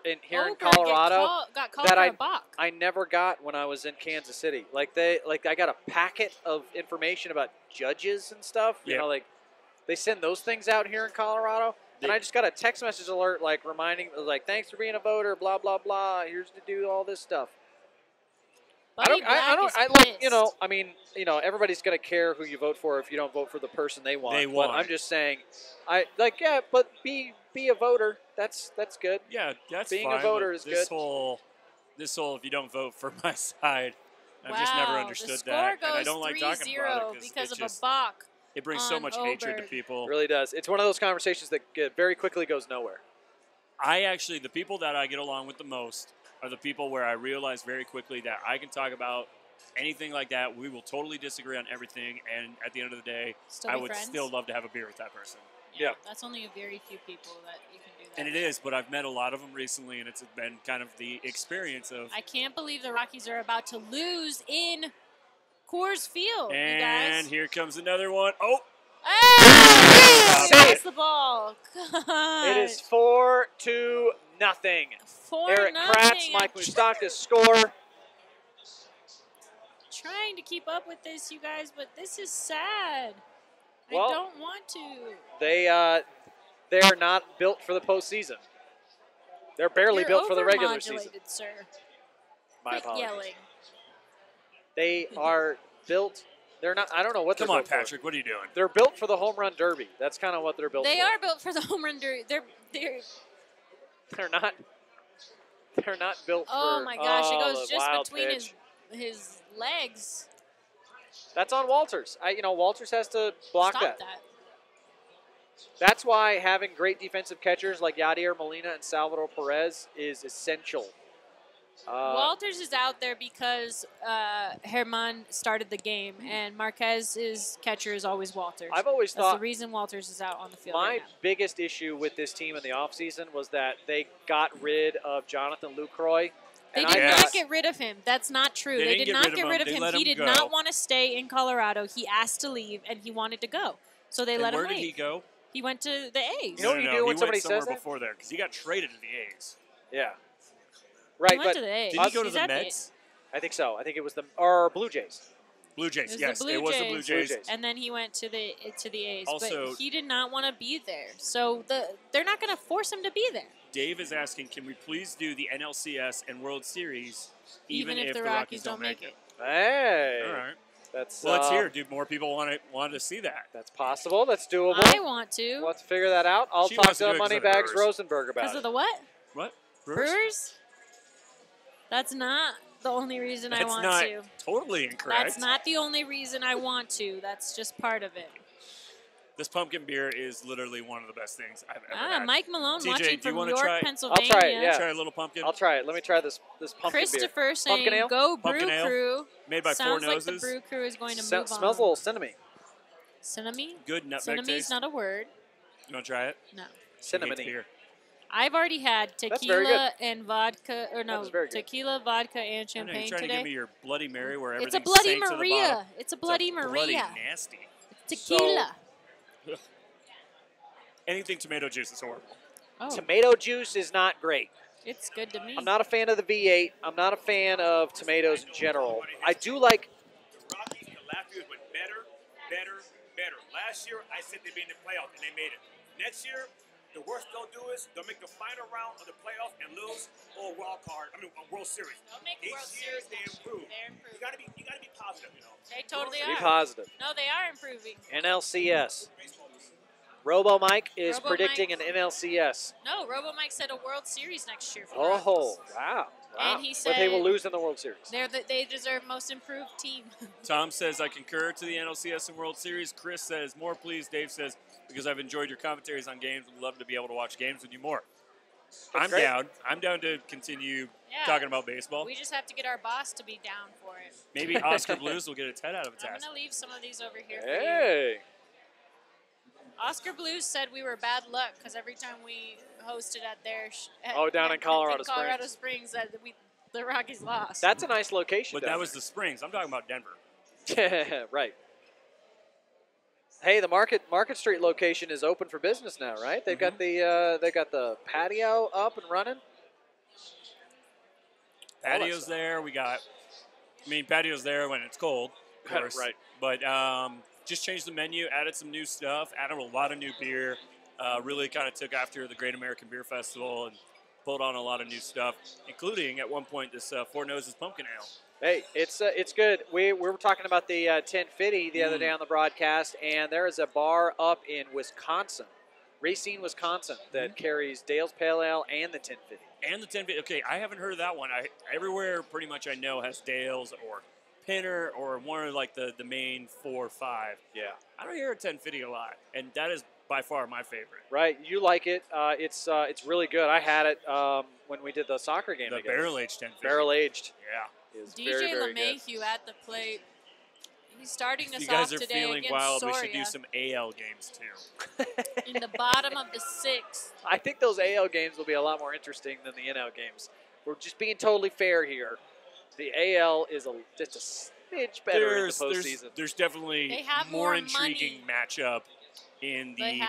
E: in Colorado
B: got called for a balk.
E: I never got when I was in Kansas City. I got a packet of information about judges and stuff. You know, like they send those things out here in Colorado. And I just got a text message alert, like, reminding, like, thanks for being a voter, blah, blah, blah. Here's to do all this stuff. Everybody's going to care who you vote for if you don't vote for the person they want. But I'm just saying, but be a voter. That's good.
D: Yeah, that's
E: being
D: fine,
E: a voter is
D: this
E: good.
D: This whole if you don't vote for my side, I've just never understood that, and I don't like talking about it
B: because of a balk.
D: It brings so much hatred to people.
E: It really does. It's one of those conversations that very quickly goes nowhere.
D: The people that I get along with the most are the people where I realize very quickly that I can talk about anything like that. We will totally disagree on everything, and at the end of the day, I would still love to have a beer with that person.
B: Yeah. That's only a very few people that you can do that.
D: And it is, but I've met a lot of them recently, and it's been kind of the experience of...
B: I can't believe the Rockies are about to lose in Coors Field,
D: and
B: you guys.
D: And here comes another one. Oh!
B: Hey! Pass the ball. God.
E: It is 4-0. Eric Kratz, Mike Moustakis score.
B: Trying to keep up with this, you guys, but this is sad.
E: Well,
B: I don't want to.
E: They're not built for the postseason. They're barely built for the regular season.
B: Sir.
E: My apologies.
B: Yelling.
E: They are built. They're not. I don't know what they're built for.
D: Come on, Patrick. What are you doing?
E: They're built for the home run derby. That's kind of what they're built for.
B: They are built for the home run derby. They're
E: not. They're not built for.
B: Oh my gosh! It goes just between his legs.
E: That's on Walters. Walters has to block
B: that.
E: That's why having great defensive catchers like Yadier Molina and Salvador Perez is essential.
B: Walters is out there because Herman started the game, and Marquez's catcher is always Walters.
E: I've always thought
B: that's the reason Walters is out on the field.
E: My biggest issue with this team in the offseason was that they got rid of Jonathan Lucroy.
B: They did not get rid of him. That's not true. They did not get rid of him. He did not want to stay in Colorado. He asked to leave, and he wanted to go. So they let him leave.
D: Where did he go?
B: He went to the A's.
E: You know what you do when somebody says that?
D: Before there, because he got traded to the A's.
E: Yeah. Right,
B: he went to the A's.
D: Did he go to the Mets?
E: I think so. I think it was the Blue Jays.
D: Blue Jays, yes. It was the Blue Jays.
B: And then he went to the A's.
D: Also,
B: but he did not want to be there. So they're not going to force him to be there.
D: Dave is asking, can we please do the NLCS and World Series even if the
B: Rockies don't make it?
E: Hey.
D: All right.
E: That's
D: let's hear. Do more people want to see that?
E: That's possible. That's doable.
B: I want to.
E: Let's figure that out. I'll talk to Moneybags Rosenberg about it.
B: Because of the what?
D: What?
B: Brewers? That's not the only reason I want to.
D: That's not totally incorrect.
B: That's not the only reason I want to. That's just part of it.
D: This pumpkin beer is literally one of the best things I've ever had.
B: Mike Malone
D: TJ,
B: watching from York, Pennsylvania.
E: I'll try it, yeah.
D: Try a little pumpkin.
E: I'll try it. Let me try this pumpkin
B: Christopher
E: beer.
B: saying,
E: pumpkin ale?
B: Go Brew
D: pumpkin ale,
B: Crew.
D: made by
B: Sounds
D: Four Noses.
B: Like the Brew Crew is going to move on.
E: Smells a little cinnamon-y.
B: Cinnamon?
D: Good nutmeg taste.
B: Cinnamon's not a word.
D: You want to try it?
B: No.
E: Cinnamon-y.
B: I've already had tequila and vodka, tequila, vodka, and champagne
D: you're trying
B: today.
D: to give me your Bloody Mary where everything's
B: It's a Bloody
D: sank
B: Maria.
D: To the bottom.
B: It's a Bloody Maria.
D: Bloody nasty.
B: Tequila.
D: So, anything tomato juice is horrible.
B: Oh.
E: Tomato juice is not great.
B: It's good to me.
E: I'm not a fan of the V8. I'm not a fan of tomatoes in general. I do like...
F: The Rockies last year went better. Last year, I said they'd be in the playoffs, and they made it. Next year, the worst they'll do is they'll make the final round of the playoffs and lose or World Series.
B: They'll make the World Series.
F: They improve. You gotta be positive, you know.
B: They totally
E: Be
B: are.
E: positive.
B: No, they are improving.
E: NLCS. Robo Mike is predicting an NLCS.
B: No, Robo Mike said a World Series next year.
E: Oh, wow.
B: And he said
E: but they will lose in the World Series.
B: They deserve most improved team.
D: Tom says, I concur to the NLCS and World Series. Chris says, more please. Dave says, because I've enjoyed your commentaries on games. Would love to be able to watch games with you more. I'm down. I'm down to continue talking about baseball.
B: We just have to get our boss to be down for it.
D: Maybe Oscar Blues will get its head out of its ass.
B: I'm going to leave some of these over here
E: for you.
B: Oscar Blues said we were bad luck because every time we hosted at their
E: down in Colorado
B: Springs that the Rockies lost.
E: That's a nice location.
D: But that was the Springs. I'm talking about Denver.
E: Right. Hey, the Market Street location is open for business now, right? They've got the patio up and running.
D: Patio's there. Patio's there when it's cold, of course.
E: Right.
D: But just changed the menu, added some new stuff, added a lot of new beer. really kind of took after the Great American Beer Festival and pulled on a lot of new stuff, including at one point this Four Noses Pumpkin Ale.
E: Hey, it's good. We were talking about the 1050 the other day on the broadcast, and there is a bar up in Wisconsin, Racine, Wisconsin, that carries Dale's Pale Ale and the 1050.
D: And the 1050. Okay, I haven't heard of that one. Everywhere pretty much I know has Dale's or Pinner or one of like the main 4 or 5.
E: Yeah.
D: I don't hear a 1050 a lot, and that is by far my favorite.
E: Right, you like it. It's really good. I had it when we did the soccer game together.
D: Barrel-aged 1050.
E: Barrel-aged.
D: Yeah.
E: Is
B: DJ
E: very, very
B: LeMahieu
E: good.
B: at the plate. He's starting us
D: If you guys
B: off
D: are
B: today
D: feeling
B: against
D: wild,
B: Soria
D: we should do some AL games too.
B: in the bottom of the 6th.
E: I think those AL games will be a lot more interesting than the NL games. We're just being totally fair here. The AL is just a smidge better in the postseason.
D: There's definitely more intriguing matchup in the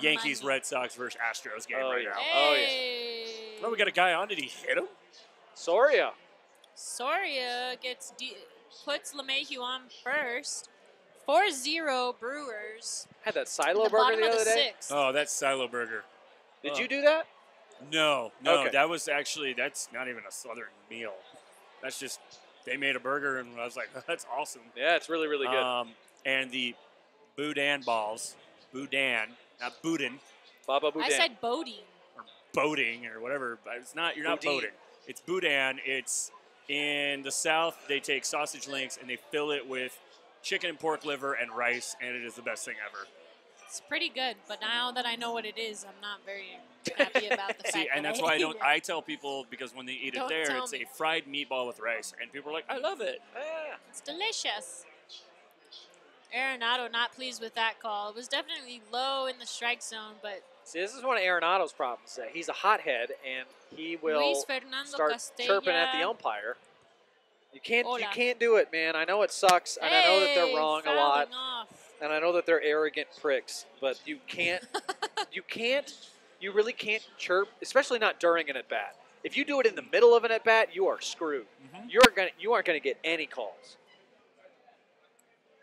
D: Yankees Red Sox versus Astros game right now.
B: Hey.
E: Oh, yeah.
D: Oh, we got a guy on. Did he hit him?
E: Soria
B: puts LeMahieu on first. 4-0 Brewers.
E: Had that silo burger the other day.
B: 6th.
D: Oh, that's Silo Burger.
E: Did you do that?
D: No,
E: Okay.
D: that was actually, that's not even a Southern meal. That's just, they made a burger, and I was like, that's awesome.
E: Yeah, it's really, really good.
D: And the Boudin balls, Boudin, not Boudin.
E: Baba Boudin.
B: I said Bodine.
D: Or boating, or whatever. But it's not, you're not boating. It's Boudin. It's in the South, they take sausage links, and they fill it with chicken and pork liver and rice, and it is the best thing ever.
B: It's pretty good, but now that I know what it is, I'm not very happy about the fact
D: See, and
B: that
D: that's
B: I
D: why
B: ate it.
D: I tell people, because when they eat it there, it's a fried meatball with rice, and people are like, I love it.
E: Yeah.
B: It's delicious. Arenado not pleased with that call. It was definitely low in the strike zone, but...
E: See, this is one of Arenado's problems. He's a hothead, and he will start chirping at the umpire. You can't do it, man. I know it sucks, and I know that they're wrong a lot, and I know that they're arrogant pricks. But you can't, you really can't chirp, especially not during an at bat. If you do it in the middle of an at bat, you are screwed. You aren't gonna get any calls.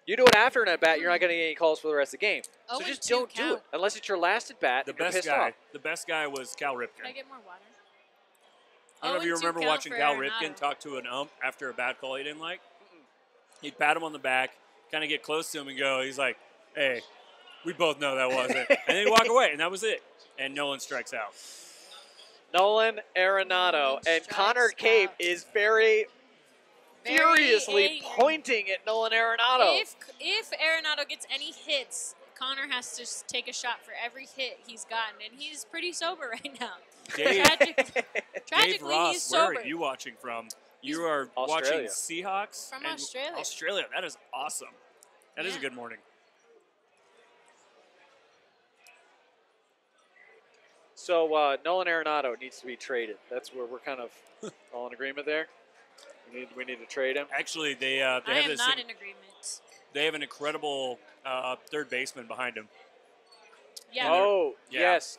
E: You do it after an at bat, you're not gonna get any calls for the rest of the game. So just don't do it unless it's your last at bat.
D: The best guy was Cal Ripken.
B: Can I get more water?
D: I don't know if you remember watching Cal Ripken talk to an ump after a bad call he didn't like. He'd pat him on the back, kind of get close to him and go, he's like, hey, we both know that wasn't. And then he'd walk away, and that was it. And Nolan strikes out.
E: Nolan Arenado. And Connor Cape is very furiously pointing at Nolan Arenado.
B: If Arenado gets any hits, Connor has to take a shot for every hit he's gotten, and he's pretty sober right now. Tragically,
D: Ross,
B: he's sober.
D: Where are you watching from? You are watching Seahawks?
B: From Australia.
D: Australia. That is awesome. That is a good morning.
E: So Nolan Arenado needs to be traded. That's where we're kind of all in agreement there. We need to trade him.
D: Actually, they
B: I
D: have
B: am
D: this.
B: not in agreement.
D: They have an incredible third baseman behind him.
B: Yeah.
E: Oh, yes.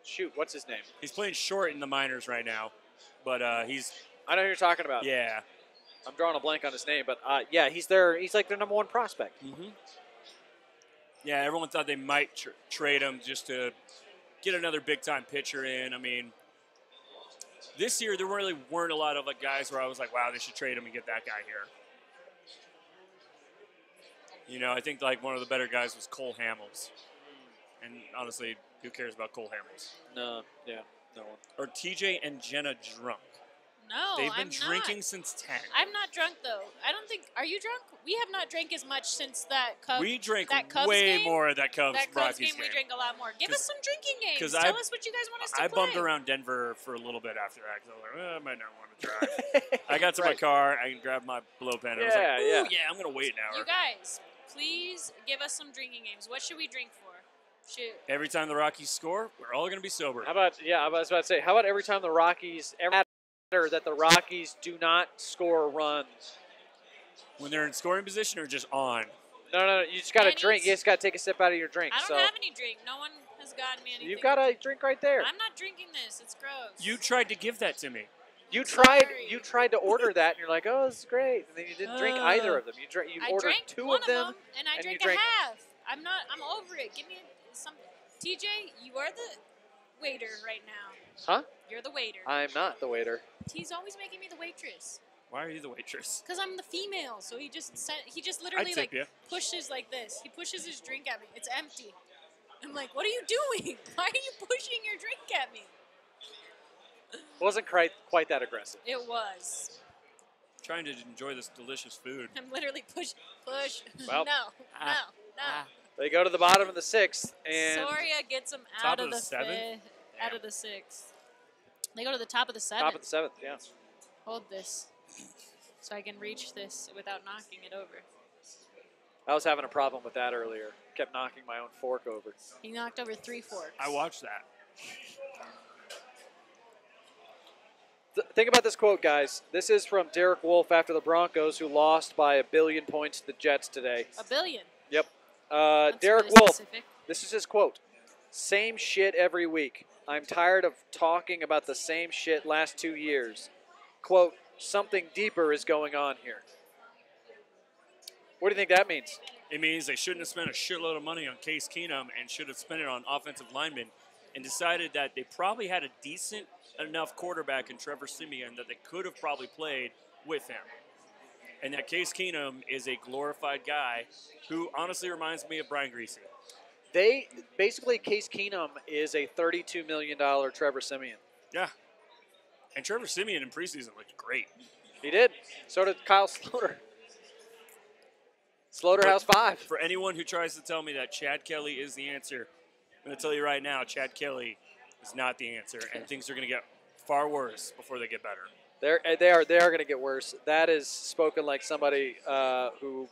E: Shoot, what's his name?
D: He's playing short in the minors right now, but he's.
E: I know who you're talking about.
D: Yeah.
E: I'm drawing a blank on his name, but yeah, he's there. He's like their number one prospect.
D: Mm-hmm. Yeah, everyone thought they might trade him just to get another big-time pitcher in. I mean, this year there really weren't a lot of guys where I was like, wow, they should trade him and get that guy here. You know, I think one of the better guys was Cole Hamels. And honestly, who cares about Cole Hamels?
E: No one.
D: Or TJ and Jena drunk.
B: No,
D: They've been drinking since 10.
B: I'm not drunk, though. I don't think... Are you drunk? We have not drank as much since that Cubs...
D: We drank
B: Cubs
D: way
B: game.
D: more of that Cubs Rockies
B: game. We drank a lot more. Give us some drinking games.
D: Tell
B: us what you guys want us to play.
D: I bummed around Denver for a little bit after that because I was like, I might not want to drive. I got to my car. I grabbed my blow pen. I was like, yeah, I'm going to wait an hour.
B: You guys, please give us some drinking games. What should we drink for?
D: Every time the Rockies score, we're all going to be sober.
E: How about, I was about to say, how about every time the Rockies, that the Rockies do not score runs?
D: When they're in scoring position or just on?
E: No, you just got to drink. You just got to take a sip out of your drink.
B: I don't have any drink. No one has gotten me anything.
E: You've got a drink right there.
B: I'm not drinking this. It's gross.
D: You tried to give that to me.
E: You tried to order that, and you're like, oh, this is great. And then you didn't drink either of them. You ordered two of them,
B: and I drank a half. I'm over it. Give me some TJ, you are the waiter right now.
E: Huh?
B: You're the waiter.
E: I'm not the waiter.
B: He's always making me the waitress.
D: Why are you the waitress?
B: Because I'm the female, so he just literally like pushes like this. He pushes his drink at me. It's empty. I'm like, what are you doing? Why are you pushing your drink at me?
E: Wasn't quite that aggressive.
B: It was.
D: Trying to enjoy this delicious food.
B: I'm literally push.
E: Well,
B: no.
E: They go to the bottom of the 6th, and
B: Soria gets them out of the 7th. Out of the 6th. They go to the top of the 7th.
E: Top of the 7th, yeah.
B: Hold this, so I can reach this without knocking it over.
E: I was having a problem with that earlier. Kept knocking my own fork over.
B: He knocked over 3 forks.
D: I watched that.
E: Think about this quote, guys. This is from Derek Wolfe after the Broncos, who lost by 1 billion points to the Jets today.
B: 1 billion?
E: Yep.
B: That's
E: Derek
B: really
E: Wolfe,
B: specific.
E: this is his quote. Same shit every week. I'm tired of talking about the same shit last 2 years. Quote, something deeper is going on here. What do you think that means?
D: It means they shouldn't have spent a shitload of money on Case Keenum and should have spent it on offensive linemen and decided that they probably had a decent enough quarterback in Trevor Siemian that they could have probably played with him. And that Case Keenum is a glorified guy who honestly reminds me of Brian Griese.
E: Basically, Case Keenum is a $32 million Trevor Siemian.
D: Yeah. And Trevor Siemian in preseason looked great.
E: He did. So did Kyle Sloter. Slaughterhouse 5.
D: For anyone who tries to tell me that Chad Kelly is the answer, I'm going to tell you right now, Chad Kelly is not the answer, and things are going to get far worse before they get better.
E: They are going to get worse. That is spoken like somebody who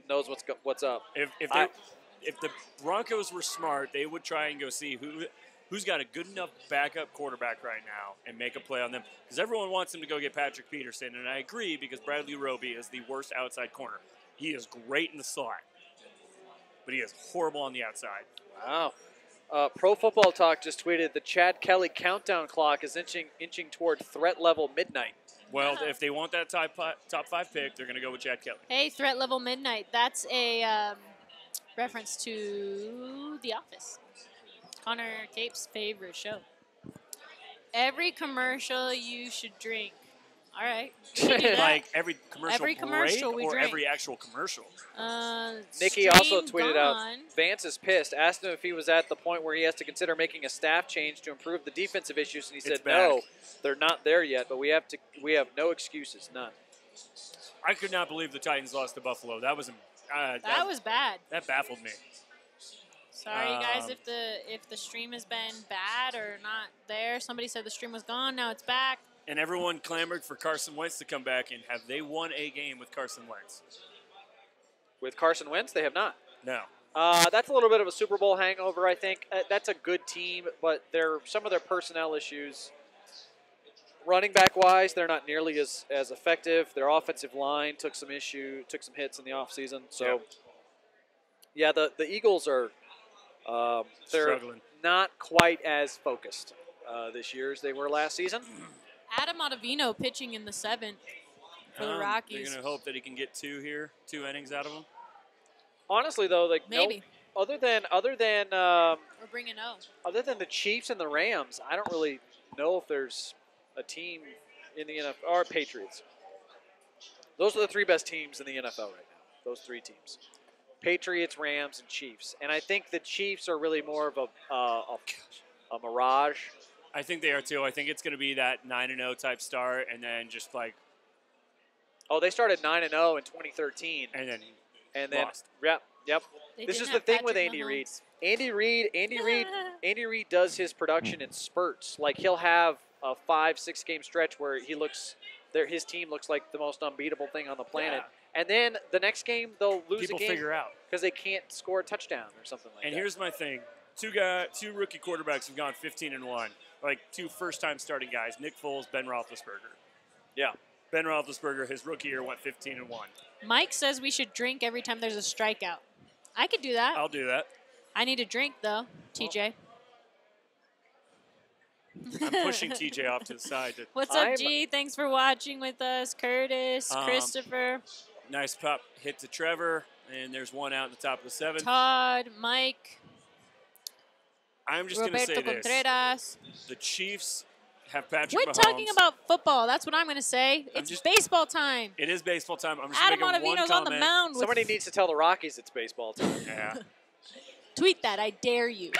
E: knows what's up.
D: If the Broncos were smart, they would try and go see who's got a good enough backup quarterback right now and make a play on them. Because everyone wants them to go get Patrick Peterson, and I agree because Bradley Roby is the worst outside corner. He is great in the slot, but he is horrible on the outside.
E: Wow. Pro Football Talk just tweeted the Chad Kelly countdown clock is inching toward threat level midnight.
D: Well, if they want that top 5 pick, they're going to go with Chad Kelly.
B: Hey, threat level midnight. That's a reference to The Office. Connor Cape's favorite show. Every commercial you should drink. All right.
D: Like every commercial break or
B: drink.
D: every actual commercial?
E: Nikki also tweeted out, Vance is pissed, asked him if he was at the point where he has to consider making a staff change to improve the defensive issues, and he said, no, they're not there yet, but we have no excuses, none.
D: I could not believe the Titans lost to Buffalo. That was
B: that was bad.
D: That baffled me.
B: Sorry, guys, if the stream has been bad or not there. Somebody said the stream was gone. Now it's back.
D: And everyone clamored for Carson Wentz to come back. And have they won a game with Carson Wentz?
E: With Carson Wentz, they have not.
D: No.
E: That's a little bit of a Super Bowl hangover, I think. That's a good team, but some of their personnel issues. Running back-wise, they're not nearly as effective. Their offensive line took some hits in the offseason. So, yeah, the Eagles are they're
D: struggling.
E: Not quite as focused this year as they were last season.
B: Adam Ottavino pitching in the 7th for the Rockies.
D: They're going to hope that he can get 2 innings out of them.
E: Honestly, though,
B: maybe.
E: Other than
B: we're bringing O.
E: Other than the Chiefs and the Rams, I don't really know if there's a team in the NFL or Patriots. Those are the 3 best teams in the NFL right now. Those 3 teams: Patriots, Rams, and Chiefs. And I think the Chiefs are really more of a mirage.
D: I think they are too. I think it's going to be that 9-0 type start, and then just like.
E: Oh, they started 9-0 in 2013,
D: and then lost.
E: Yep. This is the thing with Andy Reid. Andy Reid does his production in spurts. Like he'll have a 5-6 game stretch where his team looks like the most unbeatable thing on the planet. Yeah. And then the next game they'll lose
D: People
E: a game
D: figure out
E: because they can't score a touchdown or something like that.
D: And here's my thing: two rookie quarterbacks have gone 15-1. Like 2 first-time starting guys: Nick Foles, Ben Roethlisberger.
E: Yeah,
D: Ben Roethlisberger, his rookie year, went 15-1.
B: Mike says we should drink every time there's a strikeout. I could do that.
D: I'll do that.
B: I need a drink though, TJ.
D: I'm pushing TJ off to the side.
B: What's up, G? Thanks for watching with us. Curtis, Christopher.
D: Nice pop hit to Trevor, and there's one out at the top of the 7th.
B: Todd, Mike.
D: I'm just going to say
B: Contreras.
D: this. The Chiefs have Patrick
B: We're
D: Mahomes.
B: talking about football. That's what I'm going to say. It's baseball time.
D: It is baseball time. I'm just
B: Adam
D: making one
B: Ottavino's
D: comment.
B: on the mound.
E: Somebody needs to tell the Rockies it's baseball time.
D: Yeah.
B: Tweet that. I dare you.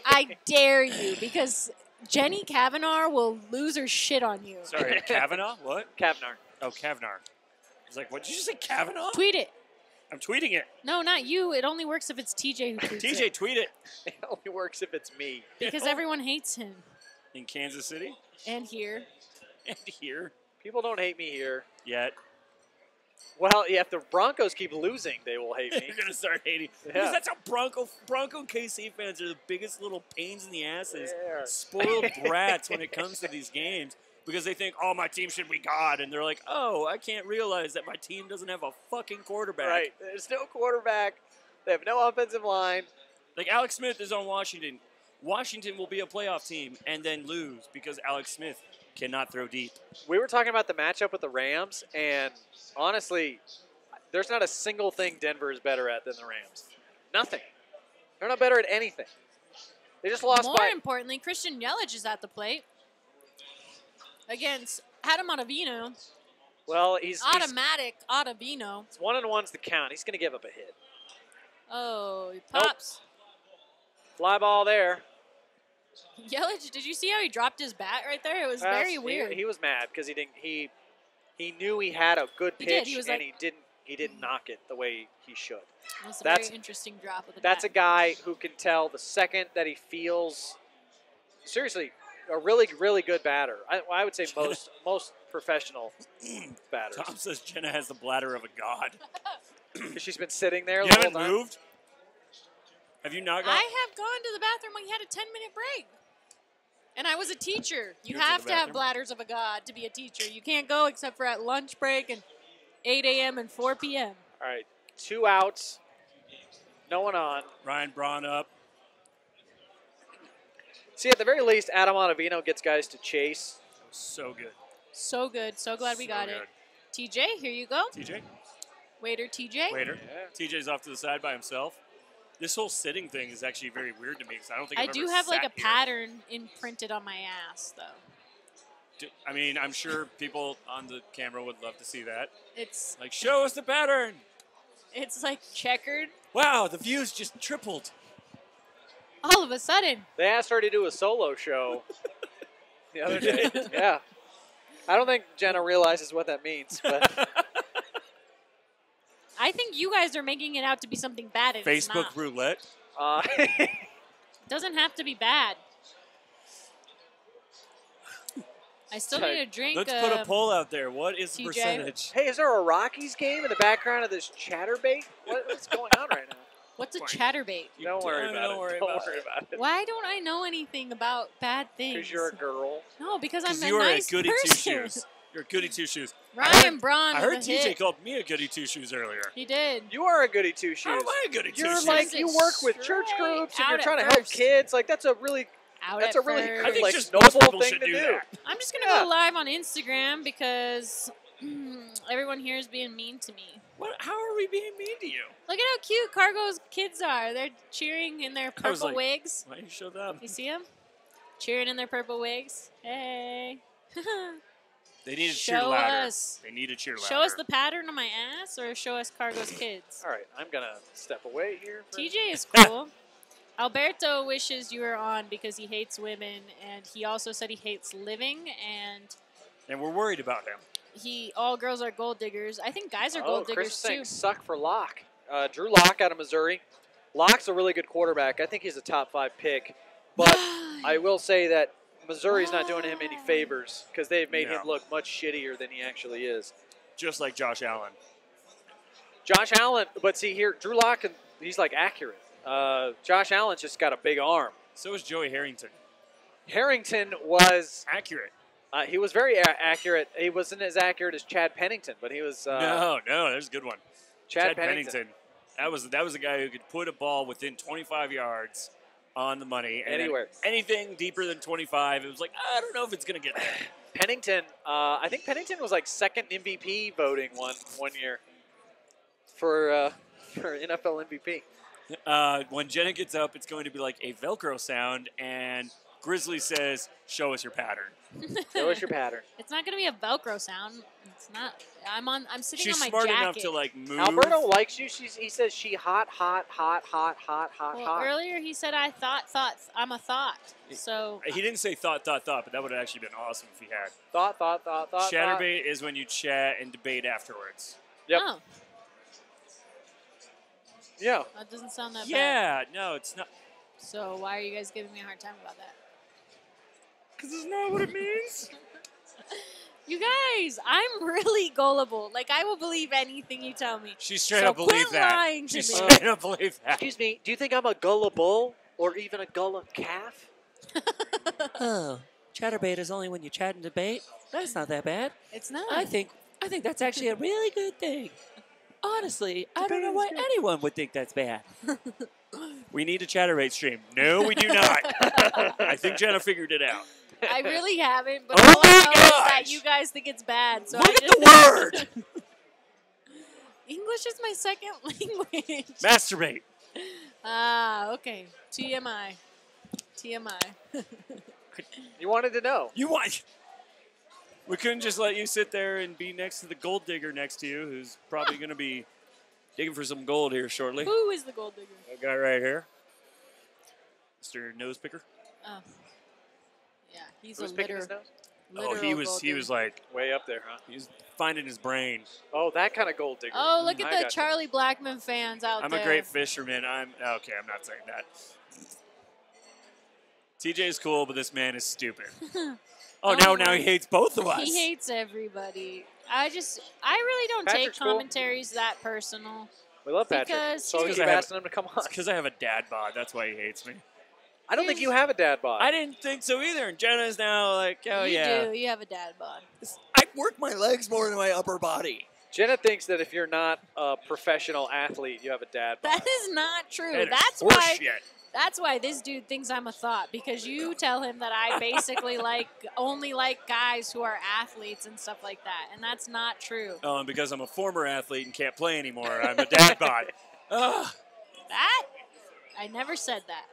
B: I dare you, because Jenny Kavanaugh will lose her shit on you.
D: Sorry, Kavanaugh? What?
E: Kavanaugh.
D: Oh, Kavanaugh. I was like, what did you say, Kavanaugh?
B: Tweet it.
D: I'm tweeting it.
B: No, not you. It only works if it's TJ who tweets
D: TJ,
B: it.
D: tweet it.
E: It only works if it's me.
B: Because everyone hates him.
D: In Kansas City?
B: And here.
D: And here.
E: People don't hate me here.
D: Yet.
E: Well, yeah, if the Broncos keep losing, they will hate me.
D: You're going to start hating.
E: Yeah.
D: Because that's how Bronco and KC fans are the biggest little pains in the asses.
E: Yeah.
D: Spoiled brats when it comes to these games. Because they think, oh, my team should be God. And they're like, oh, I can't realize that my team doesn't have a fucking quarterback.
E: Right. There's no quarterback. They have no offensive line.
D: Like Alex Smith is on Washington. Washington will be a playoff team and then lose because Alex Smith cannot throw deep.
E: We were talking about the matchup with the Rams, and honestly, there's not a single thing Denver is better at than the Rams. Nothing. They're not better at anything. They just lost
B: More importantly, Christian Yelich is at the plate against Adam Ottavino.
E: Well, he's
B: automatic Ottavino.
E: It's 1-1's the count. He's going to give up a hit.
B: Oh, he pops.
E: Nope. Fly ball there.
B: Yelich, did you see how he dropped his bat right there? It was very weird.
E: He was mad because he knew he had a good pitch and he didn't knock it the way he should.
B: That's a very interesting drop of the bat.
E: That's a guy who can tell the second that he feels seriously a really, really good batter. I would say most professional batters.
D: Tom says Jena has the bladder of a god.
E: She's been sitting there.
D: You haven't moved? Have you not gone?
B: I have gone to the bathroom when he had a 10-minute break. And I was a teacher. You have to have bladders of a god to be a teacher. You can't go except for at lunch break and 8 a.m. and 4 p.m.
E: All right, 2 outs. No one on.
D: Ryan Braun up.
E: See, at the very least, Adam Ottavino gets guys to chase.
D: So good.
B: So good. So glad we got it. TJ, here you go.
D: TJ.
B: Waiter, TJ.
D: Waiter. Yeah. TJ's off to the side by himself. This whole sitting thing is actually very weird to me because I don't think I've
B: do have like a pattern imprinted on my ass, though.
D: I mean, I'm sure people on the camera would love to see that.
B: It's
D: like, show us the pattern.
B: It's like checkered.
D: Wow, the views just tripled.
B: All of a sudden.
E: They asked her to do a solo show the other day. Yeah. I don't think Jena realizes what that means, but
B: I think you guys are making it out to be something bad. And
D: Facebook
B: it's not.
D: roulette.
B: Doesn't have to be bad. I still need a drink.
D: Let's put a poll out there. What is the percentage?
E: Hey, is there a Rockies game in the background of this chatterbait? What's going on right now?
B: What's a chatterbait?
E: Don't worry about it.
B: Why don't I know anything about bad things?
E: Because you're a girl.
B: No, because I'm a
D: you
B: nice
D: a goody
B: person.
D: two-shoes. You're a goody two-shoes.
B: Ryan Braun.
D: I heard TJ called me a goody two-shoes earlier.
B: He did.
E: You are a goody two-shoes.
D: How am I a goody two-shoes?
E: You're like, you work with church groups and you're trying to help kids. Like, that's a really
B: I
E: think
B: like,
E: just noble thing to do.
D: That.
B: I'm just going to go live on Instagram because everyone here is being mean to me.
D: What? How are we being mean to you?
B: Look at how cute Cargo's kids are. They're cheering in their purple wigs.
D: Why you show them?
B: You see them? Cheering in their purple wigs. Hey.
D: They need a cheer ladder.
B: Us.
D: They need a cheer ladder.
B: Show us the pattern on my ass or show us Cargo's kids?
E: All right, I'm going to step away here.
B: TJ is cool. Alberto wishes you were on because he hates women, and he also said he hates living,
D: and we're worried about him.
B: All girls are gold diggers. I think guys are gold diggers
E: Chris
B: too.
E: Suck for Locke. Drew Locke out of Missouri. Locke's a really good quarterback. I think he's a top 5 pick, but I will say that Missouri's not doing him any favors because they've made him look much shittier than he actually is.
D: Just like Josh Allen.
E: Josh Allen, but see here, Drew Locke, he's like accurate. Josh Allen's just got a big arm.
D: So is Joey Harrington.
E: Harrington was
D: accurate.
E: He was very accurate. He wasn't as accurate as Chad Pennington, but he was.
D: No, there's a good one.
E: Chad Pennington.
D: That was a guy who could put a ball within 25 yards on the money. And
E: anywhere.
D: Anything deeper than 25, it was like, I don't know if it's going to get there.
E: Pennington, I think Pennington was like second MVP voting one year for NFL MVP.
D: When Jena gets up, it's going to be like a Velcro sound, and Grizzly says, "Show us your pattern."
E: Show us your pattern.
B: It's not going to be a Velcro sound. It's not. I'm sitting
D: She's
B: on my
D: smart
B: jacket.
D: enough to like move.
E: Alberto likes you. He says she hot.
B: Well, earlier he said I'm a thought. So
D: He didn't say thought, but that would have actually been awesome if he had.
E: Thought.
D: Chatterbait is when you chat and debate afterwards.
E: Yep.
B: Oh,
E: Yeah.
B: that doesn't sound that bad.
D: Yeah, no, it's not.
B: So why are you guys giving me a hard time about that?
D: Because it's not what it means.
B: You guys, I'm really gullible. Like, I will believe anything you tell me.
D: She straight
B: So
D: up believed
B: quit
D: that.
B: lying to
D: She
B: me.
D: straight up believed that.
E: Excuse me. Do you think I'm a gullah bull or even a gullah calf?
G: Oh, chatterbait is only when you chat and debate? That's not that bad.
B: It's not.
G: I think that's actually a really good thing. Honestly, I don't know why anyone would think that's bad.
D: We need a Chatterbait stream. No, we do not. I think Jena figured it out.
B: I really haven't, but
D: Oh
B: all I
D: my
B: know is that
D: gosh!
B: you guys think it's bad. So
D: Look
B: I
D: at
B: just
D: the word!
B: English is my second language.
D: Masturbate.
B: Ah, okay. TMI.
E: You wanted to know.
D: You want? We couldn't just let you sit there and be next to the gold digger next to you, who's probably going to be digging for some gold here shortly.
B: Who is the gold digger?
D: That guy right here, Mr. Nose Picker.
B: Oh. Yeah, he's
E: Who's
B: a
E: picking his nose?
D: Oh, he was like
E: Way up there, huh?
D: he was finding his brain.
E: Oh, that kind of gold digger.
B: Oh, look at
E: I
B: the
E: got
B: Charlie Blackman fans out
D: I'm
B: there.
D: a great fisherman. I'm not saying that. TJ's cool, but this man is stupid. Oh, now he hates both of us.
B: He hates everybody. I really don't
E: Patrick's
B: take
E: cool.
B: commentaries that personal.
E: We love Patrick.
B: Because
E: So we
B: he's-
E: keep
D: I have-
E: asking him to come on.
D: It's because I have a dad bod. That's why he hates me.
E: I don't think you have a dad bod.
D: I didn't think so either. And Jenna's now like, oh
B: you
D: yeah.
B: do. You have a dad bod.
G: I work my legs more than my upper body.
E: Jenna thinks that if you're not a professional athlete, you have a dad bod.
B: That is not true.
D: That is
B: That's why.
D: horseshit.
B: That's why this dude thinks I'm a thought, because you tell him that I basically only like guys who are athletes and stuff like that, and that's not true.
D: Oh, and because I'm a former athlete and can't play anymore, I'm a dad bod. Ugh.
B: That? I never said that.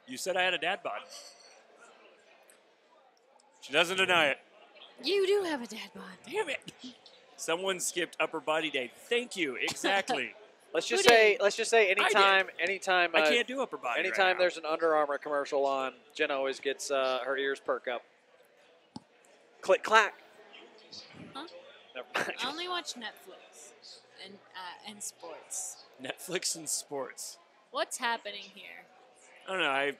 D: You said I had a dad bod. She doesn't deny it.
B: You do have a dad bod.
D: Damn it. Someone skipped upper body day. Thank you. Exactly.
E: Let's just
B: Who
E: say anytime
D: I can't do upper body.
E: anytime
D: right now.
E: there's an Under Armour commercial on, Jenna always gets her ears perk up. Click clack.
B: Huh?
E: Never mind.
B: I only watch Netflix and sports.
D: Netflix and sports.
B: What's happening here?
D: I don't know. I
B: We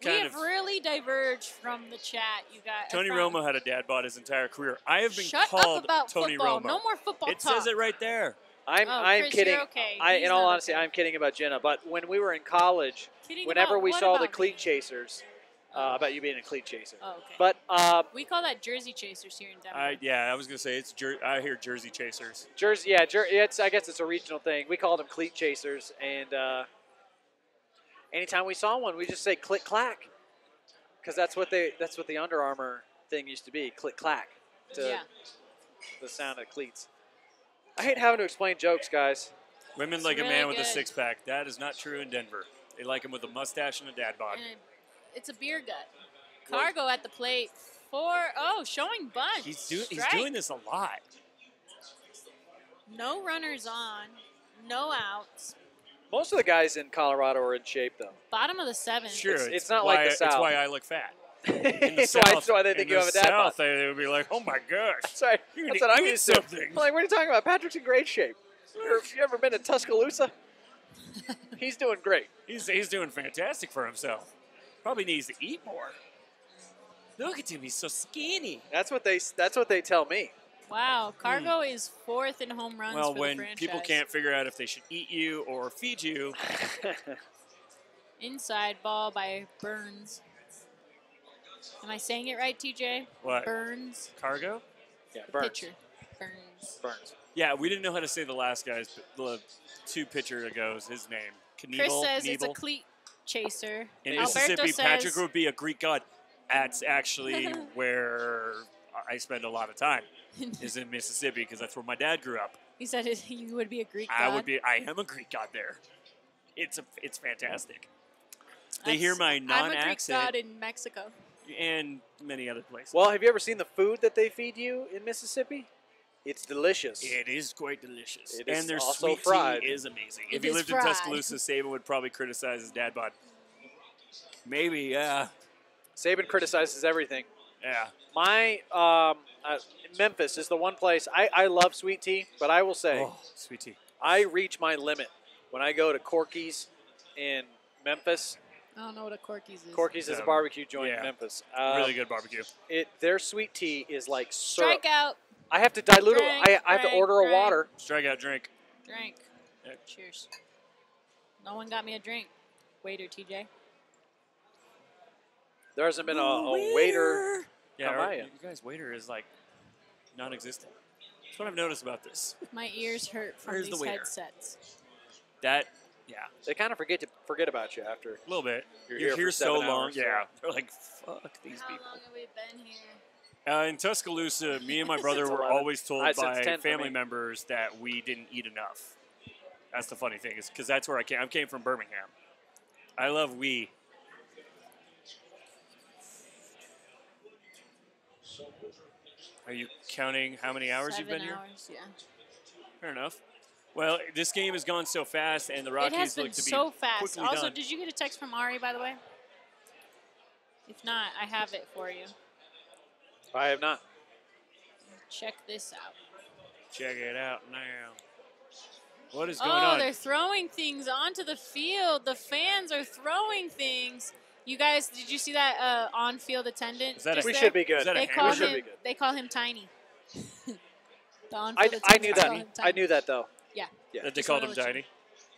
D: kind
B: have
D: of.
B: really diverged from the chat, you guys.
D: Tony Romo had a dad bod his entire career. I have been
B: Shut
D: called
B: up about
D: Tony
B: football.
D: Romo.
B: No more football
D: It
B: talk.
D: says it right there.
E: I'm
B: Chris,
E: kidding.
B: you're okay.
E: In
B: He's
E: all
B: not
E: honesty,
B: okay.
E: I'm kidding about Jenna. But when we were in college,
B: Kidding
E: whenever
B: about
E: we
B: what
E: saw the
B: about
E: cleat
B: me?
E: chasers, about you being a cleat chaser.
B: Oh, okay.
E: But
B: we call that Jersey Chasers here in Denver.
D: I was gonna say it's. I hear Jersey Chasers.
E: Jersey, I guess it's a regional thing. We call them cleat chasers, and anytime we saw one, we just say click clack, because that's what the Under Armour thing used to be, click clack, to
B: Yeah.
E: the sound of cleats. I hate having to explain jokes, guys.
D: Women
B: It's
D: like
B: really
D: a man with a
B: good.
D: six-pack. That is not true in Denver. They like him with a mustache and a dad bod.
B: And it's a beer gut. Cargo at the plate showing bunt.
D: He's doing
B: Strike.
D: this a lot.
B: No runners on, no outs.
E: Most of the guys in Colorado are in shape, though.
B: Bottom of the seventh.
D: Sure,
E: It's not like the
D: It's
E: South.
D: why I look fat. In the
E: That's
D: South,
E: why they think
D: in
E: you
D: the
E: have a dad bod.
D: South, they would be like, "Oh my gosh,
E: Sorry,
D: you
E: that's
D: need
E: what I'm
D: to eat
E: used to.
D: something."
E: I'm like, what are you talking about? Patrick's in great shape. You ever been to Tuscaloosa? He's doing great.
D: He's doing fantastic for himself. Probably needs to eat more. Look at him, he's so skinny.
E: That's what they tell me.
B: Wow, Cargo is fourth in home runs
D: Well,
B: for
D: when
B: the franchise.
D: people can't figure out if they should eat you or feed you,
B: Inside ball by Burns. Am I saying it right, TJ?
D: What?
B: Burns.
D: cargo?
E: Yeah, Burns.
B: Pitcher. Burns.
E: Burns.
D: Yeah, we didn't know how to say the last guy's, the two pitcher ago's, his name.
B: Chris says it's a
D: Knievel.
B: cleat chaser.
D: In
B: Alberto
D: Mississippi,
B: says,
D: Patrick would be a Greek god. That's actually where I spend a lot of time, is in Mississippi, because that's where my dad grew up.
B: He said you would be a Greek god.
D: I am a Greek god there. it's fantastic. They hear my non-accent.
B: I'm a Greek god in Mexico.
D: And many other places.
E: Well, have you ever seen the food that they feed you in Mississippi? It's delicious.
D: It is quite delicious.
E: It is
D: and their
E: also
D: sweet
E: fried.
D: tea is amazing. If he lived in Tuscaloosa, Saban would probably criticize his dad bod. Maybe, yeah.
E: Saban criticizes everything.
D: Yeah.
E: My Memphis is the one place I love sweet tea, but I will say,
D: sweet tea.
E: I reach my limit when I go to Corky's in Memphis.
B: I don't know what a Corky's is.
E: Corky's is a barbecue joint in Memphis.
D: Really good barbecue.
E: Their sweet tea is like syrup.
B: Strikeout.
E: I have to dilute it. I have to order a water.
D: Strikeout, drink.
B: Drink. Yep. Cheers. No one got me a drink. Waiter, TJ.
E: There hasn't been a waiter.
D: Yeah, you guys' waiter is like non-existent. That's what I've noticed about this.
B: My ears hurt from these headsets.
E: They kind of forget about you after
D: a little bit.
E: You're here
D: so long.
E: Hours,
D: yeah, they're like, fuck these people.
B: How long have we been here?
D: In Tuscaloosa, me and my brother were always told by family members that we didn't eat enough. That's the funny thing, is because that's where I came. I came from Birmingham. I love we. Are you counting how many hours you've been here?
B: 7 hours, yeah.
D: Fair enough. Well, this game has gone so fast, and the Rockies look to be
B: so fast.
D: quickly
B: Also,
D: done.
B: did you get a text from Ari, by the way? If not, I have it for you.
E: I have not.
B: Check this out.
D: Check it out now. What is going on?
B: Oh, they're throwing things onto the field. The fans are throwing things. You guys, did you see that on-field attendant?
E: We should be good.
B: They call him Tiny.
E: I knew that. I knew that, though.
B: Yeah.
D: That they called him Tiny?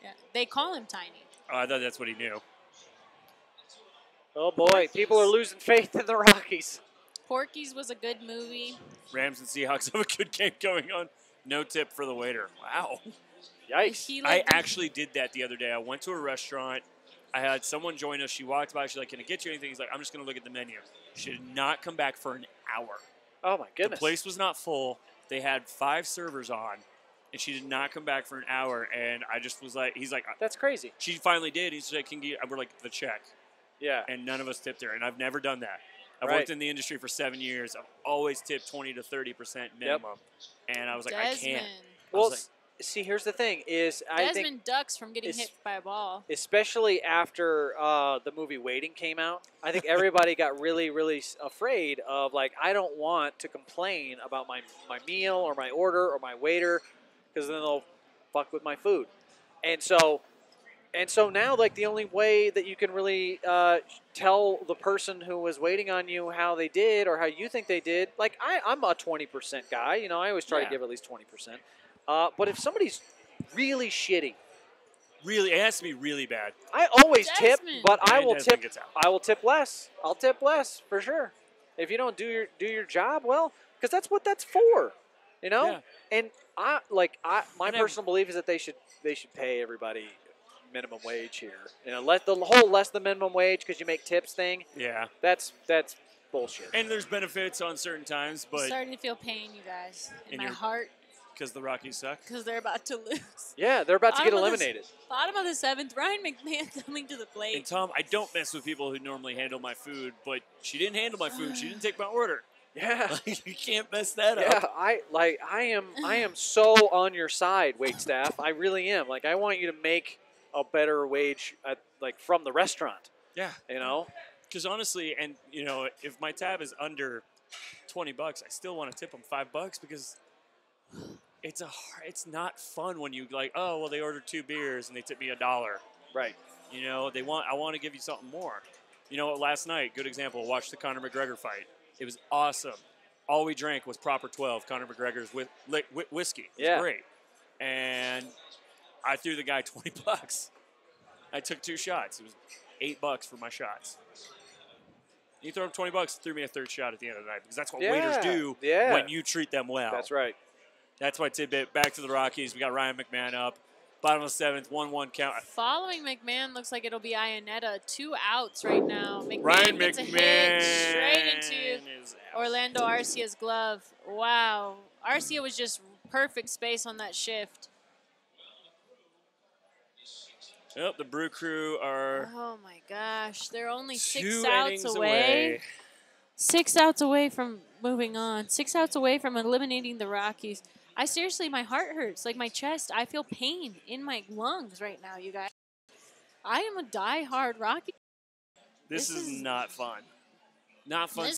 B: Yeah. They call him Tiny.
D: Oh, I thought that's what he knew.
E: Oh, boy. People are losing faith in the Rockies.
B: Porky's was a good movie.
D: Rams and Seahawks have a good game going on. No tip for the waiter. Wow.
E: Yikes.
D: I actually did that the other day. I went to a restaurant. I had someone join us. She walked by. She's like, can I get you anything? He's like, I'm just going to look at the menu. She did not come back for an hour.
E: Oh, my goodness.
D: The place was not full. They had 5 servers on, and she did not come back for an hour. And I just was like, he's like,
E: that's crazy.
D: She finally did. He's like, we're like, the check.
E: Yeah.
D: And none of us tipped her, and I've never done that. I've worked in the industry for 7 years. I've always tipped 20 to 30% minimum. Yep. And I was like, I can't.
E: Well, see, here's the thing: I think
B: Desmond ducks from getting hit by a ball.
E: Especially after the movie Waiting came out, I think everybody got really, really afraid of, like, I don't want to complain about my meal or my order or my waiter, because then they'll fuck with my food. And so now, like, the only way that you can really tell the person who was waiting on you how they did or how you think they did, like, I'm a 20% guy. You know, I always try to give at least 20%. But if somebody's really shitty,
D: it has to be really bad.
E: I always tip, but I will tip. I will tip less. I'll tip less for sure. If you don't do your job well, because that's what that's for, you know. Yeah. And my personal belief is that they should pay everybody minimum wage here. You know, let the whole less than minimum wage because you make tips thing.
D: Yeah,
E: that's bullshit.
D: And there's benefits on certain times, but
B: I'm starting to feel pain, you guys, in my heart.
D: Because the Rockies suck?
B: Because they're about to lose.
E: Yeah, they're about to get eliminated.
B: Bottom of the 7th, Ryan McMahon coming to the plate.
D: And Tom, I don't mess with people who normally handle my food, but she didn't handle my food. She didn't take my order.
E: Yeah.
D: You can't mess that up.
E: Yeah, I am so on your side, wait staff. I really am. Like, I want you to make a better wage from the restaurant.
D: Yeah.
E: You know?
D: Because honestly, and you know, if my tab is under $20, I still want to tip them $5 because it's not fun when you like, oh, well, they ordered 2 beers and they tipped me $1.
E: Right.
D: You know, I want to give you something more. You know, last night, good example, watched the Conor McGregor fight. It was awesome. All we drank was proper 12, Conor McGregor's whiskey. It was great. And I threw the guy $20. I took 2 shots. It was $8 for my shots. You throw him $20, threw me a 3rd shot at the end of the night because that's what waiters do when you treat them well.
E: That's right.
D: That's my tidbit. Back to the Rockies. We got Ryan McMahon up. Bottom of the 7th, 1-1 count.
B: Following McMahon looks like it'll be Iannetta. 2 outs right now.
D: Ryan
B: gets a hit straight into Orlando Arcia's glove. Wow. Arcia was just perfect space on that shift.
D: Well, the Brew Crew are.
B: Oh my gosh, they're only 6
D: 2
B: outs
D: innings
B: away. 6 outs away from moving on. 6 outs away from eliminating the Rockies. I seriously, my heart hurts. Like my chest, I feel pain in my lungs right now, you guys. I am a die-hard Rocky.
D: This is not fun. Not fun